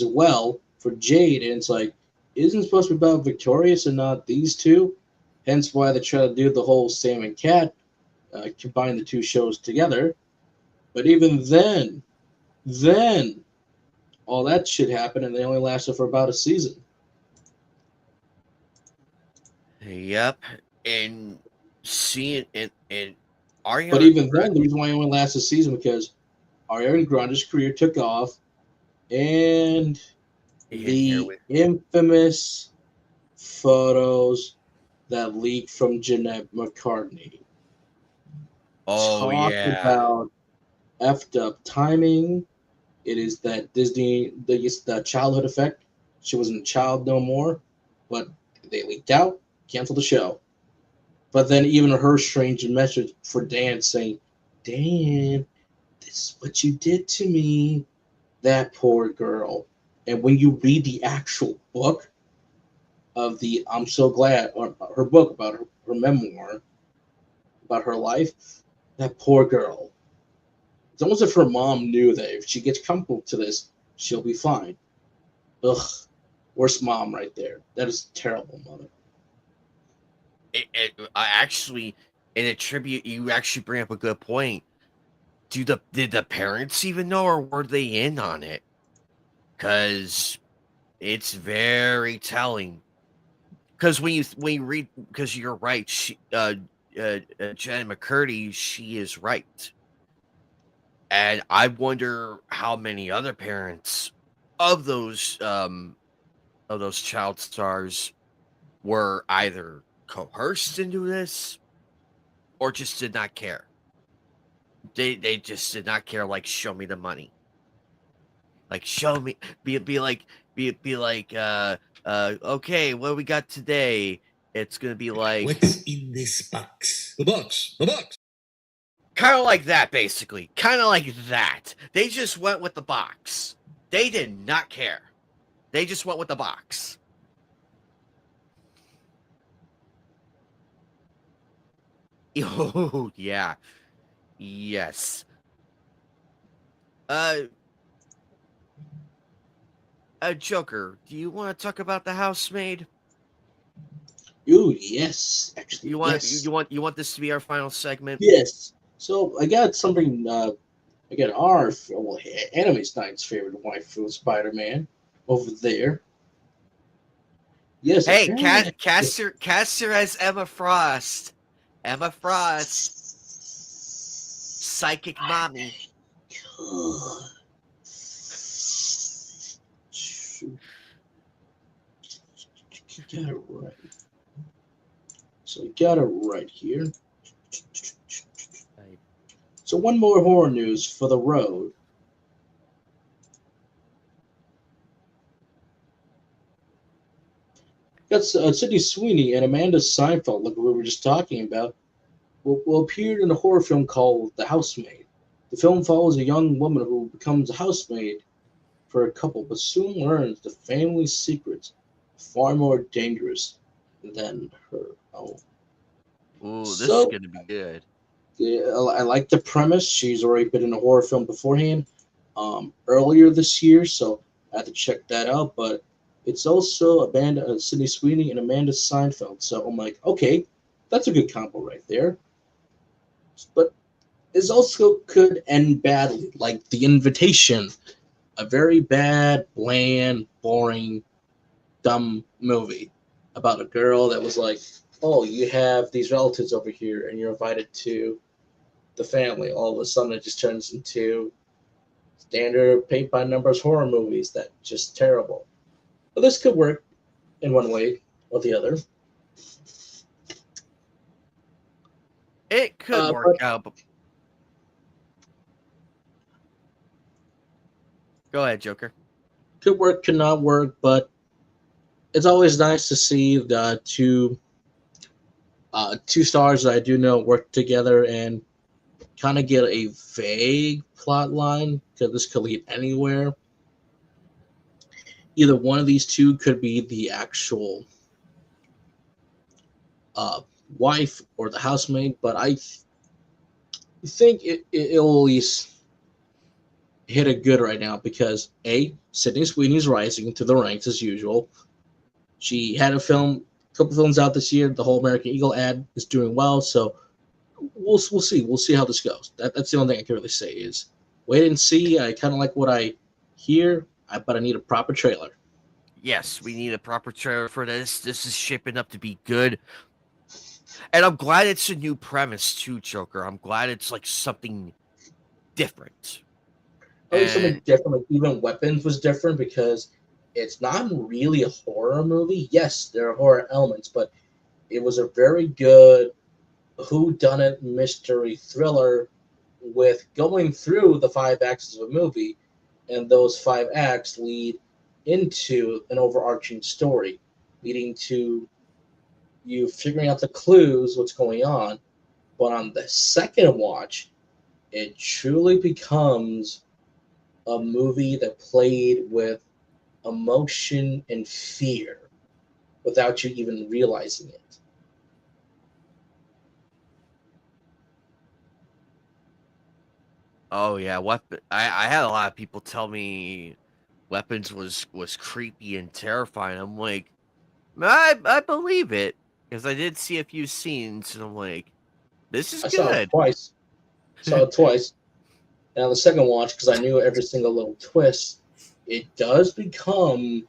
S3: well for Jade. And it's like, isn't it supposed to be about Victorious and not these two? Hence why they try to do the whole Sam and Cat, combine the two shows together. But even then, all that shit happened, and they only lasted for about a season.
S1: Yep, and seeing and
S3: But
S1: Ariana
S3: even then, the reason why it only lasted a season because Ariana Grande's career took off, and the infamous photos that leaked from Jeanette McCartney.
S1: Oh
S3: Talk
S1: yeah.
S3: about effed up timing. It is that Disney, the childhood effect. She wasn't a child no more, but they leaked out, canceled the show. But then even her strange message for Dan saying, Dan, this is what you did to me. That poor girl. And when you read the actual book of the I'm So Glad, or her book about her memoir, about her life, that poor girl. It's almost as if her mom knew that if she gets comfortable to this, she'll be fine. Ugh, worst mom right there. That is terrible, mother.
S1: I actually, in a tribute, you actually bring up a good point. Did the parents even know, or were they in on it? Because it's very telling. Because when you read, because you're right, Jen McCurdy, she is right, and I wonder how many other parents of those child stars were either coerced into this or just did not care. They just did not care. Like, show me the money. Like, show me. Be like. Okay, what we got today? It's gonna be like,
S4: what's in this box? The box.
S1: Kind of like that, basically. Kind of like that. They just went with the box. They did not care. They just went with the box. Oh, yeah. Yes. Uh, Joker, do you want to talk about the housemaid?
S3: Ooh, yes, actually,
S1: You want
S3: yes,
S1: you want this to be our final segment?
S3: yes. So I got something. I got our Anime Night's favorite waifu, Spider-Man, over there. Yes,
S1: Hey,
S3: apparently.
S1: cast her as Emma Frost. Emma Frost, psychic mommy.
S3: Got it right. So we got it right here. So one more horror news for the road. That's Sydney Sweeney and Amanda Seinfeld, like we were just talking about, will appear in a horror film called The Housemaid. The film follows a young woman who becomes a housemaid for a couple, but soon learns the family's secrets are far more dangerous than her own.
S1: Ooh, this is
S3: So,
S1: gonna be good.
S3: yeah, I like the premise. She's already been in a horror film beforehand, earlier this year, so I had to check that out. But it's also Amanda, Sydney Sweeney and Amanda Seinfeld. So I'm like, okay, that's a good combo right there. But it also could end badly, like The Invitation, a very bad, bland, boring, dumb movie about a girl that was like, oh, you have these relatives over here and you're invited to the family. All of a sudden, it just turns into standard paint by numbers horror movies that just terrible. But this could work in one way or the other.
S1: It could work
S3: But
S1: out. But... Go ahead, Joker.
S3: could work, could not work. But it's always nice to see the two stars that I do know work together and kind of get a vague plot line because this could lead anywhere. Either one of these two could be the actual uh, wife or the housemaid, but I think it'll at least hit it good right now because Sydney Sweeney's rising to the ranks as usual. She had a couple films out this year. The whole American Eagle ad is doing well, so we'll see. We'll see how this goes. That's the only thing I can really say is wait and see. I kind of like what I hear, but I need a proper trailer.
S1: Yes, we need a proper trailer for this. This is shaping up to be good. And I'm glad it's a new premise too, Joker. I'm glad it's like something different.
S3: At least something
S1: And
S3: different. Like even Weapons was different because it's not really a horror movie. Yes, there are horror elements, but it was a very good whodunit mystery thriller with going through the five acts of a movie, and those five acts lead into an overarching story, leading to you figuring out the clues, what's going on. But on the second watch, it truly becomes a movie that played with emotion and fear without you even realizing it.
S1: oh yeah, weapon. I had a lot of people tell me Weapons was creepy and terrifying. I'm like, I believe it because I did see a few scenes, and I'm like, this is
S3: I saw it
S1: good.
S3: twice. Saw it twice. And on the second watch, because I knew every single little twist, it does become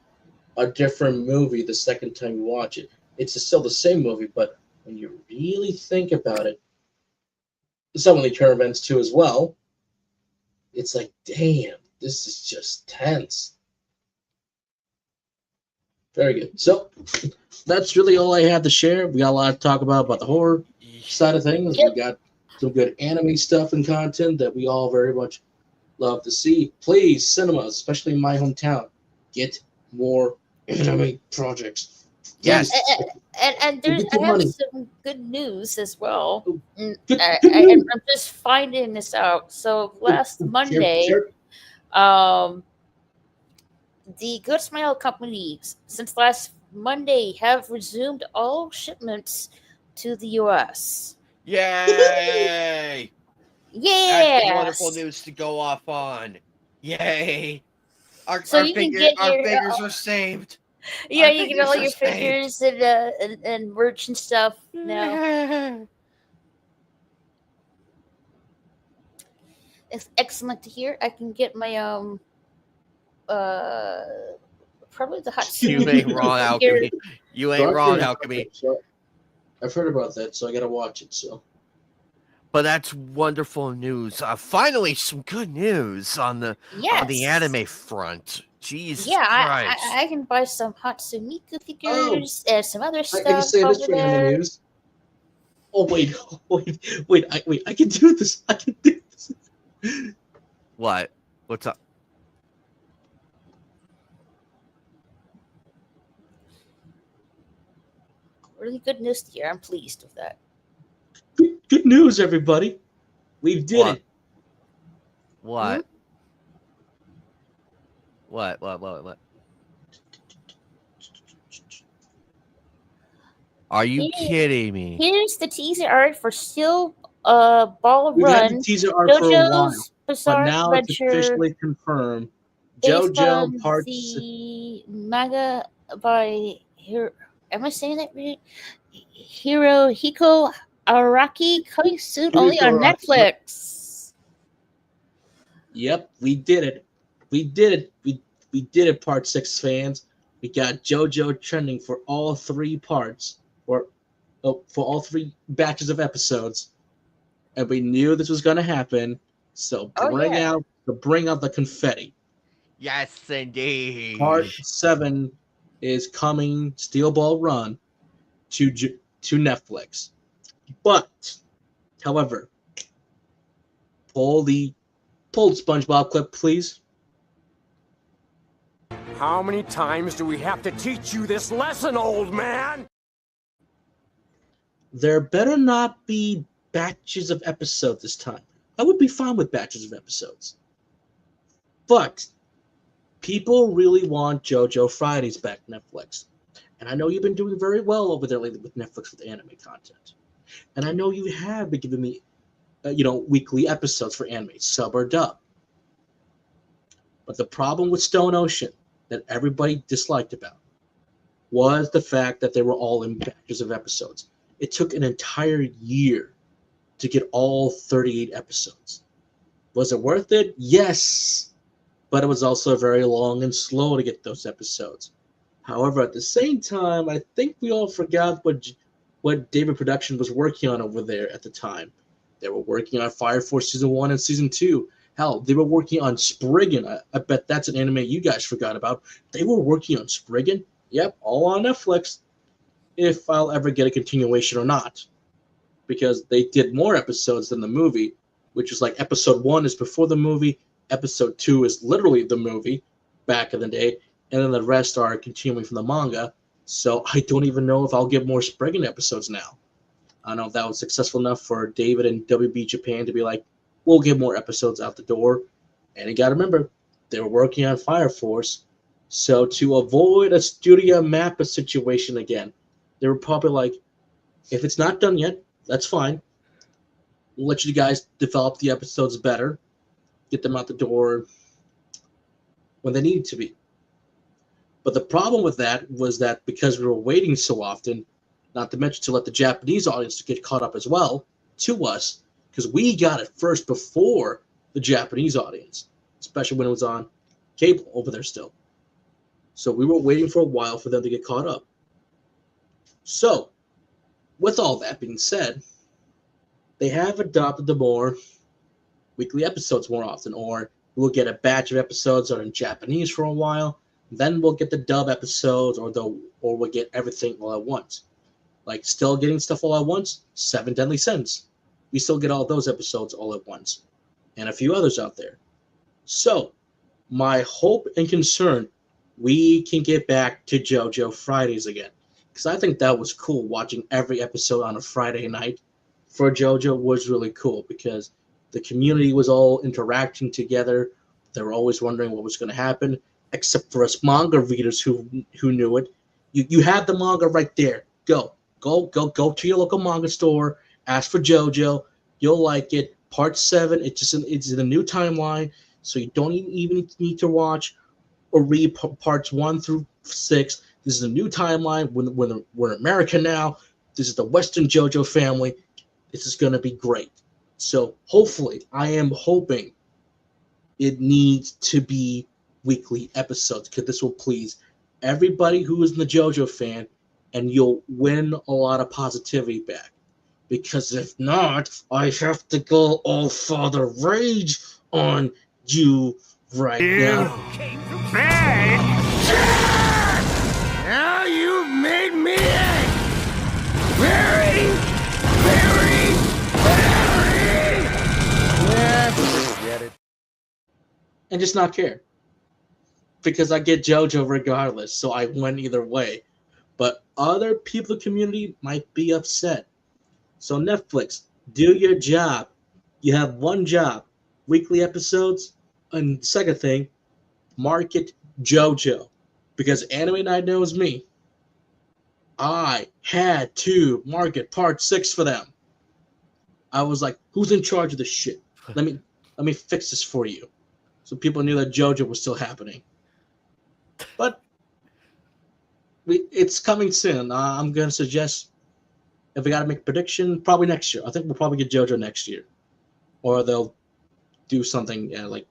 S3: a different movie the second time you watch it. It's still the same movie, but when you really think about it, some of the current events too as well, it's like, damn, this is just tense. Very good. So that's really all I have to share. We got a lot to talk about the horror side of things. We
S2: Yep.
S3: got some good anime stuff and content that we all very much love to see. Please, cinemas, especially in my hometown, get more anime projects
S1: Yes.
S2: And there's
S3: Get
S2: I
S3: your
S2: have
S3: money.
S2: some good news as well.
S3: Good
S2: I'm
S3: news.
S2: just finding this out. So last
S3: Share,
S2: Monday,
S3: share.
S2: um, the Good Smile companies since last Monday have resumed all shipments to the U.S.
S1: Yay! That's the wonderful
S2: Yes.
S1: news to go off on. Yay! Our
S2: So
S1: our
S2: you can
S1: figure
S2: get
S1: our
S2: your
S1: figures are saved.
S2: yeah,
S1: Our
S2: you get all
S1: figures are
S2: your
S1: saved.
S2: figures and merch and stuff now. It's excellent to hear. I can get my uh probably the
S1: You ain't
S2: Hatsune
S1: wrong,
S2: figure.
S1: Alchemy. You
S3: So
S1: ain't
S3: I've
S1: wrong,
S3: heard about
S1: Alchemy.
S3: that. So I've heard about that, so I gotta watch it. So
S1: But that's wonderful news. Finally, some good news on the
S2: Yes.
S1: anime front. Jesus
S2: Yeah,
S1: Christ!
S2: I can buy some Hatsune
S3: oh,
S2: figures and some other
S3: I can
S2: stuff
S3: say this
S2: over
S3: for anime
S2: there.
S3: news. Oh wait, wait! I can do this. I can do this.
S1: What? What's up?
S2: Really good news to hear. I'm pleased with that.
S3: Good news, everybody. We did
S1: What?
S3: it.
S1: What? What? Are you
S2: Here,
S1: kidding me?
S2: here's the teaser art for Steel Ball
S3: We've had the
S2: Run,
S3: teaser art for a while,
S2: JoJo's
S3: but
S2: Bizarre
S3: now it's
S2: Adventure,
S3: officially confirmed.
S2: based
S3: JoJo
S2: on
S3: parts.
S2: the manga by am I saying that right? Hirohiko Araki, coming soon only on Netflix.
S3: Yep, we did it. We did it. We did it, Part 6 fans. We got JoJo trending for all three parts, or for all three batches of episodes, and we knew this was going to happen. So
S2: Oh yeah.
S3: bring out the confetti.
S1: Yes, indeed.
S3: Part 7 is coming. Steel Ball Run to Netflix, but however, pull the SpongeBob clip, please.
S4: How many times do we have to teach you this lesson, old man?
S3: There better not be batches of episodes this time. I would be fine with batches of episodes. But people really want JoJo Fridays back Netflix. And I know you've been doing very well over there lately with Netflix with anime content. And I know you have been giving me weekly episodes for anime, sub or dub. But the problem with Stone Ocean that everybody disliked about was the fact that they were all in batches of episodes. It took an entire year to get all 38 episodes. Was it worth it? Yes. But it was also very long and slow to get those episodes. However, at the same time, I think we all forgot what David Production was working on over there at the time. They were working on Fire Force Season 1 and Season 2. Hell, they were working on Spriggan. I bet that's an anime you guys forgot about. They were working on Spriggan. Yep, all on Netflix. If I'll ever get a continuation or not. Because they did more episodes than the movie, which is like episode 1 is before the movie, episode 2 is literally the movie back in the day, and then the rest are continuing from the manga. So I don't even know if I'll get more Spriggan episodes now. I don't know if that was successful enough for David and WB Japan to be like, we'll get more episodes out the door. And you got to remember, they were working on Fire Force. So to avoid a Studio Mappa situation again, they were probably like, if it's not done yet, that's fine. We'll let you guys develop the episodes better, get them out the door when they need to be. But the problem with that was that because we were waiting so often, not to mention to let the Japanese audience get caught up as well to us, because we got it first before the Japanese audience, especially when it was on cable over there still. So we were waiting for a while for them to get caught up. So, with all that being said, they have adopted the more weekly episodes more often, or we'll get a batch of episodes that are in Japanese for a while, then we'll get the dub episodes, or we'll get everything all at once. Like still getting stuff all at once, Seven Deadly Sins. We still get all those episodes all at once, and a few others out there. So, my hope and concern, we can get back to JoJo Fridays again. because I think that was cool. Watching every episode on a Friday night for JoJo was really cool because the community was all interacting together. They were always wondering what was going to happen, except for us manga readers who knew it. You have the manga right there. Go to your local manga store. Ask for JoJo. You'll like it. Part 7. It's in a new timeline, so you don't even need to watch or read parts 1 through 6. This is a new timeline. We're in America now. This is the Western JoJo family. This is going to be great. So hopefully, I am hoping it needs to be weekly episodes because this will please everybody who is in the JoJo fan, and you'll win a lot of positivity back. Because if not, I have to go all Father Rage on you right now.
S4: Now you've made me very, very, very. Yeah, get it.
S3: And just not care. Because I get JoJo regardless, so I win either way. But other people in the community might be upset. So Netflix, do your job. You have one job. Weekly episodes. And second thing, market JoJo. Because Anime Night knows me. I had to market part 6 for them. I was like, who's in charge of this shit? Let me fix this for you. So people knew that JoJo was still happening. But it's coming soon. I'm going to suggest, if we got to make a prediction, probably next year. I think we'll probably get JoJo next year. Or they'll do something like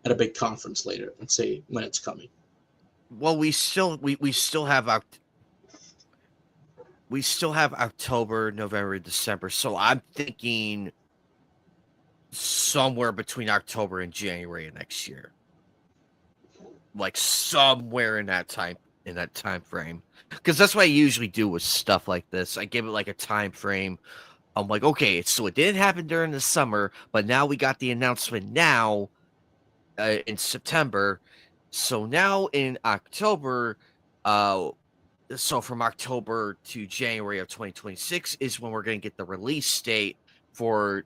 S3: at a big conference later and say when it's coming.
S1: Well, we still have October, November, December. So I'm thinking somewhere between October and January of next year. Like somewhere in that time frame. Because that's what I usually do with stuff like this. I give it like a time frame. I'm like, okay, so it didn't happen during the summer, but now we got the announcement now in September. So now in October, so from October to January of 2026 is when we're going to get the release date for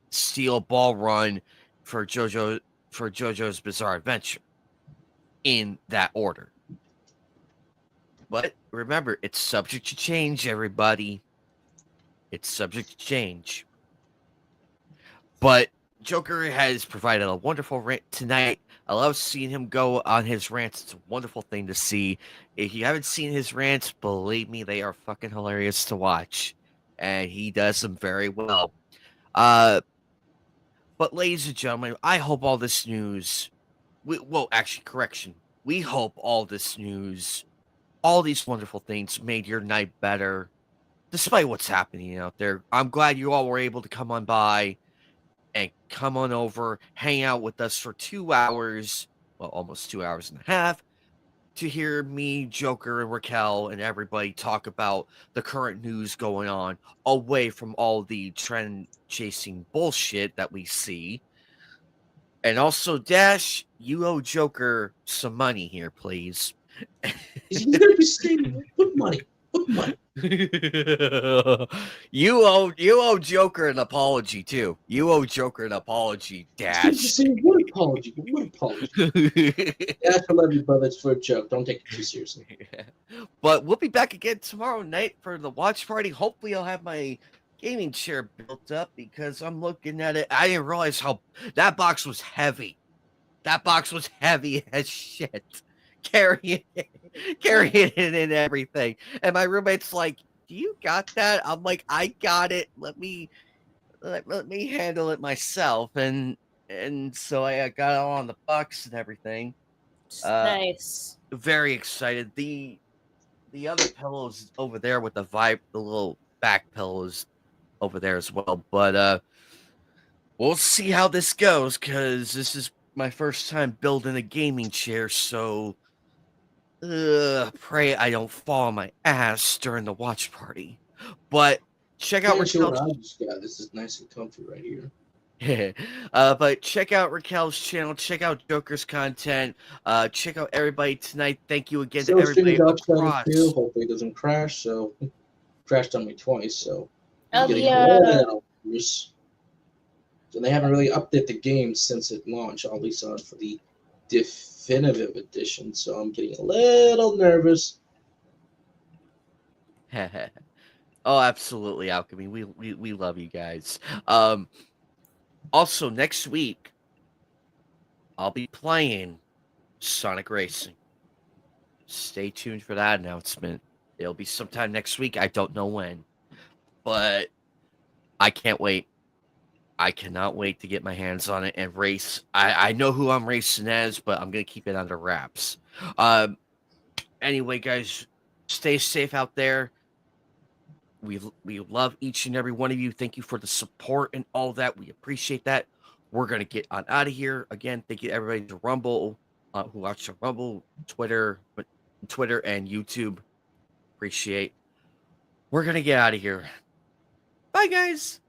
S1: Steel Ball Run for JoJo's Bizarre Adventure. In that order. But remember, it's subject to change, everybody. It's subject to change. But Joker has provided a wonderful rant tonight. I love seeing him go on his rants. It's a wonderful thing to see. If you haven't seen his rants, believe me, they are fucking hilarious to watch. And he does them very well. But ladies and gentlemen, I hope all this news... We hope all this news, all these wonderful things made your night better, despite what's happening out there. I'm glad you all were able to come on by and come on over, hang out with us for 2 hours, well, almost 2 hours and a half, to hear me, Joker, and Raquel, and everybody talk about the current news going on, away from all the trend-chasing bullshit that we see. And also, Dash, you owe Joker some money here, please.
S3: He's going to be saying, what money? What money?
S1: You owe Joker an apology, too. You owe Joker an apology, Dash.
S3: Saying, what apology? What apology? Dash, I love you, brother. It's for a joke. Don't take it too seriously.
S1: But we'll be back again tomorrow night for the watch party. Hopefully, I'll have my gaming chair built up because I'm looking at it. I didn't realize how that box was heavy. That box was heavy as shit. Carrying it and everything. And my roommate's like, "Do you got that?" I'm like, "I got it. Let me handle it myself." And so I got it all on the box and everything.
S2: Nice.
S1: Very excited. The other pillows over there with the little back pillows over there as well, but we'll see how this goes because this is my first time building a gaming chair, so pray I don't fall on my ass during the watch party. But check out
S3: What
S1: Raquel.
S3: I just got. This is nice and comfy right here.
S1: But check out Raquel's channel. Check out Joker's content. Check out everybody tonight. Thank you again to
S3: So streaming
S1: everybody
S3: Dark Side
S1: across.
S3: too. Hopefully it doesn't crash. So crashed on me twice. So I'm
S2: Oh,
S3: getting
S2: the
S3: a little nervous. And they haven't really updated the game since it launched, at least for the definitive edition. So I'm getting a little nervous.
S1: Oh, absolutely, Alchemy. We love you guys. Also, next week I'll be playing Sonic Racing. Stay tuned for that announcement. It'll be sometime next week. I don't know when, but I can't wait. I cannot wait to get my hands on it and race. I know who I'm racing as, but I'm gonna keep it under wraps. Anyway, guys, stay safe out there. We love each and every one of you. Thank you for the support and all that. We appreciate that. We're gonna get on out of here. Again, thank you to everybody to Rumble, who watched the Rumble, Twitter and YouTube. Appreciate. We're gonna get out of here. Bye, guys.